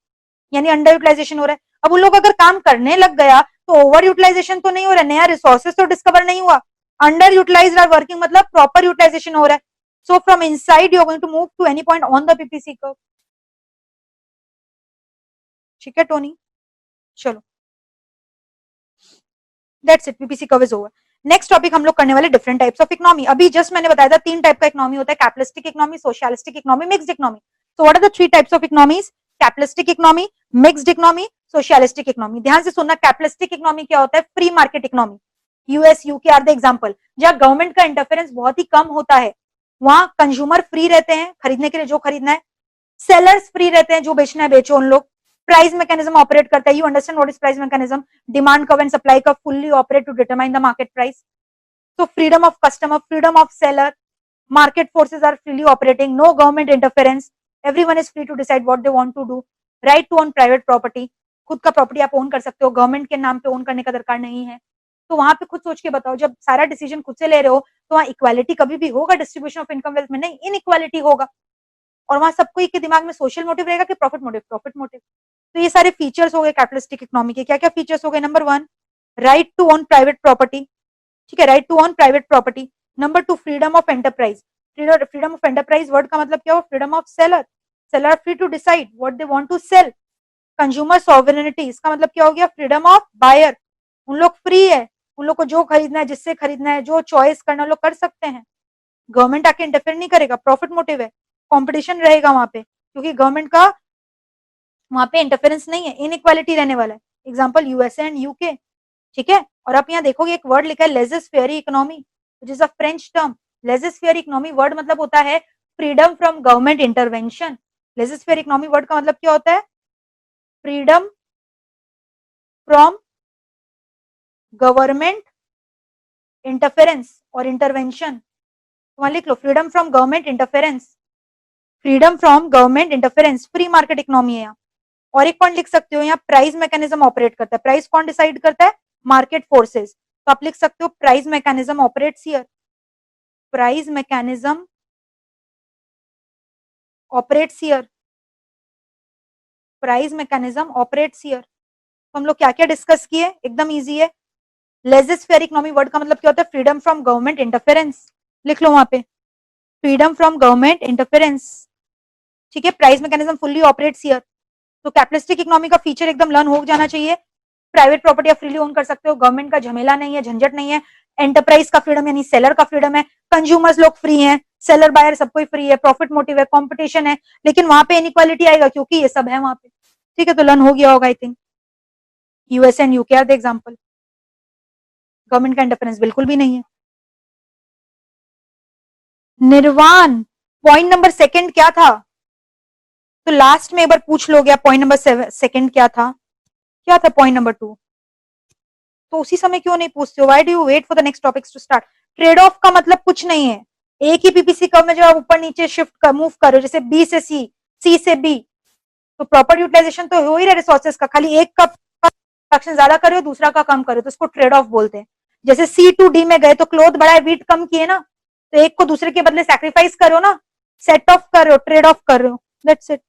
[SPEAKER 1] यानी अंडर यूटिलाइजेशन हो रहा है। अब उन लोग अगर काम करने लग गया तो ओवर यूटिलाइजेशन तो नहीं हो रहा है, नया रिसोर्सेज तो डिस्कवर नहीं हुआ, अंडर यूटिलाइज आर वर्किंग, मतलब प्रॉपर यूटिलाइजेशन हो रहा है। So from inside you are going to move to any point on the PPC curve, ठीक है टोनी। चलो that's it, PPC curve is over. Next topic हम लोग करने वाले डिफरेंट टाइप्स ऑफ इकोनॉमी। अभी जस्ट मैंने बताया था 3 टाइप का इकोनॉमी होता है, capitalistic economy, socialistic economy, mixed economy. So what are the 3 types of economies? Capitalistic economy, mixed economy, socialistic economy. ध्यान से सुनना, कैपिटलिस्टिक इकोनॉमी क्या होता है? Free market economy. US UK are the example, जहां गवर्नमेंट का इंटरफेरेंस बहुत ही कम होता है, वहां कंज्यूमर फ्री रहते हैं खरीदने के लिए जो खरीदना है, सेलर्स फ्री रहते हैं, जो बेचना है बेचो उन लोग। प्राइस मैकेनिज्म ऑपरेट करता है, you understand what is price mechanism? Demand curve and supply curve fully operate to determine the market price. So freedom of customer, freedom of seller, market forces are freely operating, no government interference, everyone is free to decide what they want to do, right to own private property, खुद का property आप own कर सकते हो, government के नाम पे own करने का दरकार नहीं है। तो वहां पे खुद सोच के बताओ, जब सारा डिसीजन खुद से ले रहे हो तो वहां इक्वालिटी कभी भी होगा डिस्ट्रीब्यूशन ऑफ इनकम वेल्थ में? नहीं, इनइक्वालिटी होगा। और वहां सबको एक के दिमाग में सोशल मोटिव रहेगा कि प्रॉफिट मोटिव, प्रॉफिट मोटिव। तो ये सारे फीचर्स हो गए कैपिटलिस्टिक इकोनॉमी के। क्या क्या फीचर्स हो गए? Number 1, right to own private property, ठीक है, right to own private property. Number 2, freedom of enterprise. Freedom of enterprise word का मतलब क्या हो? Freedom of seller, seller are free to decide what they want to sell. Consumer sovereignty, इसका मतलब क्या हो गया? फ्रीडम ऑफ बायर, उन लोग फ्री है, उन लोग को जो खरीदना है, जिससे खरीदना है, जो चॉइस करना लोग कर सकते हैं, गवर्नमेंट आके इंटरफेयर नहीं करेगा, प्रॉफिट मोटिव है, कॉम्पिटिशन रहेगा वहां पे, क्योंकि गवर्नमेंट का वहां पे इंटरफेरेंस नहीं है, इनइक्वालिटी रहने वाला है। एग्जाम्पल यूएसए एंड यूके, ठीक है। और आप यहाँ देखोगे एक वर्ड लिखा है laissez fair economy, which is a French term. Laissez fair economy word मतलब होता है फ्रीडम फ्रॉम गवर्नमेंट इंटरवेंशन। लेजिस फेयर इकोनॉमी वर्ड का मतलब क्या होता है? फ्रीडम फ्रॉम गवर्नमेंट इंटरफेरेंस और इंटरवेंशन। वहां लिख लो freedom from government interference, freedom from government interference, free market economy है यहाँ। और एक पॉइंट लिख सकते हो यहाँ, प्राइस मैकेनिज्म ऑपरेट करता है। प्राइस कौन डिसाइड करता है? Market forces. तो आप लिख सकते हो price mechanism operates here, price mechanism operates here, price mechanism operates here. तो हम लोग क्या क्या डिस्कस किए, एकदम इजी है। लेजिस फेयर इकोनॉमी वर्ड का मतलब क्या होता है, फ्रीडम फ्रॉम गवर्नमेंट इंटरफेरेंस, लिख लो वहां पे, फ्रीडम फ्रॉम गवर्नमेंट इंटरफेरेंस, ठीक है। Price mechanism fully operates here. तो कैपिटलिस्टिक इकोनॉमी का फीचर एकदम लर्न हो जाना चाहिए। प्राइवेट प्रॉपर्टी आप फ्रीली ओन कर सकते हो, गवर्नमेंट का झमेला नहीं है, झंझट नहीं है, एंटरप्राइज का फ्रीडम यानी सेलर का फ्रीडम है, कंज्यूमर्स लोग फ्री हैं, सेलर बायर सब कोई फ्री है, प्रॉफिट मोटिव है, कंपटीशन है, लेकिन वहां पे इनइक्वालिटी आएगा क्योंकि ये सब है वहां पे, ठीक है। तो लर्न हो गया होगा I think. US and UK are the example, government का इंटरफेरेंस बिल्कुल भी नहीं है। निर्वाण पॉइंट नंबर सेकंड क्या था, तो लास्ट में एक बार पूछ लो गया, पॉइंट नंबर सेकंड क्या था, क्या था पॉइंट नंबर 2, तो उसी समय क्यों नहीं पूछते हो, why do you wait for the next topics to start. Trade off का मतलब कुछ नहीं है, एक ही पीपीसी कर्व में जब आप ऊपर नीचे शिफ्ट कर मूव करो, जैसे बी से सी, सी से बी, तो प्रॉपर यूटिलाइजेशन तो हो ही रहा रिसोर्सेज का, खाली एक का प्रोडक्शन ज्यादा करे दूसरा का कम करे, तो उसको ट्रेड ऑफ बोलते हैं। जैसे सी टू डी में गए तो क्लोथ बढ़ाए वीट कम किए ना, तो एक को दूसरे के बदले सैक्रिफाइस करो ना, सेट ऑफ कर रहे हो, ट्रेड ऑफ कर रहे हो, दैट्स इट,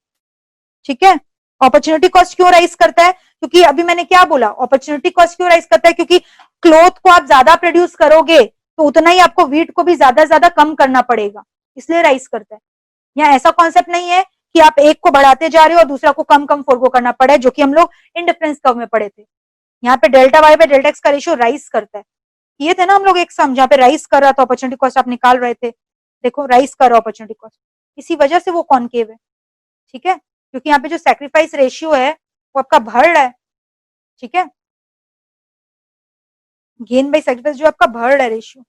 [SPEAKER 1] ठीक है। अपॉर्चुनिटी कॉस्ट क्यों राइज करता है, क्योंकि अभी मैंने क्या बोला, अपॉर्चुनिटी कॉस्ट क्यों राइज करता है, क्योंकि क्लोथ को आप ज्यादा प्रोड्यूस करोगे तो उतना ही आपको वीट को भी ज्यादा कम करना पड़ेगा, इसलिए राइज करता है। यहाँ ऐसा कॉन्सेप्ट नहीं है कि आप एक को बढ़ाते जा रहे हो और दूसरा को कम कम फोरगो करना पड़े, जो कि हम लोग इंडिफरेंस कर्व में पढ़े थे। यहाँ पे डेल्टा वाई पे डेल्टा एक्स का रेशियो राइज करता है, ये थे ना हम लोग एक सम जहाँ पे राइज कर रहा था, अपॉर्चुनिटी कॉस्ट आप निकाल रहे थे, देखो राइज कर रहा अपॉर्चुनिटी कॉस्ट, इसी वजह से वो कॉनकेव है, ठीक है, क्योंकि यहाँ पे जो सैक्रिफाइस रेशियो है वो आपका बढ़ रहा है, ठीक है, गेन बाई सैक्रिफाइस जो आपका बढ़ रहा है रेशियो।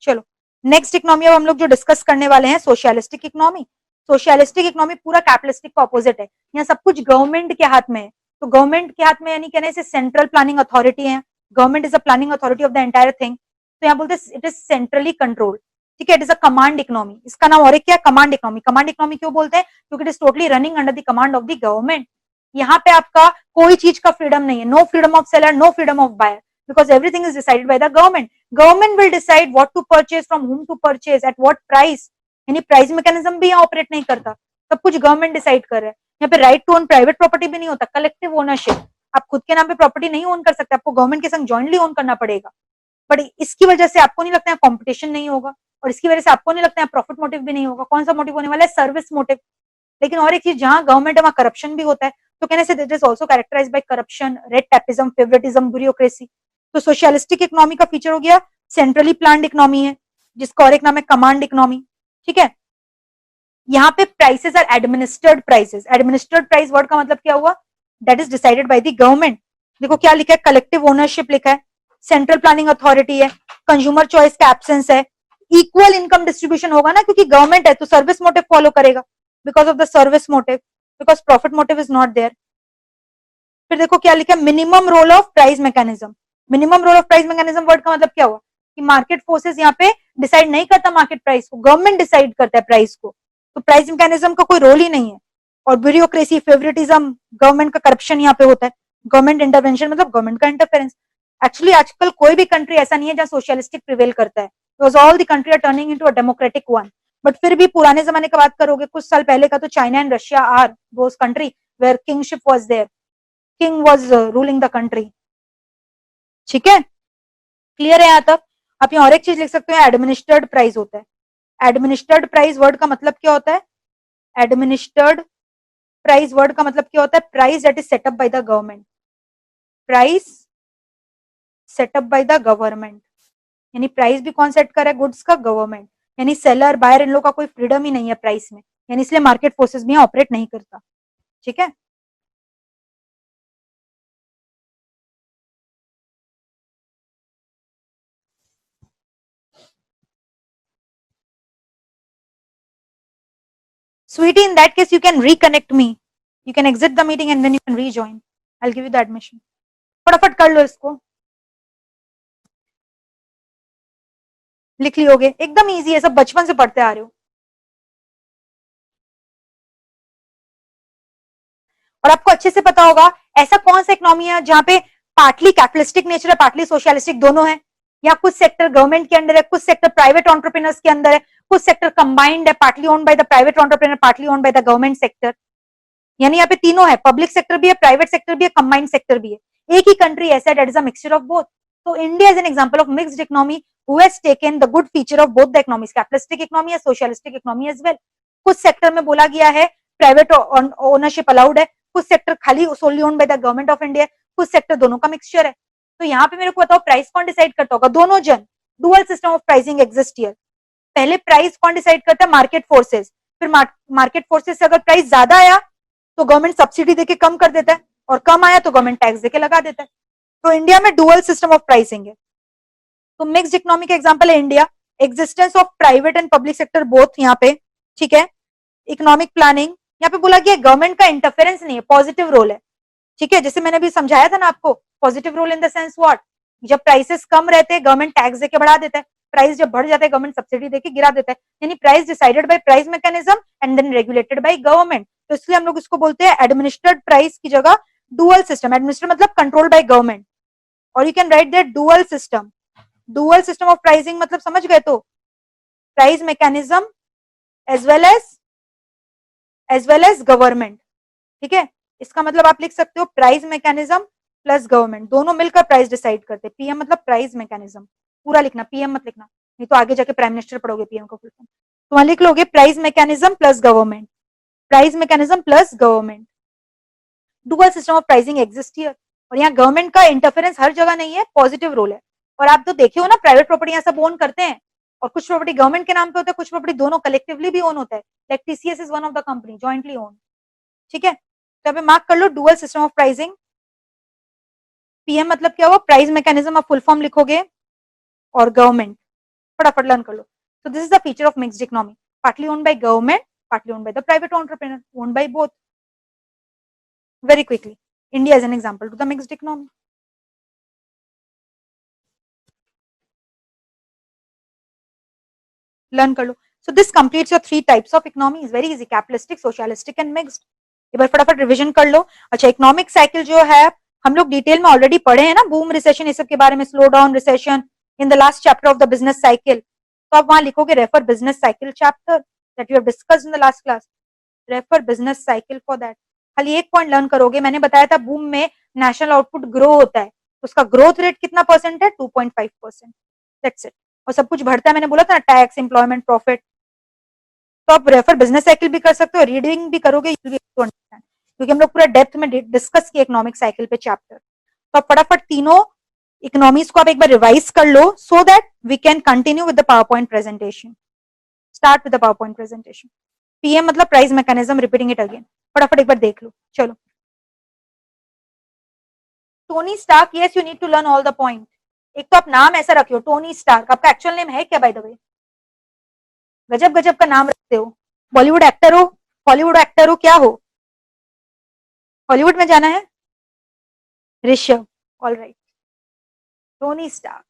[SPEAKER 1] चलो नेक्स्ट इकोनॉमी अब हम लोग जो डिस्कस करने वाले हैं, सोशलिस्टिक इकोनॉमी। सोशलिस्टिक इकोनॉमी पूरा कैपिटलिस्टिक का ऑपोजिट है, यहाँ सब कुछ गवर्नमेंट के हाथ में है। तो गवर्नमेंट के हाथ में यानी कहने से सेंट्रल प्लानिंग अथॉरिटी है, government is a planning authority of the entire thing, तो यहाँ बोलते हैं इट इज सेंट्रली कंट्रोल, ठीक है, it is a command economy, इसका नाम और एक क्या है, कमांड इकोनॉमी। कमांड इकोनॉमी क्यों बोलते हैं, क्योंकि it is totally running under the command of the government. यहाँ पे आपका कोई चीज का फ्रीडम नहीं है, no freedom of seller, no freedom of buyer, because everything is decided by the government. Government will decide what to purchase, from whom to purchase, at what price, यानी price mechanism भी यहाँ operate नहीं करता, सब कुछ government decide कर रहा है। यहाँ पे right to own private property भी नहीं होता, कलेक्टिव ओनरशिप, आप खुद के नाम पे प्रॉपर्टी नहीं ओन कर सकते, आपको गवर्नमेंट के संग जॉइंटली ओन करना पड़ेगा। बट इसकी वजह से आपको नहीं लगता है कॉम्पिटिशन नहीं होगा, और इसकी वजह से आपको नहीं लगता है प्रॉफिट मोटिव भी नहीं होगा। कौन सा मोटिव होने वाला है, सर्विस मोटिव। लेकिन और एक चीज, जहां गवर्नमेंट है वहां करप्शन भी होता है, तो कहने से this is also characterised by corruption, red tapism, favouritism, bureaucracy. तो सोशलिस्टिक इकोनॉमी का फीचर हो गया सेंट्रली प्लान्ड इकोनॉमी है, जिसका और एक नाम है कमांड इकोनॉमी, ठीक है। यहाँ पे prices are administered prices, administered price word का मतलब क्या हुआ, that is decided by the government. देखो क्या लिखा है, कलेक्टिव ओनरशिप लिखा है, सेंट्रल प्लानिंग अथॉरिटी है, कंज्यूमर चॉइस का एब्सेंस है, इक्वल इनकम डिस्ट्रीब्यूशन होगा ना, क्योंकि गवर्नमेंट है तो सर्विस मोटिव फॉलो करेगा, because of the service motive, because profit motive is not there. फिर देखो क्या लिखा है, minimum role of price mechanism. Minimum role of price mechanism word का मतलब क्या हुआ, कि मार्केट फोर्सेस यहाँ पे डिसाइड नहीं करता मार्केट प्राइस को, गवर्नमेंट डिसाइड करता है प्राइस को, तो प्राइस मैकेनिज्म का कोई रोल ही नहीं है। और ब्यूरोक्रेसी, फेवरेटिज्म, गवर्नमेंट का करप्शन यहाँ पे होता है, गवर्नमेंट इंटरवेंशन मतलब गवर्नमेंट का इंटरफेरेंस। एक्चुअली आजकल कोई भी कंट्री ऐसा नहीं है जहां सोशलिस्टिक प्रिवेल करता है, because all the country are turning into a democratic one. But फिर भी पुराने जमाने की बात करोगे, कुछ साल पहले का, तो China and Russia are those country where kingship was there, king was ruling the country, ठीक है, क्लियर है यहाँ तक। आप यहाँ और एक चीज लिख सकते हो, एडमिनिस्टर्ड प्राइस होता है। एडमिनिस्टर्ड प्राइस वर्ड का मतलब क्या होता है, एडमिनिस्टर्ड प्राइस वर्ड का मतलब क्या होता है, price that is setup bye the government, price setup bye the government, यानी प्राइस भी कौन सेट कर रहा है, गुड्स का गवर्नमेंट, यानी सेलर बायर इन लोग का कोई फ्रीडम ही नहीं है प्राइस में, यानी इसलिए मार्केट फोर्सेस भी यहाँ ऑपरेट नहीं करता, ठीक है। Sweetie, in that case, you can reconnect me. You can exit the meeting and then you can rejoin. I'll give you the admission. फटाफट कर लो इसको, लिख लियोगे, एकदम इजी है, सब बचपन से पढ़ते आ रहे हो। और आपको अच्छे से पता होगा ऐसा कौन सा इकोनॉमी है जहां पे पार्टली कैपिटलिस्टिक नेचर है, पार्टली सोशलिस्टिक, दोनों है, या कुछ सेक्टर गवर्नमेंट के अंदर है, कुछ सेक्टर प्राइवेट एंटरप्रेन्योर्स के अंदर है, कुछ सेक्टर कंबाइंड है, partly owned by the private entrepreneur, partly owned by the government sector. यानी यहाँ पे तीनों है, पब्लिक सेक्टर भी है, प्राइवेट सेक्टर भी है, कंबाइंड सेक्टर भी है। एक ही कंट्री ऐसा है that is a mixture of both. तो India is an example of mixed economy who has taken the good feature of both the economies, capitalistic economy या सोशलिस्टिक इकोनॉमी एज वेल। कुछ sector में बोला गया है private ownership allowed है, कुछ sector खाली solely owned by the government of India, कुछ सेक्टर दोनों का मिक्सचर है। तो यहाँ पे मेरे को बताओ प्राइस कौन डिसाइड करता होगा? दोनों जन। Dual system of pricing exist here. पहले प्राइस कौन डिसाइड करता है? Market forces. फिर मार्केट फोर्सेस से अगर प्राइस ज्यादा आया तो गवर्नमेंट सब्सिडी देके कम कर देता है, और कम आया तो गवर्नमेंट टैक्स देके लगा देता है। तो इंडिया में डुअल सिस्टम ऑफ प्राइसिंग है। तो मिक्स्ड इकोनॉमी का एग्जांपल है India. Existence of private and public sector both यहाँ पे, ठीक है। इकोनॉमिक प्लानिंग, यहाँ पे बोला गया गवर्नमेंट का इंटरफेरेंस नहीं है, पॉजिटिव रोल है, ठीक है। जैसे मैंने अभी समझाया था ना आपको, positive role in the sense what, जब प्राइसेस कम रहते हैं गवर्नमेंट टैक्स देके बढ़ा देता है, प्राइस जब बढ़ जाता है गवर्नमेंट सब्सिडी देके गिरा देता है। यानी price decided by price mechanism and then regulated by government. तो इसलिए हम लोग इसको बोलते हैं एडमिनिस्ट्रेड प्राइस की जगह डुअल सिस्टम। एडमिनिस्ट्रेड मतलब कंट्रोल बाय गवर्नमेंट, और you can write that dual system. Dual system of pricing मतलब समझ गए? तो price mechanism as well as government, ठीक है। इसका मतलब आप लिख सकते हो प्राइस मैकेनिज्म प्लस गवर्नमेंट, दोनों मिलकर प्राइस डिसाइड करते हैं। पीएम मतलब प्राइस मैकेनिज्म, पूरा लिखना, पीएम मत लिखना, नहीं तो आगे जाके प्राइम मिनिस्टर पढ़ोगे पीएम का फुल फॉर्म। तो वहां लिख लोगे price mechanism plus government, price mechanism plus government. Dual system of pricing exist here. और यहाँ गवर्नमेंट का इंटरफेरेंस हर जगह नहीं है, पॉजिटिव रोल है। और आप तो देखे हो ना, प्राइवेट प्रॉपर्टी यहाँ सब ओन करते हैं, और कुछ प्रॉपर्टी गवर्नमेंट के नाम पे होता है, कुछ प्रॉपर्टी दोनों कलेक्टिवली भी ओन होता है। Like TCS is one of the company jointly own, ठीक है। तो यहाँ पे मार्क कर लो dual system of pricing. PM मतलब क्या हुआ? प्राइस मैकेनिज्म, आप फुल फॉर्म लिखोगे, और गवर्नमेंट, फटाफट लर्न कर लो। So this is the feature of mixed economy, partly owned by government, partly owned by the private entrepreneur, owned by both. Very quickly, India is an example to the mixed economy. Learn कर लो. So this completes your three types of economy. Is very easy: capitalistic, socialistic and mixed. एक बार फटाफट revision कर लो. अच्छा, economic cycle जो है हम लोग डिटेल में ऑलरेडी पढ़े हैं ना, बूम रिसेशन, ये सब के बारे में, slow down recession in the last chapter of the business cycle. तो आप वहां लिखोगे refer business cycle chapter that you have discussed in the last class, refer business cycle for that. खाली एक पॉइंट लर्न करोगे, मैंने बताया था बूम में नेशनल आउटपुट ग्रो होता है, उसका ग्रोथ रेट कितना परसेंट है? 2.5%, दैट्स इट। और सब कुछ बढ़ता है, मैंने बोला था ना, टैक्स, एम्प्लॉयमेंट, प्रॉफिट। तो आप रेफर बिजनेस साइकिल भी कर सकते हो, रीडिंग भी करोगे, क्योंकि हम लोग पूरा डेप्थ में डिस्कस किए इकोनॉमिक साइकिल पे चैप्टर। तो आप फटाफट तीनों इकोनॉमीज को आप एक बार रिवाइज कर लो, so that we can continue with the power point presentation. Start with the power point presentation. PM मतलब price mechanism, repeating it again, फटाफट एक बार देख लो। चलो, Tony Stark, yes you need to learn all the point. एक तो आप नाम ऐसा रखे हो टोनी स्टार्क, आपका एक्चुअल नेम है क्या बाय द वे? गजब गजब का नाम रखते हो। बॉलीवुड एक्टर हो, हॉलीवुड एक्टर हो, क्या हो? हॉलीवुड में जाना है? Rishabh, all right. Tony Stark.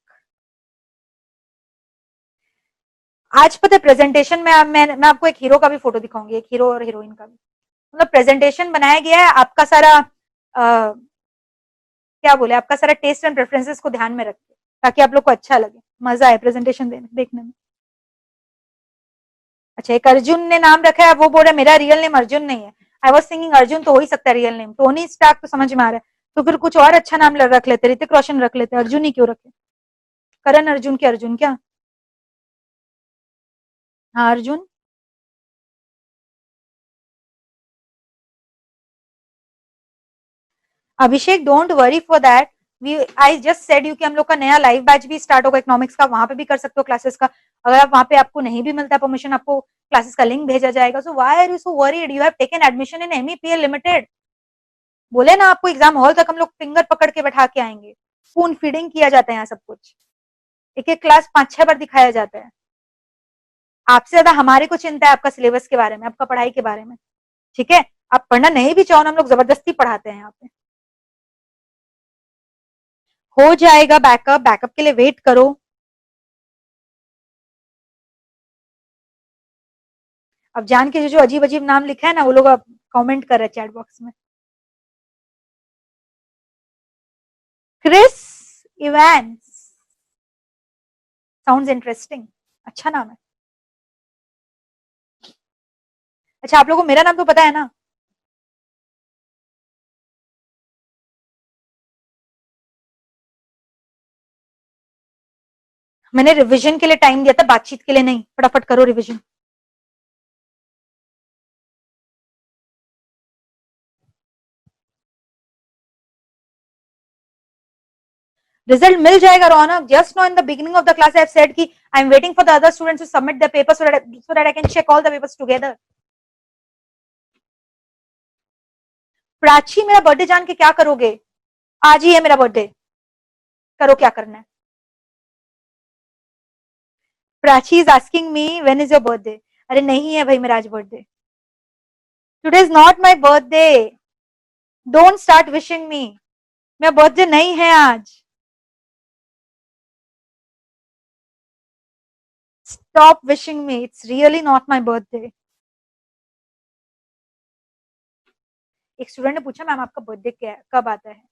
[SPEAKER 1] आज पता है प्रेजेंटेशन में मैं आपको एक हीरो का भी फोटो दिखाऊंगी, एक हीरो और हीरोइन का भी। मतलब प्रेजेंटेशन बनाया गया है आपका सारा क्या बोले, आपका सारा टेस्ट एंड प्रेफरेंसेस को ध्यान में रख के, ताकि आप लोग को अच्छा लगे, मजा आए प्रेजेंटेशन देखने में। अच्छा, एक अर्जुन ने नाम रखा है, वो बोल रहा है मेरा रियल नेम अर्जुन नहीं है। आई वॉज थिंकिंग अर्जुन तो हो ही सकता है रियल नेम, टोनी स्टार्क तो समझ में आ रहा है, तो फिर कुछ और अच्छा नाम रख लेते, ऋतिक रोशन रख लेते, अर्जुन ही क्यों रखे? करण अर्जुन के अर्जुन क्या? हाँ Arjun. Abhishek don't worry for that, we I just said you कि हम लोग का नया लाइव बैच भी स्टार्ट होगा इकोनॉमिक्स का, वहां पे भी कर सकते हो क्लासेस का। अगर आप वहां पे आपको नहीं भी मिलता परमिशन, आपको क्लासेस का लिंक भेजा जाएगा। So why are you so worried? You have taken admission in MEPL Limited. बोले ना आपको एग्जाम हॉल तक हम लोग फिंगर पकड़ के बैठा के आएंगे, स्पून फीडिंग किया जाता है यहाँ सब कुछ, एक एक क्लास 5-6 बार दिखाया जाता है। आपसे ज्यादा हमारे को चिंता है आपका सिलेबस के बारे में, आपका पढ़ाई के बारे में, ठीक है। आप पढ़ना नहीं भी चाहो ना, हम लोग जबरदस्ती पढ़ाते हैं यहाँ पे। हो जाएगा बैकअप, बैकअप के लिए वेट करो। अब जान के जो अजीब अजीब नाम लिखा है ना, वो लोग अब कमेंट कर रहे हैं चैट बॉक्स में। क्रिस इवेंस, साउंड्स इंटरेस्टिंग, अच्छा नाम है। अच्छा, आप लोगों को मेरा नाम तो पता है ना? मैंने रिवीजन के लिए टाइम दिया था, बातचीत के लिए नहीं। फटाफट करो रिवीजन। रिजल्ट मिल जाएगा Raunak. Just know in the beginning of the class I have said कि I am waiting for the other students to submit the paper so that I can check all the papers together. Prachi, मेरा birthday जान के क्या करोगे? आज ही है मेरा birthday, करो क्या करना है। Prachi is asking me when is your birthday. अरे नहीं है भाई मेरा आज birthday. Today is not my birthday, don't start wishing मी। मेरा बर्थडे नहीं है आज। Stop wishing me, it's really not my birthday. एक स्टूडेंट ने पूछा मैम आपका बर्थडे कब आता है?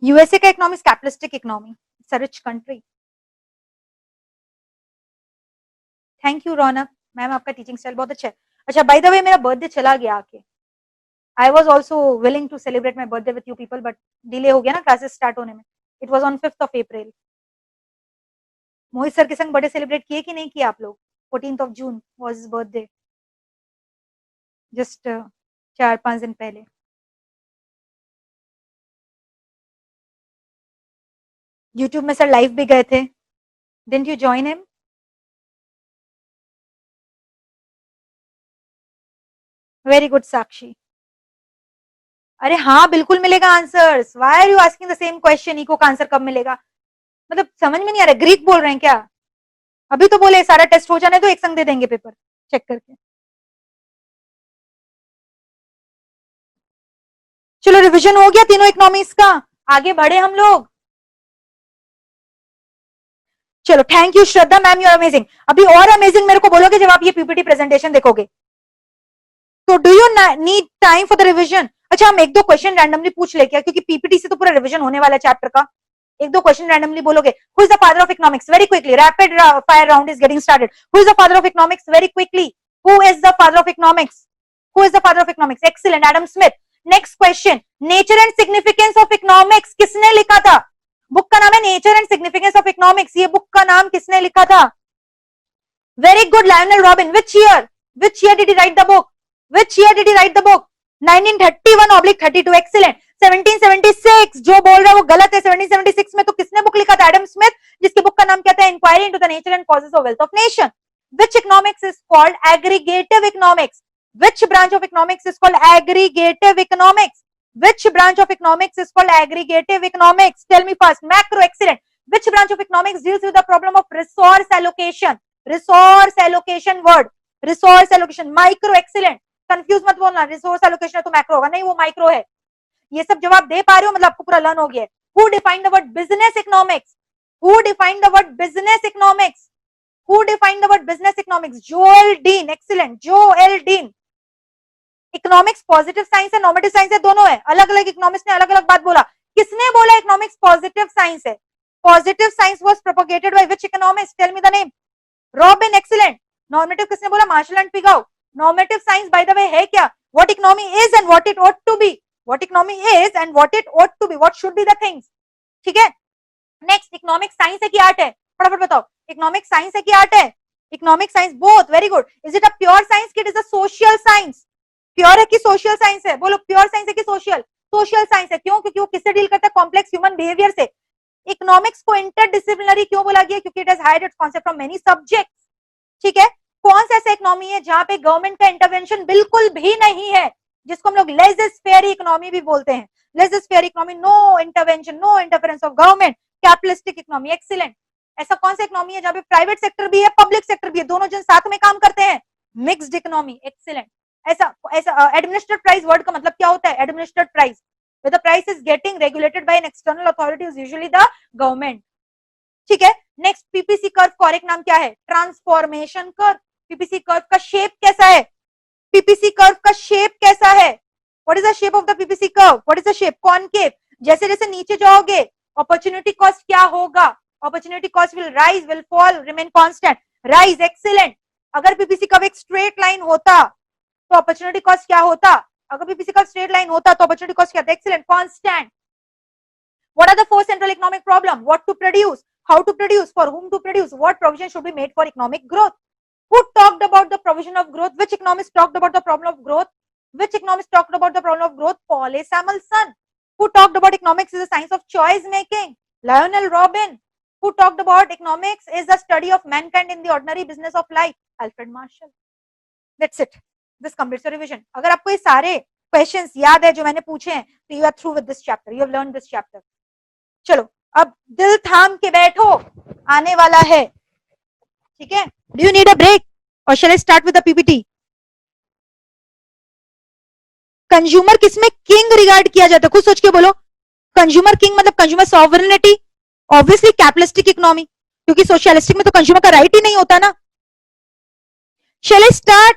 [SPEAKER 1] यूएसए का economics capitalistic economy, it's a rich country. Thank you Raunak ma'am, आपका टीचिंग स्टाइल बहुत अच्छा है। अच्छा बाय द वे मेरा बर्थडे चला गया आके। I was also willing to celebrate my birthday with you people, but delay हो गया ना क्लासेस स्टार्ट होने में। It was on 5th of April. Mohit sir के संग बर्थडे सेलिब्रेट किए कि नहीं किए आप लोग? 14th of June was his birthday, just 4-5 दिन पहले। यूट्यूब में सर लाइव भी गए थे, didn't you join him? Very good Sakshi. अरे हाँ बिल्कुल मिलेगा answers. Why are you asking the same question? Eco का आंसर कब मिलेगा? मतलब समझ में नहीं आ रहा, ग्रीक बोल रहे हैं क्या? अभी तो बोले सारा टेस्ट हो जाने तो एक संग दे देंगे पेपर चेक करके। चलो रिवीजन हो गया तीनों इकोनॉमिक्स का, आगे बढ़े हम लोग। चलो thank you Shraddha ma'am, you are amazing. अभी और अमेजिंग मेरे को बोलोगे जब आप ये पीपीटी प्रेजेंटेशन देखोगे। तो do you need time for the revision? अच्छा हम एक दो क्वेश्चन रैंडमली पूछ ले क्या, क्योंकि पीपीटी से तो पूरा रिविजन होने वाला है चैप्टर का। एक दो क्वेश्चन रैंडमली बोलोगे। Who is the father of economics? Very quickly, rapid fire round is getting started. Who is the father of economics? Very quickly, who is the father of economics? Who is the father of economics? Excellent, Adam Smith. Next question, nature and significance of economics किसने लिखा था? Book का नाम है nature and significance of economics, ये book का नाम किसने लिखा था? Very good, Lionel robin. Which year did he right the book? Which year did he write the book? 1931/32, excellent. 1776 जो बोल रहा है वो गलत है। 1776 में तो किसने बुक लिखा था? एडम स्मिथ, जिसकी बुक का नाम क्या था? Inquiry into the nature and causes of wealth of nation. Which economics is called aggregative economics? Which branch of economics is called aggregative economics? Which branch of economics is called aggregative economics? Tell me first. Macro, excellent. Which branch of economics deals with the problem of resource allocation? Resource allocation word. Resource allocation. Micro, excellent. Confuse मत बोलना, resource allocation है तो macro होगा, नहीं वो micro है। ये सब जवाब दे पा रहे हो मतलब आपको पूरा लर्न हो गया है। Who defined the word business economics? Who defined the word business economics? Who defined the word business economics? Joel dean, excellent, Joel dean. Economics positive science है, नॉर्मेटिव साइंस है, दोनों है। अलग अलग इकोनॉमिक्स ने अलग अलग बात बोला। किसने बोला इकोनॉमिक्स पॉजिटिव साइंस है? Positive science was propogated by which economist? Tell me the name. Robbins, excellent. Normative किसने बोला? Marshall and Pigou. Normative science by the way है क्या? What economy is and what it ought to be. What economy is and what it ought to be, what should be the things. ठीक है। Next, economic science है कि art है? फटाफट बताओ, economic science है कि आर्ट है? Economic science, both. Very good. Is it a pure science कि it is a social science? Pure है कि सोशल साइंस है? बोलो, प्योर साइंस है कि सोशल? सोशल साइंस है। क्यों? क्योंकि वो किससे डील करता है? कॉम्प्लेक्स ह्यूमन बिहेवियर से। इकोनॉमिक्स को इंटरडिसिप्लिनरी क्यों बोला गया? क्योंकि it has hired its concept from many subjects. ठीक है। कौन सा ऐसा इकोनॉमी है जहां पे गवर्नमेंट का इंटरवेंशन बिल्कुल भी नहीं है, जिसको हम लोग लेज़र-फेयर इकोनॉमी भी बोलते हैं? Laissez faire economy, no intervention, no interference of government, capitalistic economy, excellent. ऐसा कौन सा इकोनॉमी है जहां पे प्राइवेट सेक्टर भी है, पब्लिक सेक्टर भी है, दोनों जन साथ में काम करते हैं? Mixed economy, excellent. ऐसा ऐसा एडमिनिस्ट्रेटेड प्राइस वर्ड का मतलब क्या होता है? Administrated price, where the price is getting regulated by an external authority is usually the government. ठीक है। नेक्स्ट, पीपीसी कर्व का एक नाम क्या है? Transformation curve. पीपीसी कर्व का शेप कैसा है? पीपीसी कर्व का शेप कैसा है? What is the shape of the PPC curve? What is the shape? Concave. जैसे जैसे नीचे जाओगे अपॉर्चुनिटी कॉस्ट क्या होगा? Opportunity cost will rise, will fall, remain constant, rise, excellent. अगर पीपीसी कर्व एक स्ट्रेट लाइन होता तो अपॉर्चुनिटी कॉस्ट क्या होता? अगर पीपीसी कर्व स्ट्रेट लाइन होता तो अपॉर्चुनिटी कॉस्ट क्या था? Excellent, constant. What are the four central economic problems? What to produce, how to produce, for whom to produce, what provision should be made for economic growth. Who talked about the provision of growth? Which economist talked about the problem of growth? Which economist talked about the problem of growth? Paul A. Samuelson. Who talked about economics is a science of choice making? Lionel Robin. Who talked about economics is the study of mankind in the ordinary business of life? Alfred Marshall. That's it. This completes your revision. अगर आपको ये सारे questions याद है जो मैंने पूछे हैं तो you are through with this chapter, you have learn this chapter. चलो अब दिल थाम के बैठो, आने वाला है. ठीक है, do you need a break और shall I start with the PPT? Consumer किसमें किंग रिगार्ड किया जाता है? खुद सोच के बोलो. कंज्यूमर किंग मतलब consumer sovereignty, obviously capitalistic economy, क्योंकि सोशलिस्टिक में तो कंज्यूमर का राइट ही नहीं होता ना. Shall I start?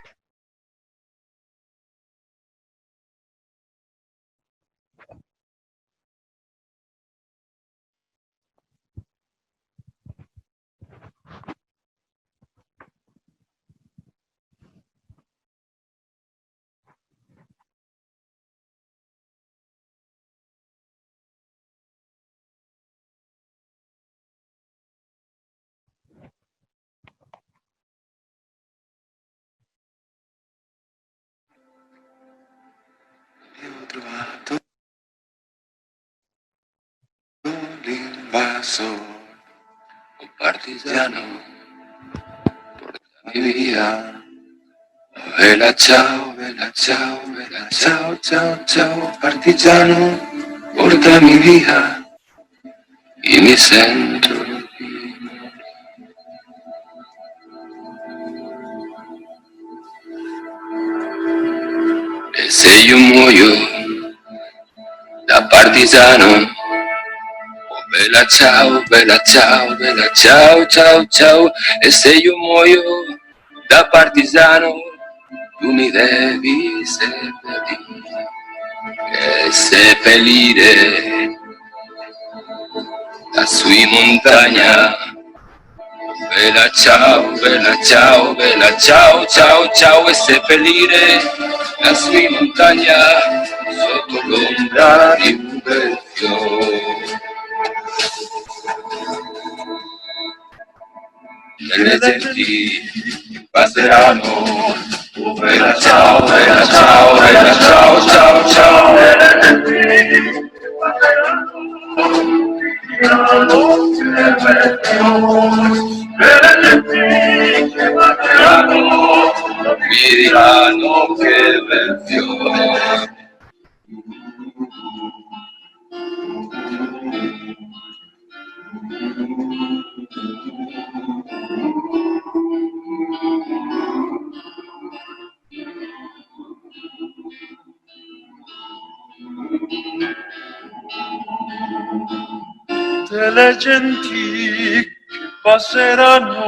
[SPEAKER 2] Trovato l'invasor, un partigiano, porta mi via. Vela ciao, vela ciao, vela ciao, ciao, ciao, partigiano, portami via. Io mi sento e se io muoio da partigiano, oh bella ciao, bella ciao, bella ciao, ciao, ciao, e se io muoio da partigiano, tu mi devi seppellire, e seppellire la sua montagna. Bella ciao, bella ciao, bella ciao, ciao, ciao, e seppellire la sua montagna sotto l'ombra di un bel fiore. Le genti passeranno, oh bella ciao, bella ciao, bella ciao, ciao, ciao, e le genti passeranno, mi diranno che bel fiore.
[SPEAKER 3] Delle genti che passeranno,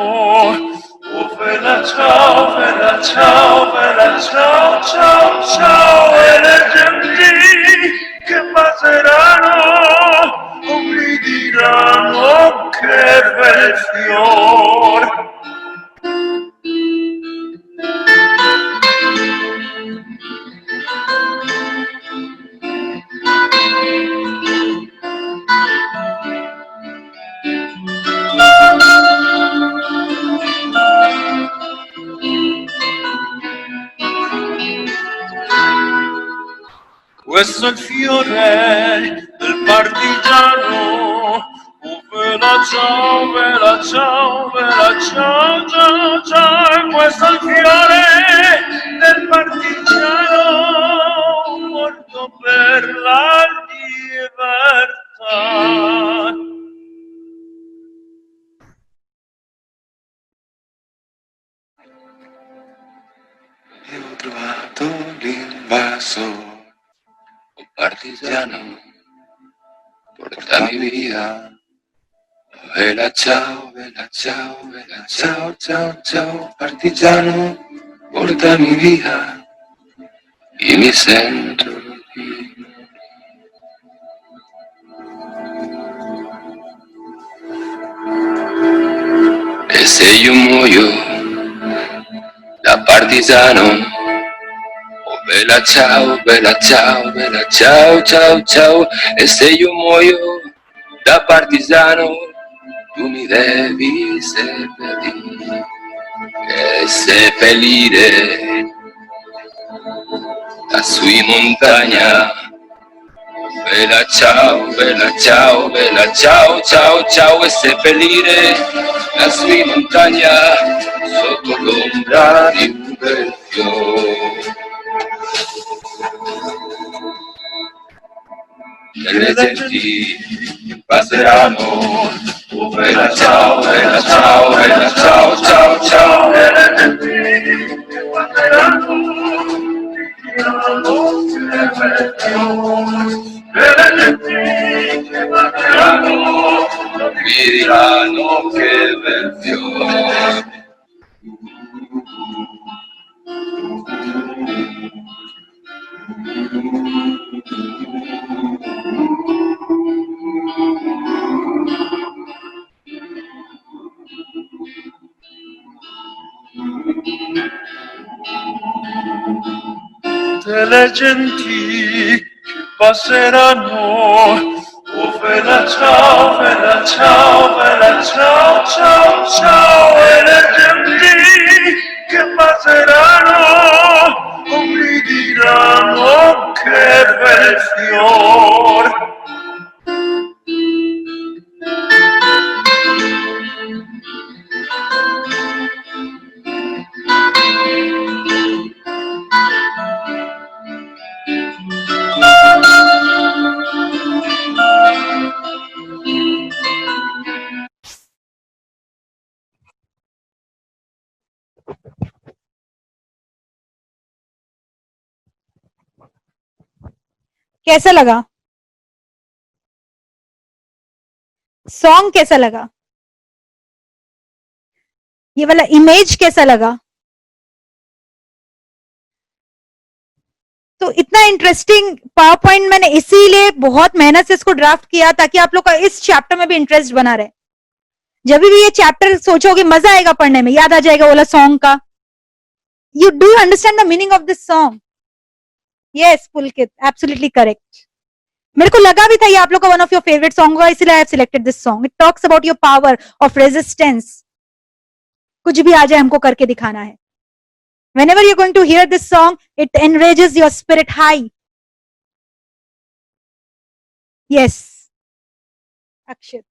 [SPEAKER 3] oh bella ciao, bella ciao, bella ciao, ciao, ciao, e le genti che passeranno, oh mi diranno che bel fior. Questo è il fiore del partigiano, oh bella ciao, bella ciao, bella ciao, ciao, ciao, questo è il fiore del partigiano, morto per la libertà.
[SPEAKER 2] E ho trovato l'invasor, un partigiano, portami via. Bella ciao, bella ciao, bella ciao, ciao, ciao, partigiano, portami via. Io mi sento qui. E se io muoio da partigiano, oh bella ciao, bella ciao, bella ciao, ciao, ciao, e se io muoio Da partigiano tu mi devi seppellire, seppellire lassù in montagna. Bella ciao, bella ciao, bella ciao, ciao, ciao, e seppellire lassù in montagna sotto l'ombra di un bel fiore. Delle genti che passeranno, oh bella ciao, bella ciao, bella ciao, ciao, ciao, delle genti che passeranno, delle genti che passeranno, mi diranno che bel fiore.
[SPEAKER 3] Delle genti che passeranno, oh bella ciao, bella ciao, bella ciao, ciao, ciao, e le genti che passeranno, oh mi diranno che bel fior.
[SPEAKER 1] कैसा लगा song? कैसा लगा? ये वाला image कैसा लगा? तो इतना इंटरेस्टिंग पावर पॉइंट मैंने इसीलिए बहुत मेहनत से इसको ड्राफ्ट किया ताकि आप लोग का इस चैप्टर में भी इंटरेस्ट बना रहे। जब भी ये चैप्टर सोचोगे मजा आएगा पढ़ने में, याद आ जाएगा वाला सॉन्ग का। You do understand the meaning of this song? Yes Pulkit, absolutely correct. मेरे को लगा भी था ये आप लोग का one of your favourite song होगा, इसलिए I have selected this song. It talks about your power of resistance. कुछ भी आ जाए हमको करके दिखाना है। Whenever you're going to hear this song, it enrages your spirit high. Yes, अक्षित।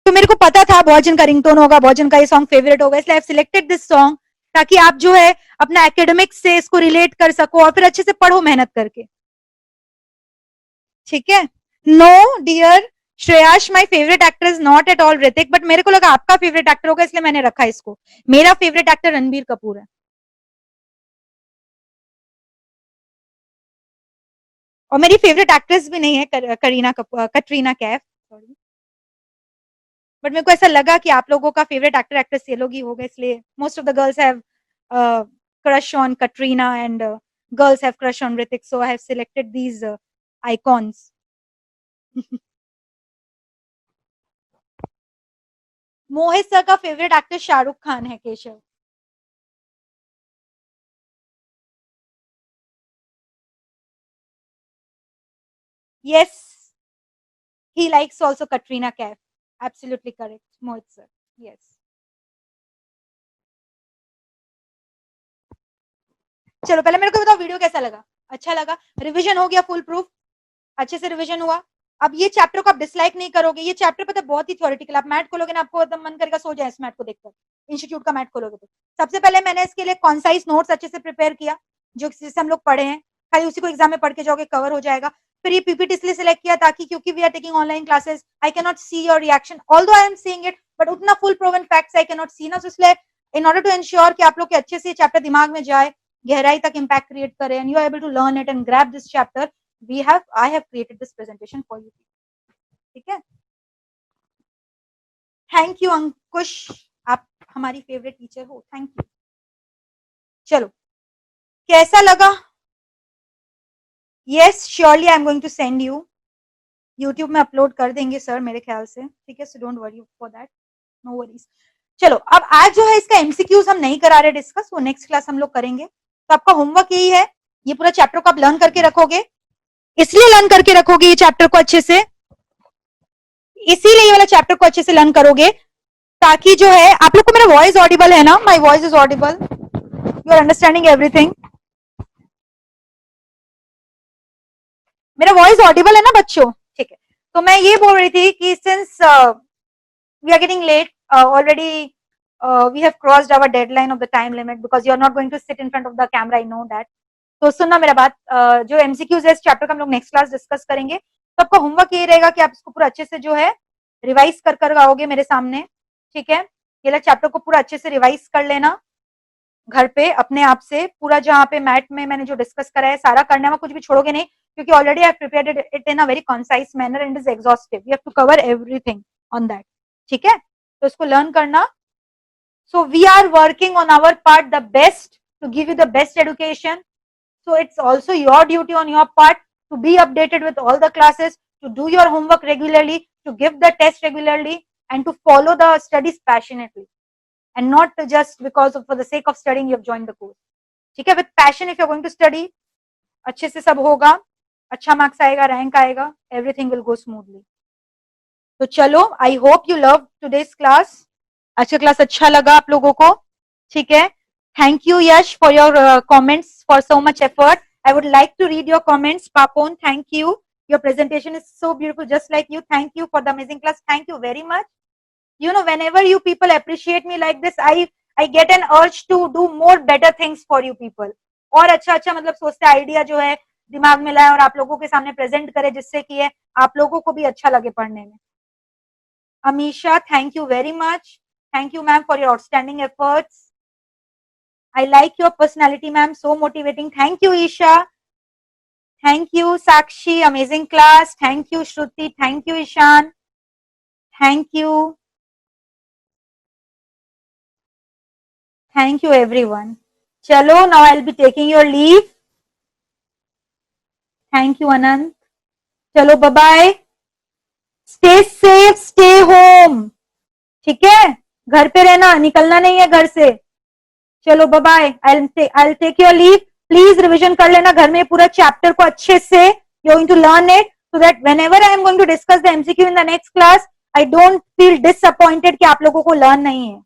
[SPEAKER 1] तो मेरे को पता था भोजन का रिंगटोन होगा, भोजन का ये सॉन्ग फेवरेट होगा, इसलिए I have selected this song ताकि आप जो है अपना एकेडमिक्स से इसको रिलेट कर सको और फिर अच्छे से पढ़ो मेहनत करके। ठीक है? No dear Shreyash, my favourite actor is not at all Hrithik, but मेरे को लगा आपका फेवरेट एक्टर होगा इसलिए मैंने रखा इसको। मेरा फेवरेट एक्टर रणबीर कपूर है और मेरी फेवरेट एक्ट्रेस भी नहीं है कटरीना कैफ, सॉरी। बट मेरे को ऐसा लगा कि आप लोगों का फेवरेट एक्टर एक्ट्रेस ये लोग ही होगा, इसलिए most of the girls have crush on Katrina and girls have crush on Hrithik, so I have selected these icons. Mohit sir का फेवरेट एक्टर शाहरुख खान है, Keshav. Yes, he likes also Katrina Kaif. Absolutely correct, Mohit sir. Yes. चलो पहले मेरे को बताओ video कैसा लगा? अच्छा लगा? रिवीजन हो गया फुल प्रूफ? अच्छे से रिवीजन हुआ? अब ये चैप्टर को आप डिसलाइक नहीं करोगे। ये चैप्टर पता बहुत ही थ्योरेटिकल, आप मैथ खोलोगे ना आपको एकदम मन करेगा सो जाए इस मैथ को देखकर, इंस्टीट्यूट का मैथ खोलोगे तो। सबसे पहले मैंने इसके लिए कॉन्साइज नोट्स अच्छे से प्रिपेयर किया, जो जिससे हम लोग पढ़े हैं, खाली उसी को एग्जाम में पढ़ के जाओगे कवर हो जाएगा। फिर ये पीपीटी इसलिए सिलेक्ट किया ताकि क्योंकि we are taking online classes, I can not see your reaction, although I am seeing it, but उतना full proven facts I can not see ना, तो इसलिए इन ऑर्डर टू एंश्योर कि आप लोग के अच्छे से चैप्टर दिमाग में जाए, गहराई तक इम्पैक्ट क्रिएट करे and you are able to learn it and grab this chapter, I have created this presentation for you. ठीक है? थैंक यू अंकुश, आप हमारी फेवरेट टीचर हो, थैंक यू। चलो कैसा लगा? Yes surely I am going to send you, YouTube में upload कर देंगे सर मेरे ख्याल से, ठीक है? So don't worry for that, no worries. चलो अब आज जो है इसका एमसीक्यूज हम नहीं करा रहे डिस्कस, वो नेक्स्ट क्लास हम लोग करेंगे। तो आपका होमवर्क यही है, ये पूरा चैप्टर को आप लर्न करके रखोगे, इसलिए लर्न करके रखोगे ये चैप्टर को अच्छे से, इसीलिए ये वाला चैप्टर को अच्छे से लर्न करोगे, ताकि जो है आप लोग को मेरा वॉइस ऑडिबल है ना, my voice is audible, you are understanding everything, मेरा वॉइस ऑडिबल है ना बच्चों? ठीक है, तो मैं ये बोल रही थी कि since we are getting late already, we have crossed our deadline of the time limit because you are not going to sit in front of the camera, I know that. तो सुनना मेरा बात, जो एमसीक्यूज है इस chapter का हम लोग नेक्स्ट क्लास डिस्कस करेंगे। तो आपका होमवर्क ये रहेगा कि आप इसको पूरा अच्छे से जो है रिवाइज कर आओगे मेरे सामने, ठीक है? ये वाला चैप्टर को पूरा अच्छे से रिवाइज कर लेना घर पे अपने आप से, पूरा जहाँ पे मैट में मैंने जो डिस्कस करा है सारा करने में, कुछ भी छोड़ोगे नहीं, क्योंकि already I have prepared it in a very concise manner and is exhaustive, you have to cover everything on that, ठीक है? तो इसको लर्न करना। So we are working on our part the best to give you the best education, so it's also your duty on your part to be updated with all the classes, to do your homework regularly, to give the test regularly, and to follow the studies passionately, and not just because of for the sake of studying you have joined the course, ठीक है? With passion if you are going to study, अच्छे से सब होगा, अच्छा marks आएगा, rank आएगा, everything will go smoothly। तो चलो, I hope you loved today's class, आज का क्लास अच्छा लगा आप लोगों को, ठीक है? Thank you, Yash, for your comments, for so much effort. I would like to read your comments. Papon, thank you. Your presentation is so beautiful, just like you. Thank you for the amazing class. Thank you very much. You know, whenever you people appreciate me like this, I get an urge to do more better things for you people. और अच्छा मतलब सोचते idea जो है दिमाग में लाए और आप लोगों के सामने प्रेजेंट करे, जिससे कि है आप लोगों को भी अच्छा लगे पढ़ने में। Amisha, thank you very much. Thank you, ma'am, for your outstanding efforts. I like your personality, ma'am. So motivating. Thank you, Isha. Thank you, Sakshi. Amazing class. Thank you, Shruti. Thank you, Ishan. Thank you. Thank you, everyone. Chalo, now I'll be taking your leave. Thank you, Anand. Chalo, bye-bye. Stay safe. Stay home. ठीक है? घर पे रहना, निकलना नहीं है घर से। चलो bye bye, I'll take your leave. Please revision कर लेना घर में पूरा चैप्टर को अच्छे से, you're going to learn it so that whenever I am going to discuss the MCQ in the next class, I don't feel disappointed कि आप लोगों को लर्न नहीं है।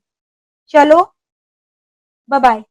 [SPEAKER 1] चलो बाय बाय।